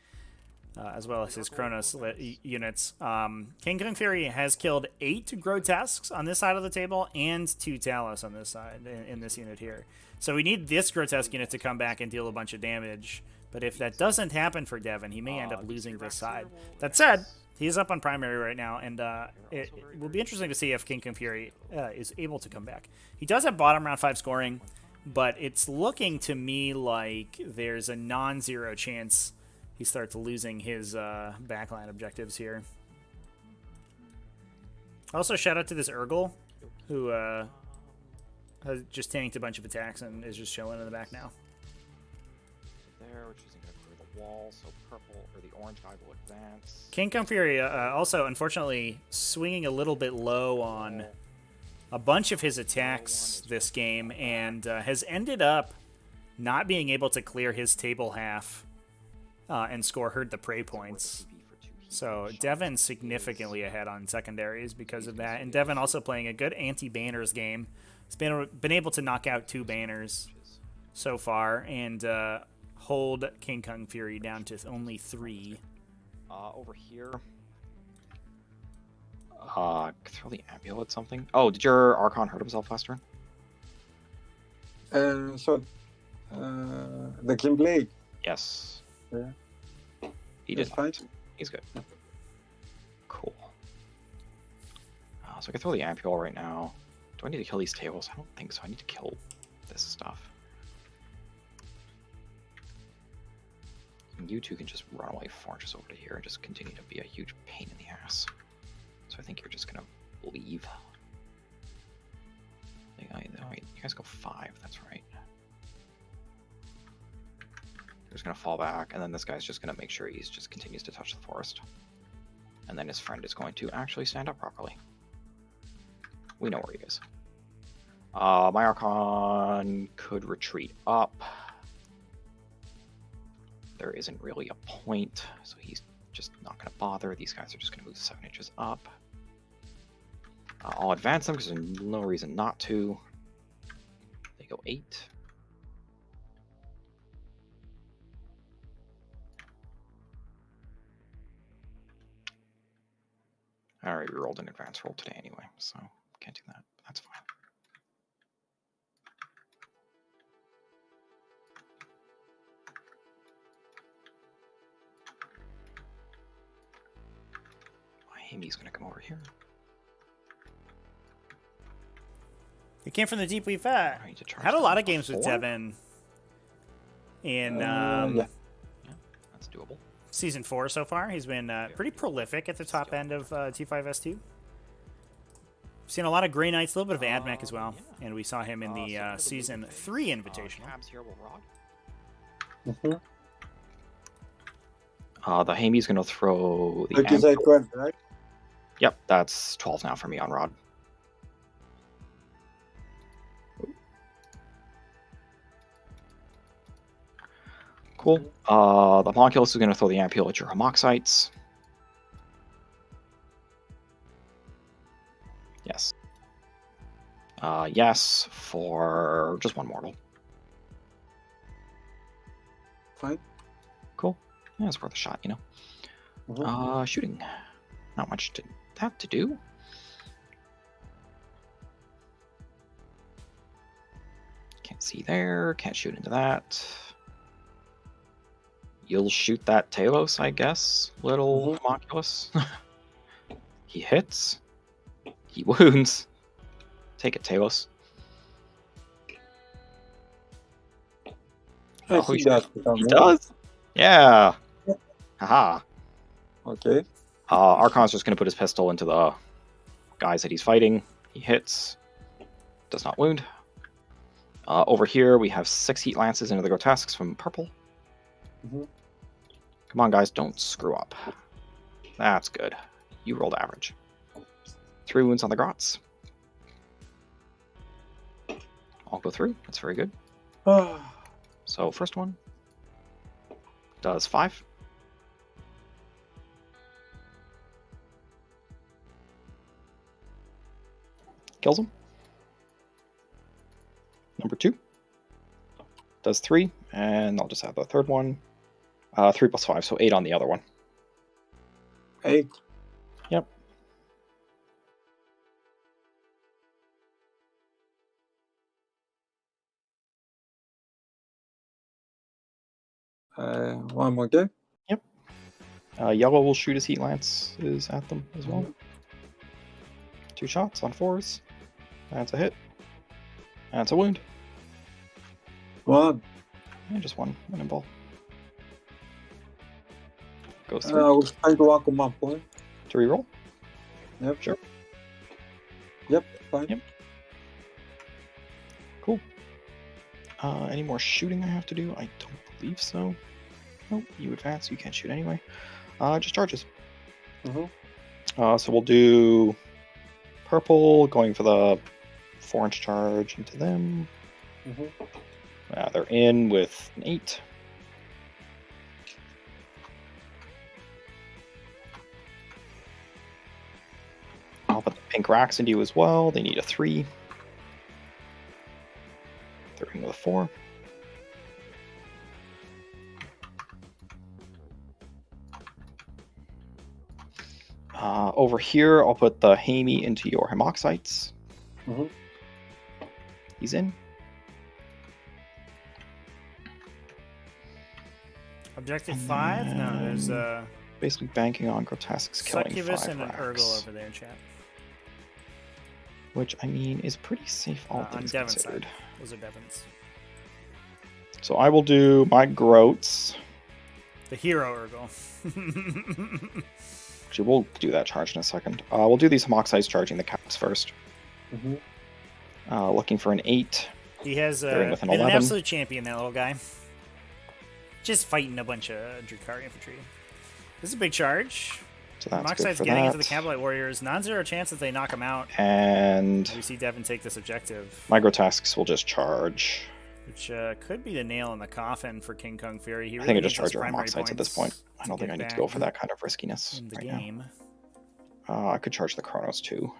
as well as his Kronos units. KingKungFury has killed 8 Grotesques on this side of the table and 2 Talos on this side in this unit here. So we need this Grotesque unit to come back and deal a bunch of damage. But if that doesn't happen for Devin, he may end up losing this side. That said, he's up on primary right now, and it will be interesting to see if KingKungFury is able to come back. He does have bottom round 5 scoring, but it's looking to me like there's a non-zero chance he starts losing his backline objectives here. Also, shout out to this Urgle, who has just tanked a bunch of attacks and is just chilling in the back now. There, which isn't going to clear the wall, so purple or the orange guy will advance. KingKungFury also, unfortunately, swinging a little bit low on a bunch of his attacks this game, and has ended up not being able to clear his table half and score Herd the Prey points. So Devin significantly ahead on secondaries because of that, and Devin also playing a good anti-banners game. He's been able to knock out 2 banners so far, and hold KingKungFury down to only 3. Over here. Throw the amulet something. Oh, did your Archon hurt himself last turn? So, the King Blade. Yes. Yeah. He did. Fine. He's good. Cool. So I can throw the ampule right now. Do I need to kill these tables? I don't think so. I need to kill this stuff. And you two can just run away 4 inches over to here and just continue to be a huge pain in the ass. So I think you're just gonna leave. Wait, you guys go 5, that's right. You're just gonna fall back, and then this guy's just gonna make sure he just continues to touch the forest. And then his friend is going to actually stand up properly. We know where he is. My Archon could retreat up. There isn't really a point, so he's just not going to bother. These guys are just going to move 7 inches up. I'll advance them because there's no reason not to. They go 8. I already rolled an advance roll today anyway, so can't do that. That's fine. Amy's gonna come over here. It came from the deep we've had. Had a lot of games with Devin in yeah, that's doable. Season 4 so far. He's been pretty prolific at the top end of T5S2. Seen a lot of Grey Knights, a little bit of AdMech as well, and we saw him in the Season 3 Invitational. The Hamy's gonna throw the. Like you said, 12, right? Yep, that's 12 now for me on Rod. Cool. The Homunculus is going to throw the ampule at your Homoxites. Yes. Yes, for just 1 mortal. Fine. Cool. Yeah, it's worth a shot, you know. Mm-hmm. Shooting. Not much to do. Can't see there. Can't shoot into that. You'll shoot that Talos, I guess. Little Homunculus. He hits. He wounds. Take it, Talos. He does. He does? Yeah. Haha. Okay. Archon's just going to put his pistol into the guys that he's fighting. He hits. Does not wound. Over here, we have 6 heat lances into the Grotesques from purple. Come on, guys, don't screw up. That's good. You rolled average. 3 wounds on the Grots. I'll go through. That's very good. So, first one does 5. Kills him. Number 2 does 3, and I'll just add the third one. 3 plus 5, so 8 on the other one. 8. Yep. One more go. Yep. Yellow will shoot his heat lances at them as well. 2 shots on 4s. That's a hit. That's a wound. 1. And just one ball. Goes I through. will spend 1 command point. To reroll? Yep. Sure. Yep, fine. Yep. Cool. Any more shooting I have to do? I don't believe so. Nope, you advance, you can't shoot anyway. Just charges. So we'll do purple, going for the 4-inch charge into them. They're in with an 8. I'll put the pink racks into you as well. They need a 3. They're in with a 4. Over here, I'll put the Hamey into your Hemoxites. He's in. Objective 5? No, there's basically banking on Grotesque's killing 5 Succubus and an racks. Urgle over there, chat. Which, I mean, is pretty safe all things on Devin's considered. side. Those are Devin's. So I will do my Groats. The hero Urgle. Actually, we'll do that charge in a second. We'll do these Hemoxites charging the caps first. Looking for an 8. He has with an been 11. an absolute champion, that little guy. Just fighting a bunch of Drukhari infantry. This is a big charge. So that's Moxite's good for getting that. into the Campbellite Warriors. Non-zero chance that they knock him out. And We see Devin take this objective. my Grotesques will just charge. Which could be the nail in the coffin for KingKungFury. I think I just charge your Moxites at this point. I don't think I need to go for that kind of riskiness in the right game. now. I could charge the Chronos too.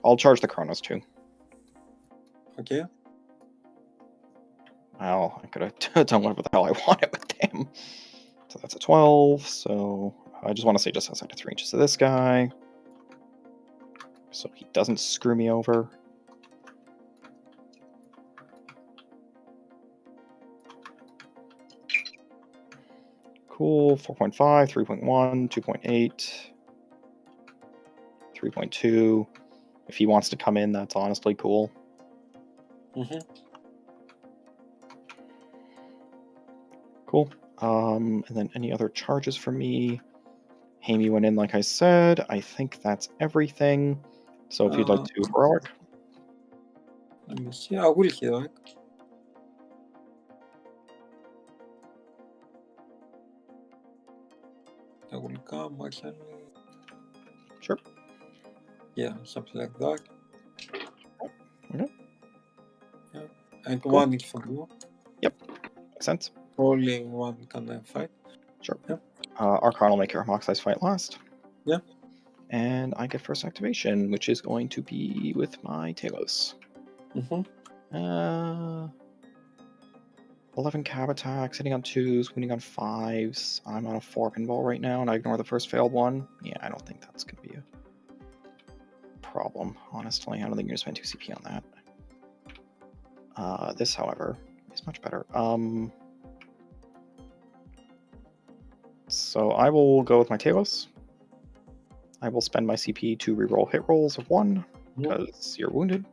I'll charge the Chronos too. Okay. Well, I could have done whatever the hell I wanted with him. So that's a 12. So I just want to say just outside of 3 inches of this guy. So he doesn't screw me over. Cool. 4.5, 3.1, 2.8, 3.2. If he wants to come in, that's honestly cool. Cool. And then any other charges for me? Hamey went in, like I said. I think that's everything. So if you'd like to heroic. Let me see. I will heroic. I will come actually. Sure. Yeah, something like that. Okay. Yeah. And one is for you. Yep. Makes sense. Only one can fight. Sure. Yeah. Archon will make your Hemoxites fight last. Yeah. And I get first activation, which is going to be with my Talos. 11 cab attacks, hitting on 2s, wounding on 5s. I'm on a 4 pinball right now, and I ignore the first failed one. Yeah, I don't think that's going to be a problem, honestly. I don't think you're going to spend 2 CP on that. This, however, is much better. So I will go with my Talos. I will spend my CP to reroll hit rolls of 1, because you're wounded.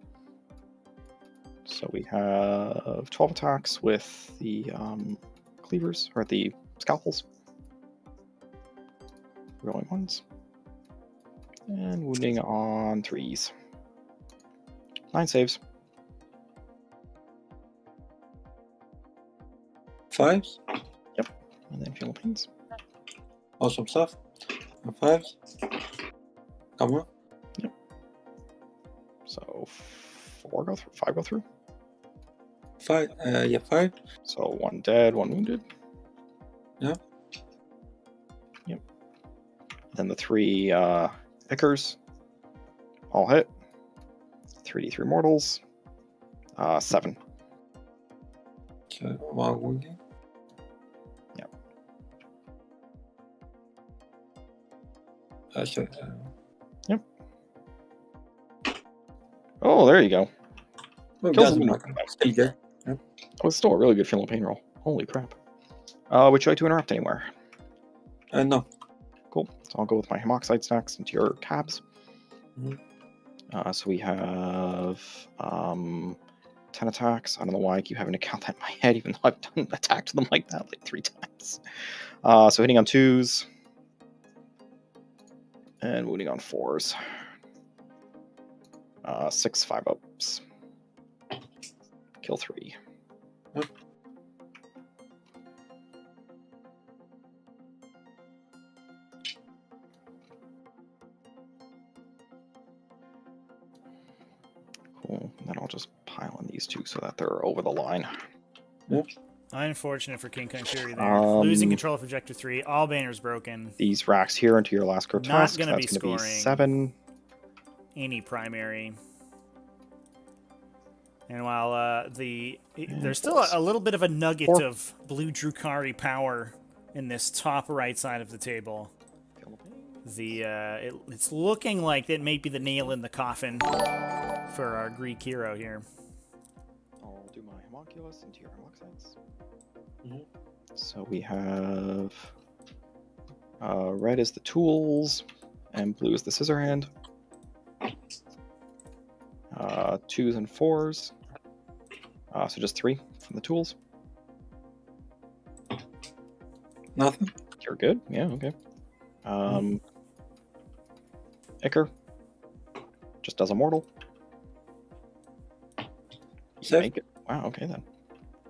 So we have 12 attacks with the cleavers, or the scalpels. Rolling 1s. And wounding on 3s. 9 saves. 5s. Yep. And then feeling pains. Awesome stuff. 5s. Come on. Yep. So 4 go through, 5 go through. 5. Yeah, 5. So 1 dead, 1 wounded. Yeah. Yep. Then the 3 Ickers. All hit. 3d3 mortals. 7. Okay, one wounding. Yep. Okay. Yep. Oh, there you go. Well, Kills doesn't him. matter. Still good. Oh, it's still a really good feeling pain roll. Holy crap. Would you like to interrupt anywhere? No. Cool. So I'll go with my Hemoxide stacks into your cabs. Mhm. So we have 10 attacks. I don't know why I keep having to count that in my head, even though I've attacked them like that like 3 times. So hitting on 2s. And wounding on 4s. 6 5-ups. Kill 3. Yep. Cool. And then I'll just pile in these 2 so that they're over the line. Yep. Unfortunate for KingKungFury there. Losing control of Objective 3. All banners broken. These racks here into your last grotesque. Not going to be That's going to be scoring 7. any primary. And while there's still a little bit of a nugget 4. of blue Drukhari power in this top right side of the table. It's looking like that may be the nail in the coffin for our Greek hero here. I'll do my homunculus into your homoxides. Mhm. So we have red is the tools, and blue is the scissor hand. 2s and 4s. So just 3 from the tools. Nothing. You're good. Yeah. Okay. Iker just does a mortal. Save. Make it. Wow. Okay then.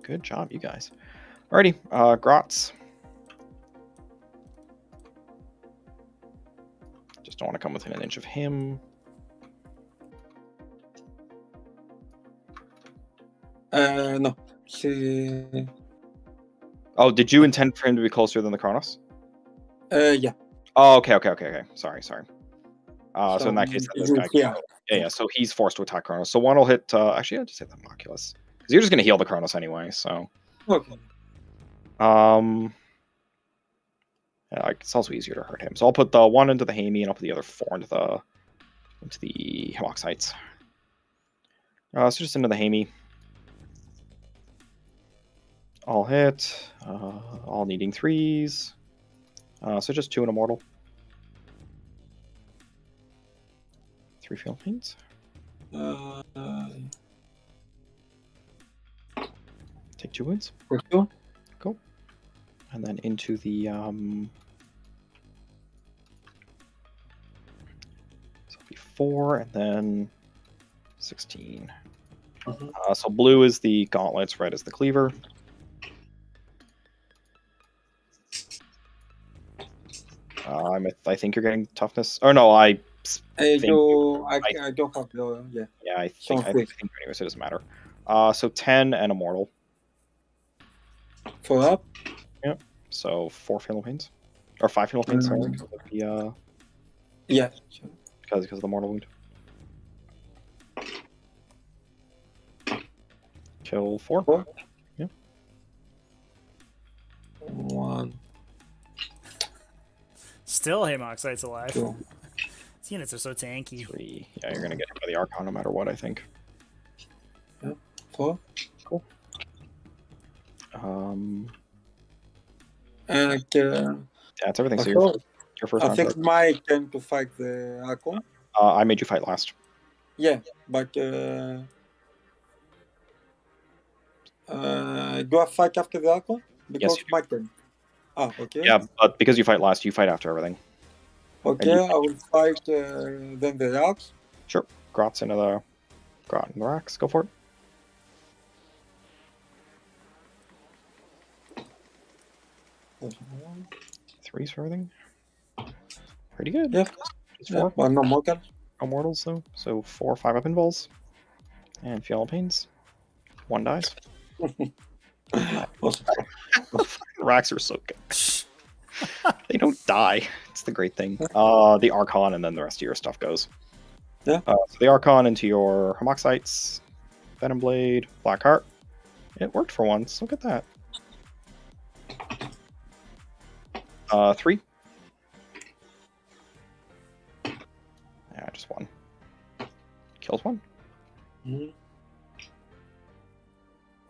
Good job, you guys. Alrighty. Grotz. Just don't want to come within an inch of him. No. He... Oh, did you intend for him to be closer than the Kronos? Yeah. Oh, okay. Sorry. So in that case, then this guy. Yeah. Yeah. So he's forced to attack Kronos. So one will hit. Actually, I'll just hit the homunculus because you're just gonna heal the Kronos anyway. So. Okay. Yeah, it's also easier to hurt him. So I'll put the 1 into the Hamey and I'll put the other 4 into the Hemoxites. So just into the Hamey. All hit. All needing 3s. So just 2 and a mortal. 3 field pains. Take 2 wounds. For sure. Cool. And then into the so it'll be 4 and then 16. Mhm. So blue is the gauntlets, red is the cleaver. I think you're getting toughness. Oh no, I I don't have the yeah, I think anyway, so it doesn't matter. So 10 and a mortal. For up. Yep. So 4 fatal pains, or 5 fatal pains. Sorry, because of the Yeah. because of the mortal wound. Kill 4. 4. Yeah. 1. Still Hemoxite's alive. 2. These units are so tanky. 3. Yeah, you're gonna get hit by the Archon no matter what, I think. 4. Cool. That's everything. So your first I round think card. Mike came to fight the Archon. I made you fight last. Yeah, but do I fight after the Archon? Because you do. my turn. Ah, okay. Yeah, but because you fight last, you fight after everything. Okay, I will fight then the rocks. Sure. Grot's into the Grot in the racks. Go for it. Threes for everything. Pretty good. Yeah. Just 4. Well, no mortal. No mortals though. So 4 5-up invols. And Fiala Pains. 1 dies. Racks are so good. They don't die. It's the great thing. The Archon and then the rest of your stuff goes. Yeah. So the Archon into your Homoxites, Venom Blade, Black Heart, It worked for once. Look at that. 3. Yeah, just 1. Kills 1.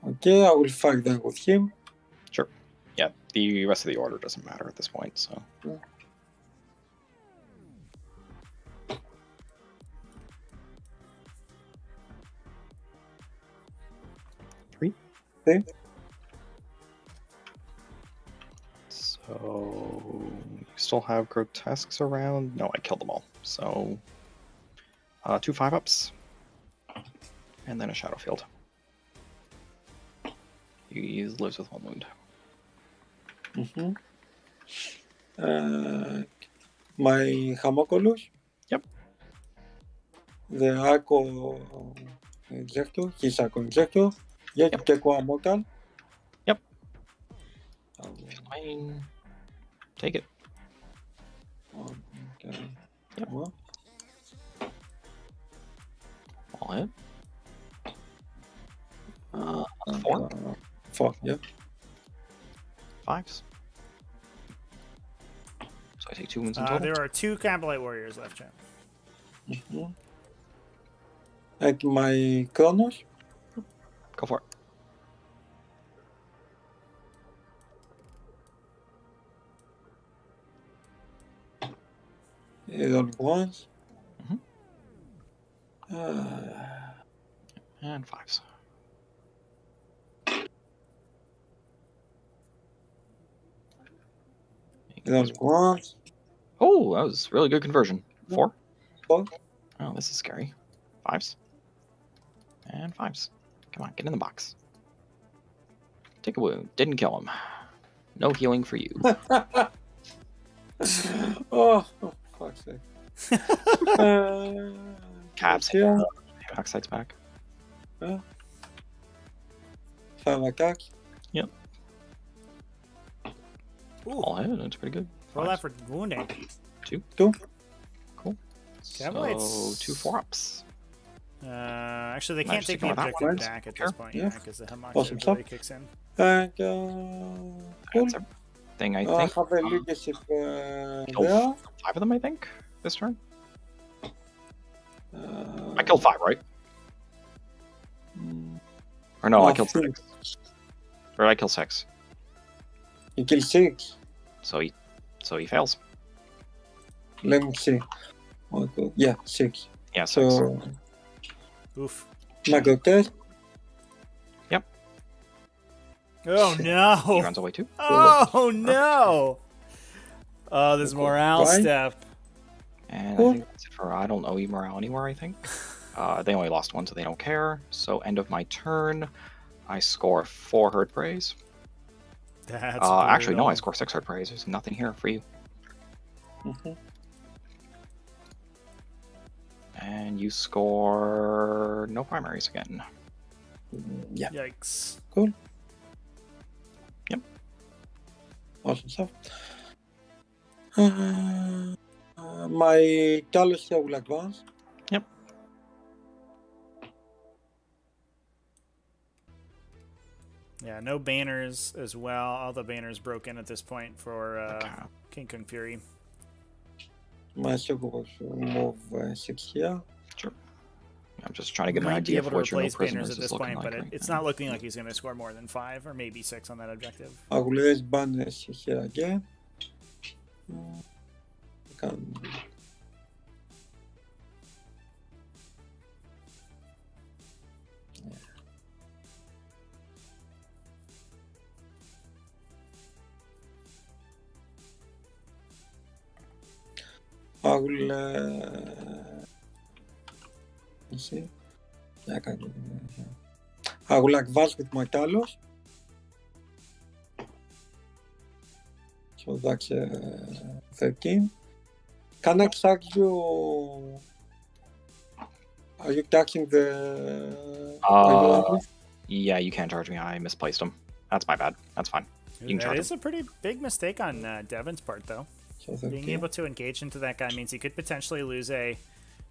Okay, I will fight then with him. Sure. Yeah, the rest of the order doesn't matter at this point, so. Yeah. Okay. So you still have grotesques around? No, I killed them all. So 2 5-ups, and then a shadow field. He lives with 1 wound. My homunculus. Yep. The Arco Injector. His Arco Injector. Yeah, Yep. Gecko Immortal. Yep. Fine. Take it. Okay. Yep. Well, All hit. 4. 4, yeah. 5s. So I take 2 wounds in total. There are 2 Campbellite warriors left, champ. Like my Kronos. Go for it. Rolling once. And 5s. Rolling once. Oh, that was really good conversion. 4. 4. Oh, this is scary. 5s. And 5s. Come on, get in the box. Take a wound. Didn't kill him. No healing for you. Oh, fuck's sake. Caps. Yeah. Oxide's back. 5 attacks. Yep. Ooh, All hit. That's pretty good. roll 5s. that for wounding. 2. 2. Cool. Campbellites. So 2 4-ups. Actually, they Might can't just take the ignore that objective one. back at Sure. this point, Yeah. because the Hemlock Awesome ability stuff. kicks in. And cool. That's everything, I I think. have a leadership there. Killed 5 of them, I think, this turn. Uh, I killed 5, right? Or no, I killed 6. 6. Or did I kill 6? You kill 6. So he fails. Let me see. Okay. Yeah, 6. Yeah, 6. So, Oof. my grotesque. Oh, He no. runs away too. Oh, no. Oh, this morale Why? step. And I Cool. think that's it for I don't know morale anywhere, I think. They only lost 1, so they don't care. So end of my turn, I score 4 hurt praise. That's actually, no, I brutal. score 6 hurt praise. There's nothing here for you. And you score no primaries again. Yeah, Yikes. cool. Yep. Awesome stuff. My Talos here will advance. Yep. Yeah, no banners as well. All the banners broken at this point for Okay. KingKungFury. My circle will move 6 here. Sure. I'm just trying to get an Might be idea able of to what your no replace banners prisoners at is this looking point, like but right it's now. not looking like he's going to score more than 5 or maybe 6 on that objective. I will raise banners here again. Can... I will let's see. Yeah, I can do it. I will advance with my Talos. So that's 13. Can I charge you? Are you taxing the? Are you angry? Yeah, you can charge me. I misplaced them. That's my bad. That's fine. You can That charge is a pretty big mistake on Devin's part, though. So Being 13. able to engage into that guy means he could potentially lose a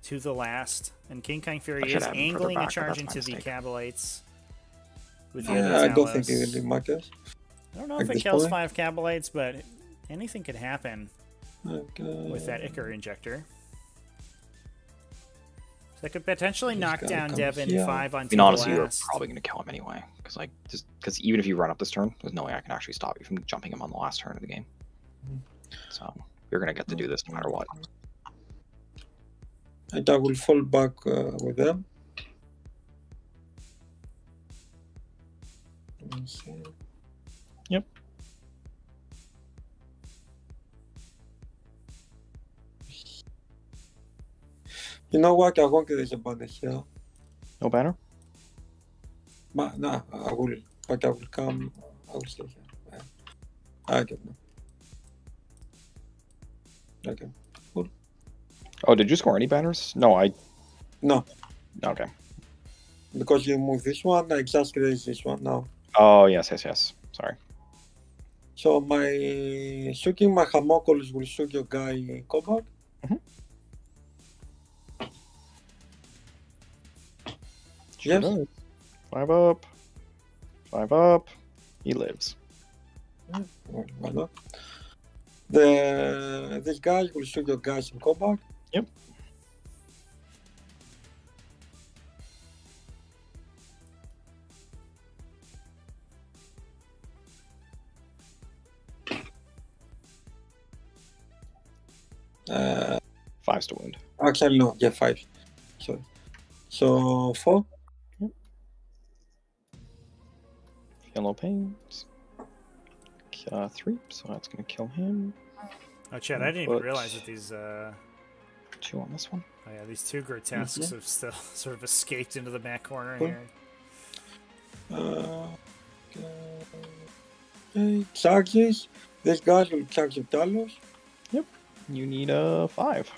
to the last. And KingKungFury I should is have him further angling a back, but charge that's my into the mistake. Cabalites. with the I don't think it really Invitational. matters. I don't know at if it this kills point. 5 Cabalites, but anything could happen Okay. with that Ichor Injector. So that could potentially This knock guy down comes Devin here. 5 I on mean, honestly, the you're last. probably going to kill him anyway. Because like, just because even if you run up this turn, there's no way I can actually stop you from jumping him on the last turn of the game. So you're going to get to do this no matter what. And I will fall back with them. Let me see. Yep. You know what? I won't get this banner here. No banner? But no, I will. But I will come. I will stay here. Yeah. I don't know. Okay. Cool. Oh, did you score any banners? No, No, Okay. because you move this one, I just raise this one now. Oh, yes. Sorry. So my shooting my homunculus will shoot your guy combat. Yes. Sure does. 5 up. 5 up. He lives. Why not? This guy will shoot your guys in combat. Yep. Uh, 5's to wound. Actually, no. Yeah, 5. Sorry. So 4. Yellow pains. 3, so that's going to kill him. Oh, Chad, I didn't even But- realize that these. 2 on this one. Oh yeah, these 2 grotesques have still sort of escaped into the back corner Cool. here. Okay. Charges. This guy will charge the Talos. You need a 5.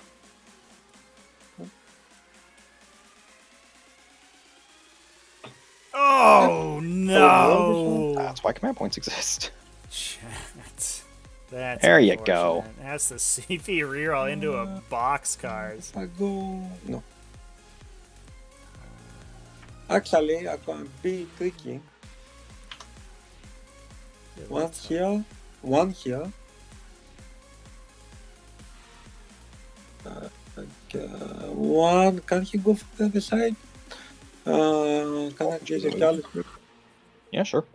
Oh no! That's why command points exist. Chat. That's There you go. unfortunate. That's the CP reroll into a boxcars. I go. No. Actually, I can be tricky. One here. One here. One. Can he go from the other side? Can I get a Talos? Yeah, sure.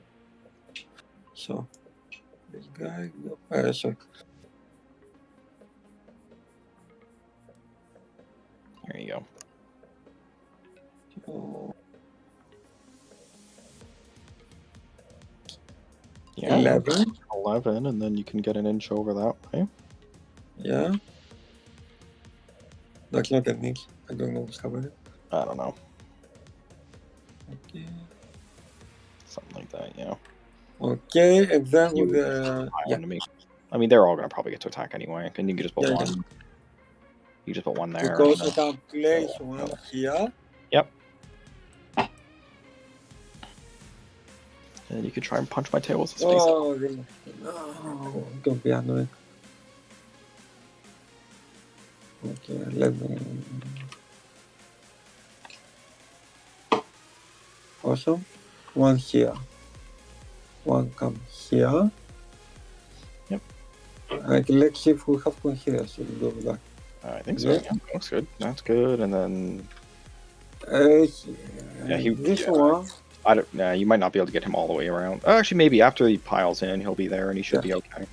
So, this guy. Sorry. There you go. So, Yeah. 11. 11, and then you can get an inch over that way. Yeah. That's not a mix. I don't know what's happening. I don't know. Okay. Something like that, yeah. Okay, and then You with would the pile into me. I mean, they're all going to probably get to attack anyway. And you can just put Yeah, one. yeah. You just put one there. because and I can place one here. Yep. And you could try and punch my tail with his face. Oh, really? No, it's gonna be annoying. Okay, let me. Awesome. One here. One come here. Yep. Let's see if we have one here. So we go with that. I think so. Yeah. Yeah, looks good. That's good. And then This yeah. one. I don't. Nah, you might not be able to get him all the way around. Actually, maybe after he piles in, he'll be there and he should be okay.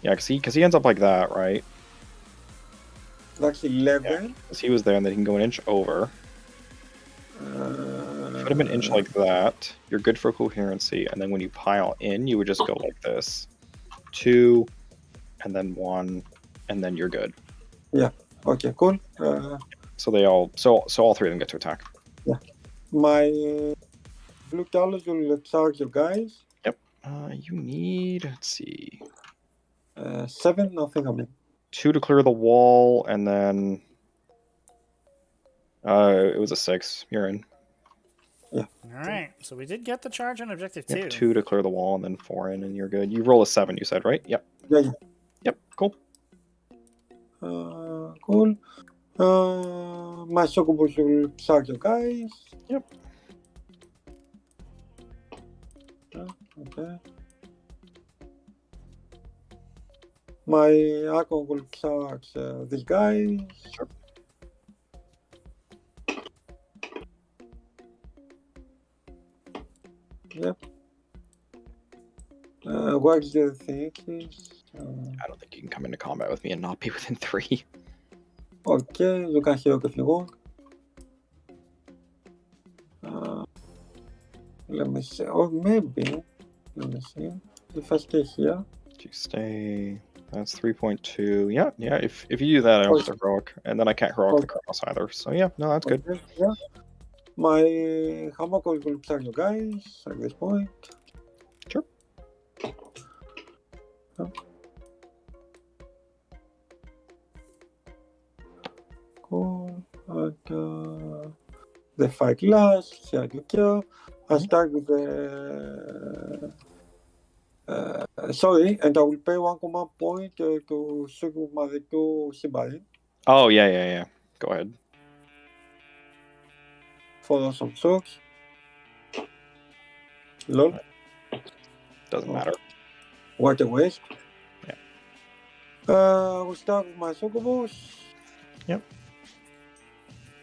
Yeah, because he ends up like that, right? That's 11. Because he was there, and then he can go an inch over. Put him an inch like that. You're good for coherency, and then when you pile in, you would just go like this: 2, and then 1, and then you're good. Okay, cool. So they all, so all 3 of them get to attack. My blue colors will charge you guys. You need, let's see, 7, nothing. I mean, 2 to clear the wall, and then it was a 6. You're in. Alright, so we did get the charge on objective 2. Yep, 2 to clear the wall, and then 4 in, and you're good. You roll a 7, you said, right? Yep. yeah. Yep, cool. Cool. My succubus will charge you guys. Yep. Okay. My Akon will charge this guy. Sure. Yep. What do you think is? I don't think you can come into combat with me and not be within 3. Okay, you can heal if you want. Let me see. Or maybe. Let me see. If I stay here. You stay. That's 3.2. Yeah, yeah. If you do that, I don't have to heroic, and then I can't heroic the Kronos either. So yeah, no, that's good. Okay, yeah. My Hamako will plug you guys at this point. Sure. Cool. And, the fight lasts. Here you go. I start with the. Sorry, and I will pay 1 command point to Sigma the 2 Shibari. Oh yeah. Go ahead. For some shocks. Lol. Doesn't matter. What a waste. Yeah. We'll start with my Sokobos. Yep.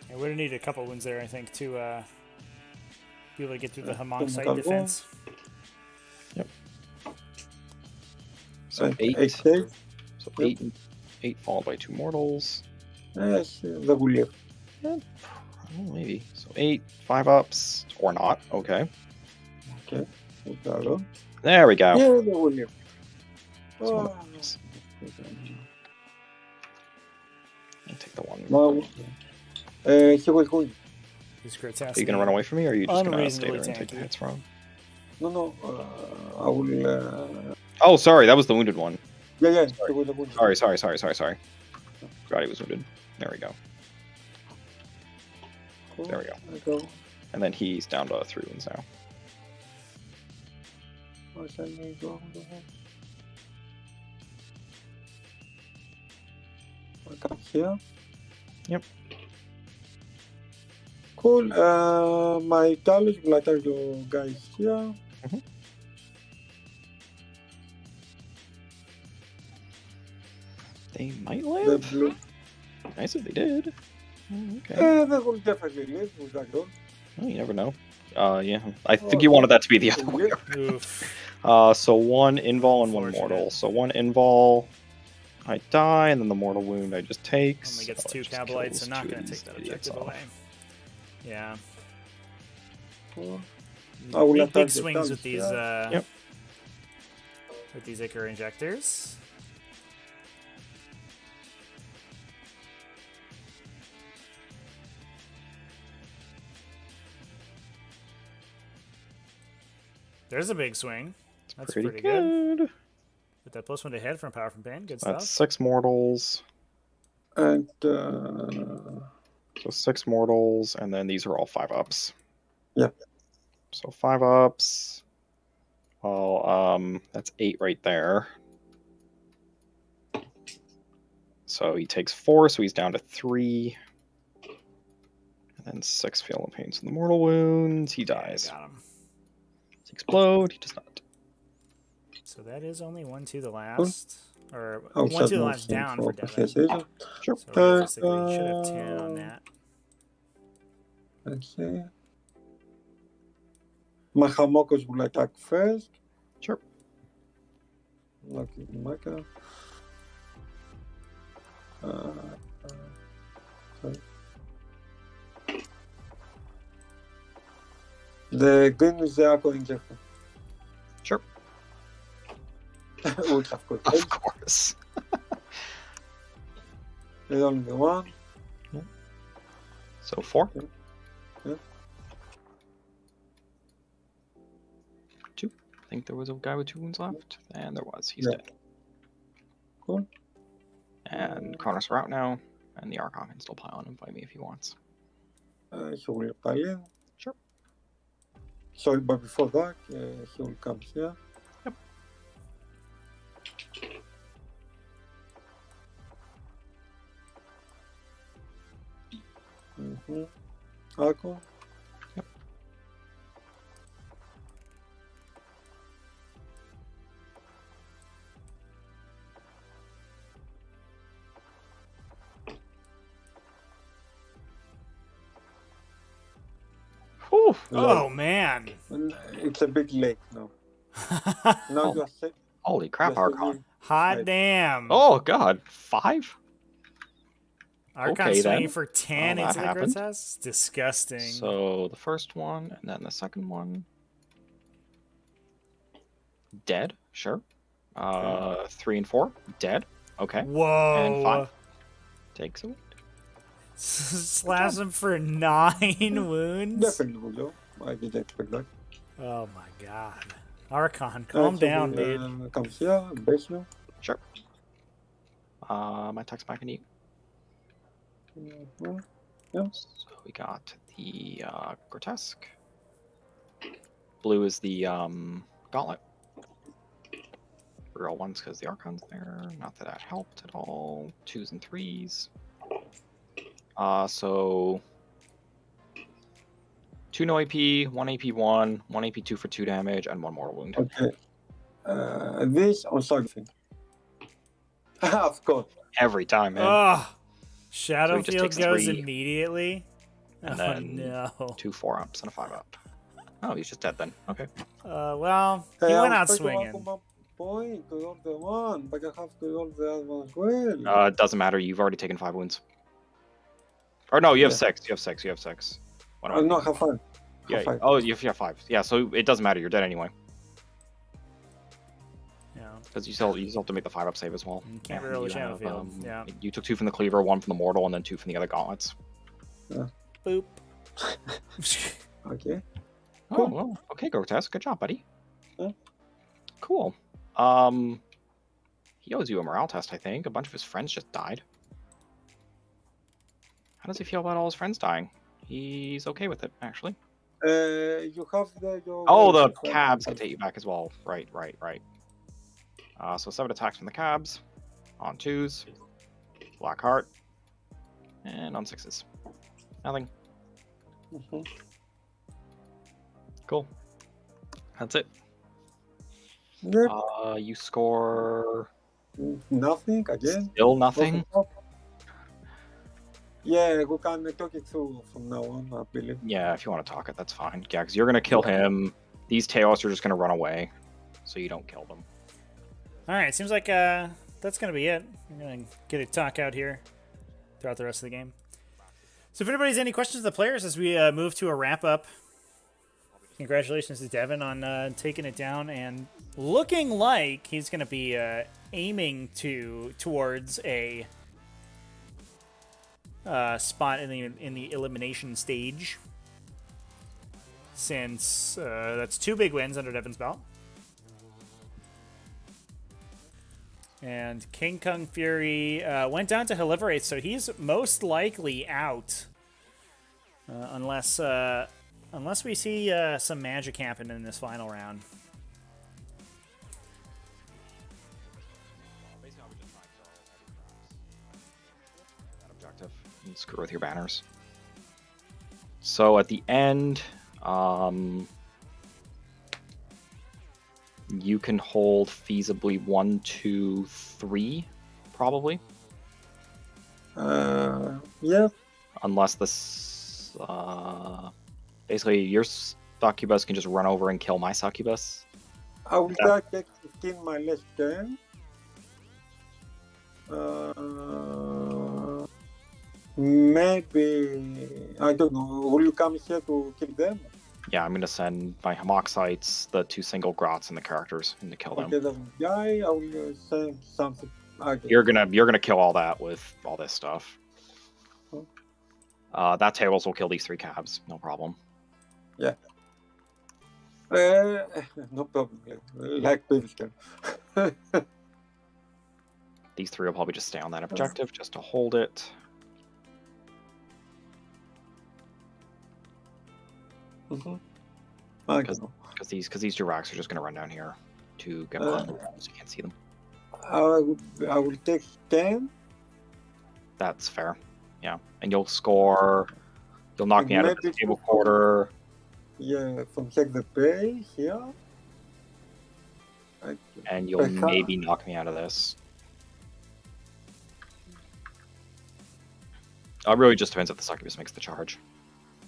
Yeah, we're gonna need a couple wins there, I think, to be able to get through the Hamok site Mechanical. defense. Yep. So 8. 8 days. So 8 followed by 2 mortals. Yes, they will live. Yeah, maybe. So 8, 5 ups, or not. Okay. Okay. We'll start on. There we go. Yeah, they will live. So Oh, I'll take the one. no. He was going. He's crits Are you gonna run away from me, or are you just gonna stay Unreasonably there and take the tanky. hits from? No, I will. Oh, sorry, that was the wounded one. Yeah, he was the good. Sorry. Forgot he was wounded. There we go. Cool. There we go. I go. And then he's down to 3 wounds now. What shall I go? I come here. Yep. Cool. My Talos will attack you guys here. They might The live. blue. Nice if they did. Okay. They will definitely live with that roll. Well, you never know. Yeah. I think you wanted that to be the other way. Oof. So 1 invul and 1 Unfortunate. mortal. So 1 invul, I die, and then the mortal wound I just take. Only gets so 2 it just Kabalites, kills so not 2 gonna of take these that idiots objective off. away. Yeah. Cool. I will attack Big the swings Talos with these here. Yep. with these Ichor injectors. There's a big swing. That's pretty good. With that +1 to hit from Power from Pain. Good That's stuff. 6 mortals. And So 6 mortals, and then these are all 5 ups. Yep. So 5 ups. Well, that's 8 right there. So he takes 4, so he's down to 3. And then 6 feel and pains from the mortal wounds. He dies. Got him. Does he explode? He does not. So that is only 1 to the last. Or I'll 1 to the shut last my down thing for for Devin. precision. Sure. So realistically, you should have 10 on that. Okay. My Hamokos will attack first. Sure. Lucky Maka. Sorry. The green is the Aqua Injector. Sure. Which of course. Of course. There's only 1. So 4. Yeah. 2. I think there was a guy with 2 wounds left. And there was. He's Yeah. dead. Cool. And Kronos are out now. And the Archon can still pile on and fight me if he wants. He will pile in. Sure. Sorry, but before that, he will come here. Yep. Arco. Yep. Ooh. Oh man. It's a bit late now. Now you are set. Holy crap, Archon. Hot Right. damn. Oh god, 5? Archon okay, swinging then. for 10 Well, into that the happened. grotesque. Disgusting. So the first one, and then the second one. Dead, sure. 3 and 4, dead. Okay. Whoa. And 5. Takes a wound. Slash him for 9 wounds. Definitely below. I didn't expect that. Oh my god. Archon, calm down, dude. Come here, base you. Sure. My text back in you. Yes. So we got the grotesque. Blue is the gauntlet. Real ones because the Archon's there. Not that that helped at all. 2s and 3s. So 2 no AP, 1 AP 1, 1 AP 2 for 2 damage, and 1 mortal wound. Okay. This on something. Of course. Every time, man. Oh, So Shadow he just Field takes goes 3, immediately. and Oh then no. 2 4-ups and a 5-up. Oh, he's just dead then. Okay. Well, he went out swinging. Point to roll the one, but I have to roll the other one as well. It doesn't matter. You've already taken 5 wounds. Or no, you have Yeah. 6. You have 6. You have 6. No, have fun. Yeah. Have 5. Oh, you have 5. Yeah. So it doesn't matter. You're dead anyway. Yeah. Because you still have to make the 5-up save as well. You can't And reroll you the Shadow have, Field. Yeah. You took 2 from the cleaver, 1 from the mortal, and then 2 from the other gauntlets. Boop. Okay. Oh, Cool. well, okay, Grotesque. Good job, buddy. Yeah. Cool. He owes you a morale test, I think. A bunch of his friends just died. How does he feel about all his friends dying? He's okay with it, actually. You have your. Oh, the cabs can take you back as well. Right. So 7 attacks from the cabs. On 2s. Black Heart. And on 6s. Nothing. Mhm. Cool. That's it. Yep. You score Nothing again. still nothing. Yeah, we can talk it through from now on, I believe. Yeah, if you want to talk it, that's fine. Yeah, because you're gonna kill him. These Taos are just gonna run away, so you don't kill them. All right, seems like that's gonna be it. I'm gonna get a talk out here throughout the rest of the game. So if anybody has any questions of the players as we move to a wrap up, congratulations to Devin on taking it down and looking like he's gonna be aiming towards a spot in the elimination stage. Since that's 2 big wins under Devin's belt. And KingKungFury went down to Heliverate, so he's most likely out. Unless we see some magic happen in this final round. That objective. You screw with your banners. So at the end, you can hold feasibly 1, 2, 3, probably. Yeah. Unless this, basically your succubus can just run over and kill my succubus. I will try to take 15 my last turn. Maybe, I don't know, will you come here to kill them? Yeah, I'm gonna send my Hamoxites, the 2 single grots, and the characters, and to kill them. Okay, then guy, I will send something. Okay. You're gonna kill all that with all this stuff. That tables will kill these 3 cabs, no problem. Yeah. No problem. Like previous turn. These 3 will probably just stay on that objective just to hold it. Because these Jiracs are just gonna run down here to get behind them, so you can't see them. I will take 10. That's fair. Yeah, and you'll score. You'll knock And me out of the maybe table quarter. Yeah, from check the bay here. And you'll maybe knock me out of this. It really just depends if the succubus makes the charge.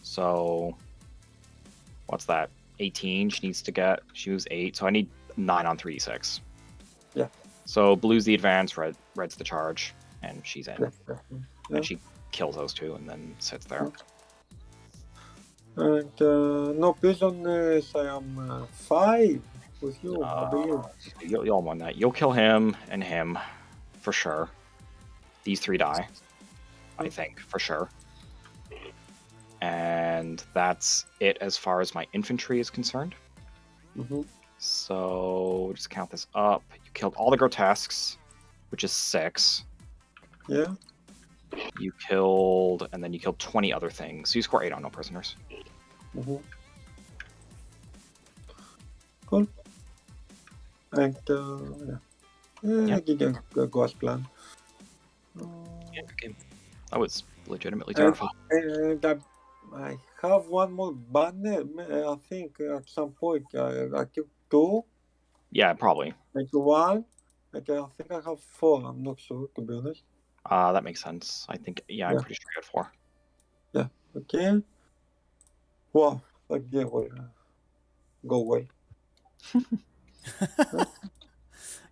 So what's that? 18 she needs to get. She moves 8, so I need 9 on 3d6. Yeah. So blue's the advance, red's the charge, and she's in. Yeah. And she kills those two and then sits there. And no business. I am 5 with you, I believe. You'll win that. You'll kill him and him, for sure. These 3 die, I think, for sure. And that's it as far as my infantry is concerned. So just count this up. You killed all the grotesques, which is 6. Yeah. You killed, and then you killed 20 other things. So you score 8 on no prisoners. Cool. And I didn't go as planned. Yeah, good game. That was legitimately terrifying. And I have one more banner. I think at some point I took 2. Yeah, probably. Like 1. Like I think I have 4. I'm not sure, to be honest. That makes sense. I think, I'm pretty sure you had 4. Yeah. Okay. Wow. That game will go well.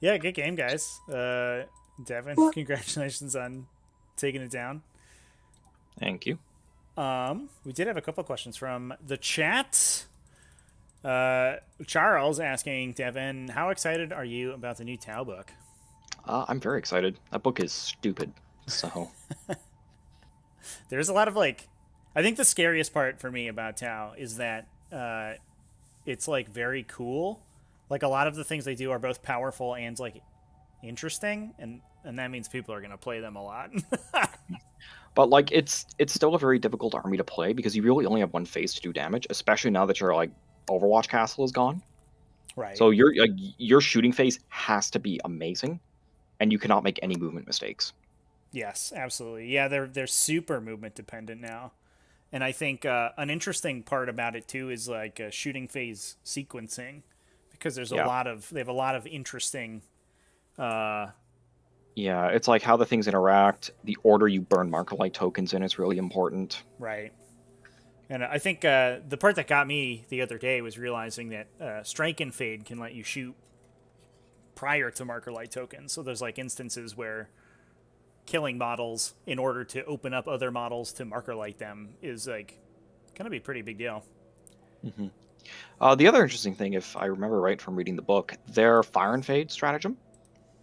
Yeah, good game, guys. Devin, congratulations on taking it down. Thank you. We did have a couple questions from the chat. Charles asking Devin, how excited are you about the new Tau book? I'm very excited. That book is stupid. So there's a lot of I think the scariest part for me about Tau is that it's very cool. A lot of the things they do are both powerful and interesting, and that means people are going to play them a lot. But it's still a very difficult army to play because you really only have one phase to do damage, especially now that your Overwatch Castle is gone. Right. So your shooting phase has to be amazing, and you cannot make any movement mistakes. Yes, absolutely. Yeah, they're super movement dependent now, and I think an interesting part about it too is shooting phase sequencing, because there's they have a lot of interesting. Yeah, it's how the things interact. The order you burn marker light tokens in is really important. Right. And I think the part that got me the other day was realizing that Strike and Fade can let you shoot prior to marker light tokens. So there's instances where killing models in order to open up other models to marker light them is going to be a pretty big deal. The other interesting thing, if I remember right from reading the book, their Fire and Fade stratagem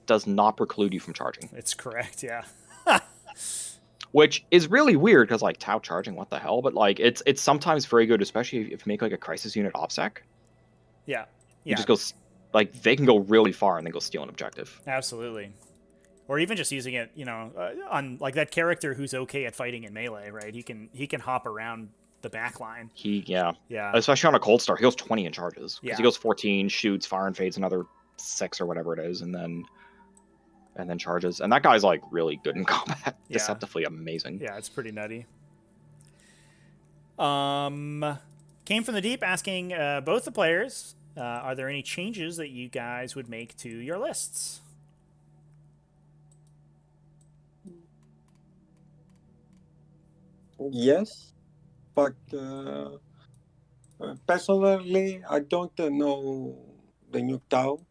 does not preclude you from charging. It's correct, yeah. Which is really weird because Tau charging, what the hell? But it's sometimes very good, especially if you make a crisis unit OPSEC. Yeah. You just go they can go really far and then go steal an objective. Absolutely. Or even just using it, on that character who's okay at fighting in melee, right? He can hop around the back line. Yeah. Especially on a cold start, he goes 20 in charges. Yeah. He goes 14, shoots, fire and fades another 6 or whatever it is, and then charges. And that guy's really good in combat. Yeah. Deceptively amazing. Yeah, it's pretty nutty. Came from the Deep asking both the players, are there any changes that you guys would make to your lists? Yes, but personally, I don't know the new Tau.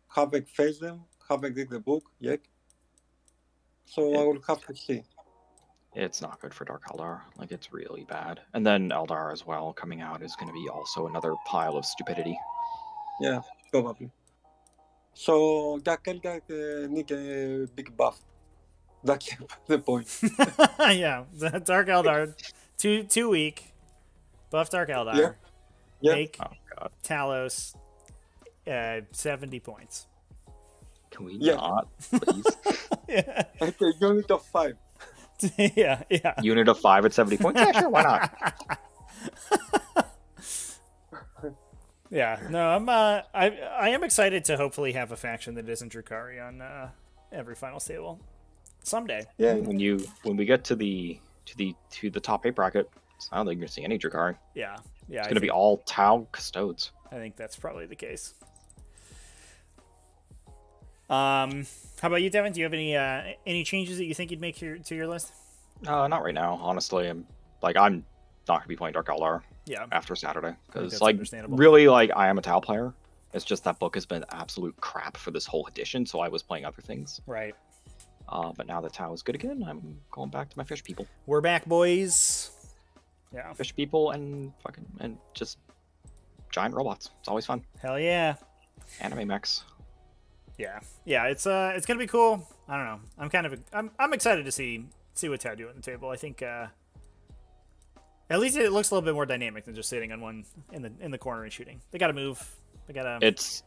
Haven't faced them, haven't read the book yet. So I will have to see. It's not good for Dark Eldar. It's really bad. And then Eldar as well coming out is going to be also another pile of stupidity. Yeah, probably. So Dark Eldar need a big buff. That's the point. Yeah, Dark Eldar, too weak. Buff Dark Eldar. Yeah. Make Talos 70 points. Can we not, please? Yeah. Like a unit of 5. Yeah. Unit of 5 at 70 points? Yeah, sure, why not? Yeah, no, I am excited to hopefully have a faction that isn't Drukhari on every finals table someday. Yeah. When we get to the top 8 bracket, I don't think you're gonna see any Drukhari. Yeah. It's gonna be all Tau Custodes. I think that's probably the case. How about you, Devin? Do you have any changes that you think you'd make to your list? Not right now, honestly. I'm not gonna be playing Dark Eldar. after Saturday. Because, that's like, understandable. really, like, I am a Tau player. It's just that book has been absolute crap for this whole edition, so I was playing other things. Right. But now that Tau is good again, I'm going back to my fish people. We're back, boys. Yeah. Fish people and just giant robots. It's always fun. Hell yeah. Anime mechs. Yeah. Yeah, it's gonna be cool. I don't know. I'm excited to see what Tau do on the table. I think at least it looks a little bit more dynamic than just sitting on one in the corner and shooting. They gotta move. They gotta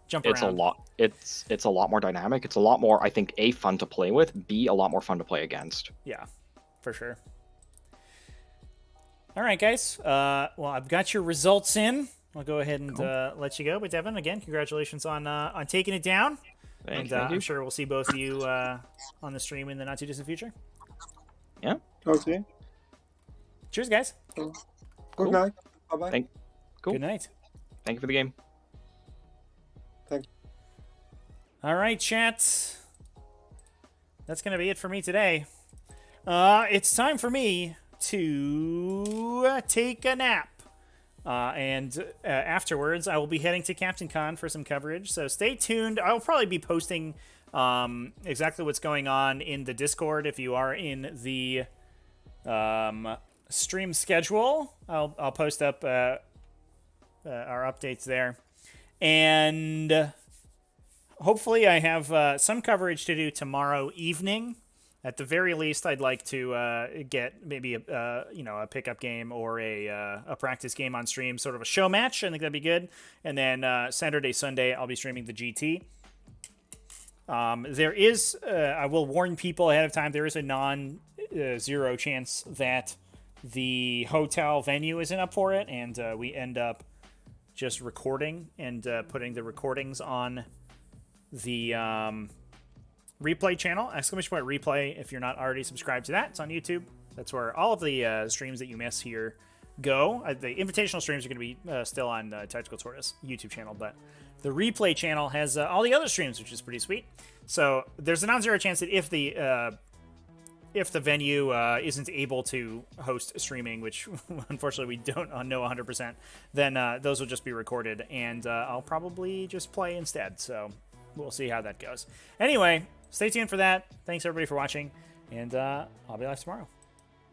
jump around. It's a lot more dynamic. It's a lot more, I think, A, fun to play with, B, a lot more fun to play against. Yeah, for sure. All right, guys. Well, I've got your results in. I'll go ahead and let you go. But Devin, again, congratulations on taking it down. Thank you. I'm sure we'll see both of you on the stream in the not too distant future. Yeah. Okay. Cheers, guys. Good night. Bye-bye. Cool. Good night. Thank you for the game. Thank you. All right, chat. That's going to be it for me today. It's time for me to take a nap. And afterwards, I will be heading to Captain Con for some coverage. So stay tuned. I'll probably be posting exactly what's going on in the Discord. If you are in the stream schedule, I'll post up our updates there. And hopefully I have some coverage to do tomorrow evening. At the very least, I'd like to get maybe a pickup game or a practice game on stream, sort of a show match. I think that'd be good. And then Saturday, Sunday, I'll be streaming the GT. There is, I will warn people ahead of time, there is a non-zero chance that the hotel venue isn't up for it, and we end up just recording and putting the recordings on the replay channel, !replay, if you're not already subscribed to that. It's on YouTube. That's where all of the streams that you miss here go. The invitational streams are going to be still on Tactical Tortoise YouTube channel, but the replay channel has all the other streams, which is pretty sweet. So there's a non-zero chance that if the venue isn't able to host streaming, which unfortunately we don't know 100%, then those will just be recorded, and I'll probably just play instead. So we'll see how that goes. Anyway, stay tuned for that. Thanks everybody for watching, and I'll be live tomorrow.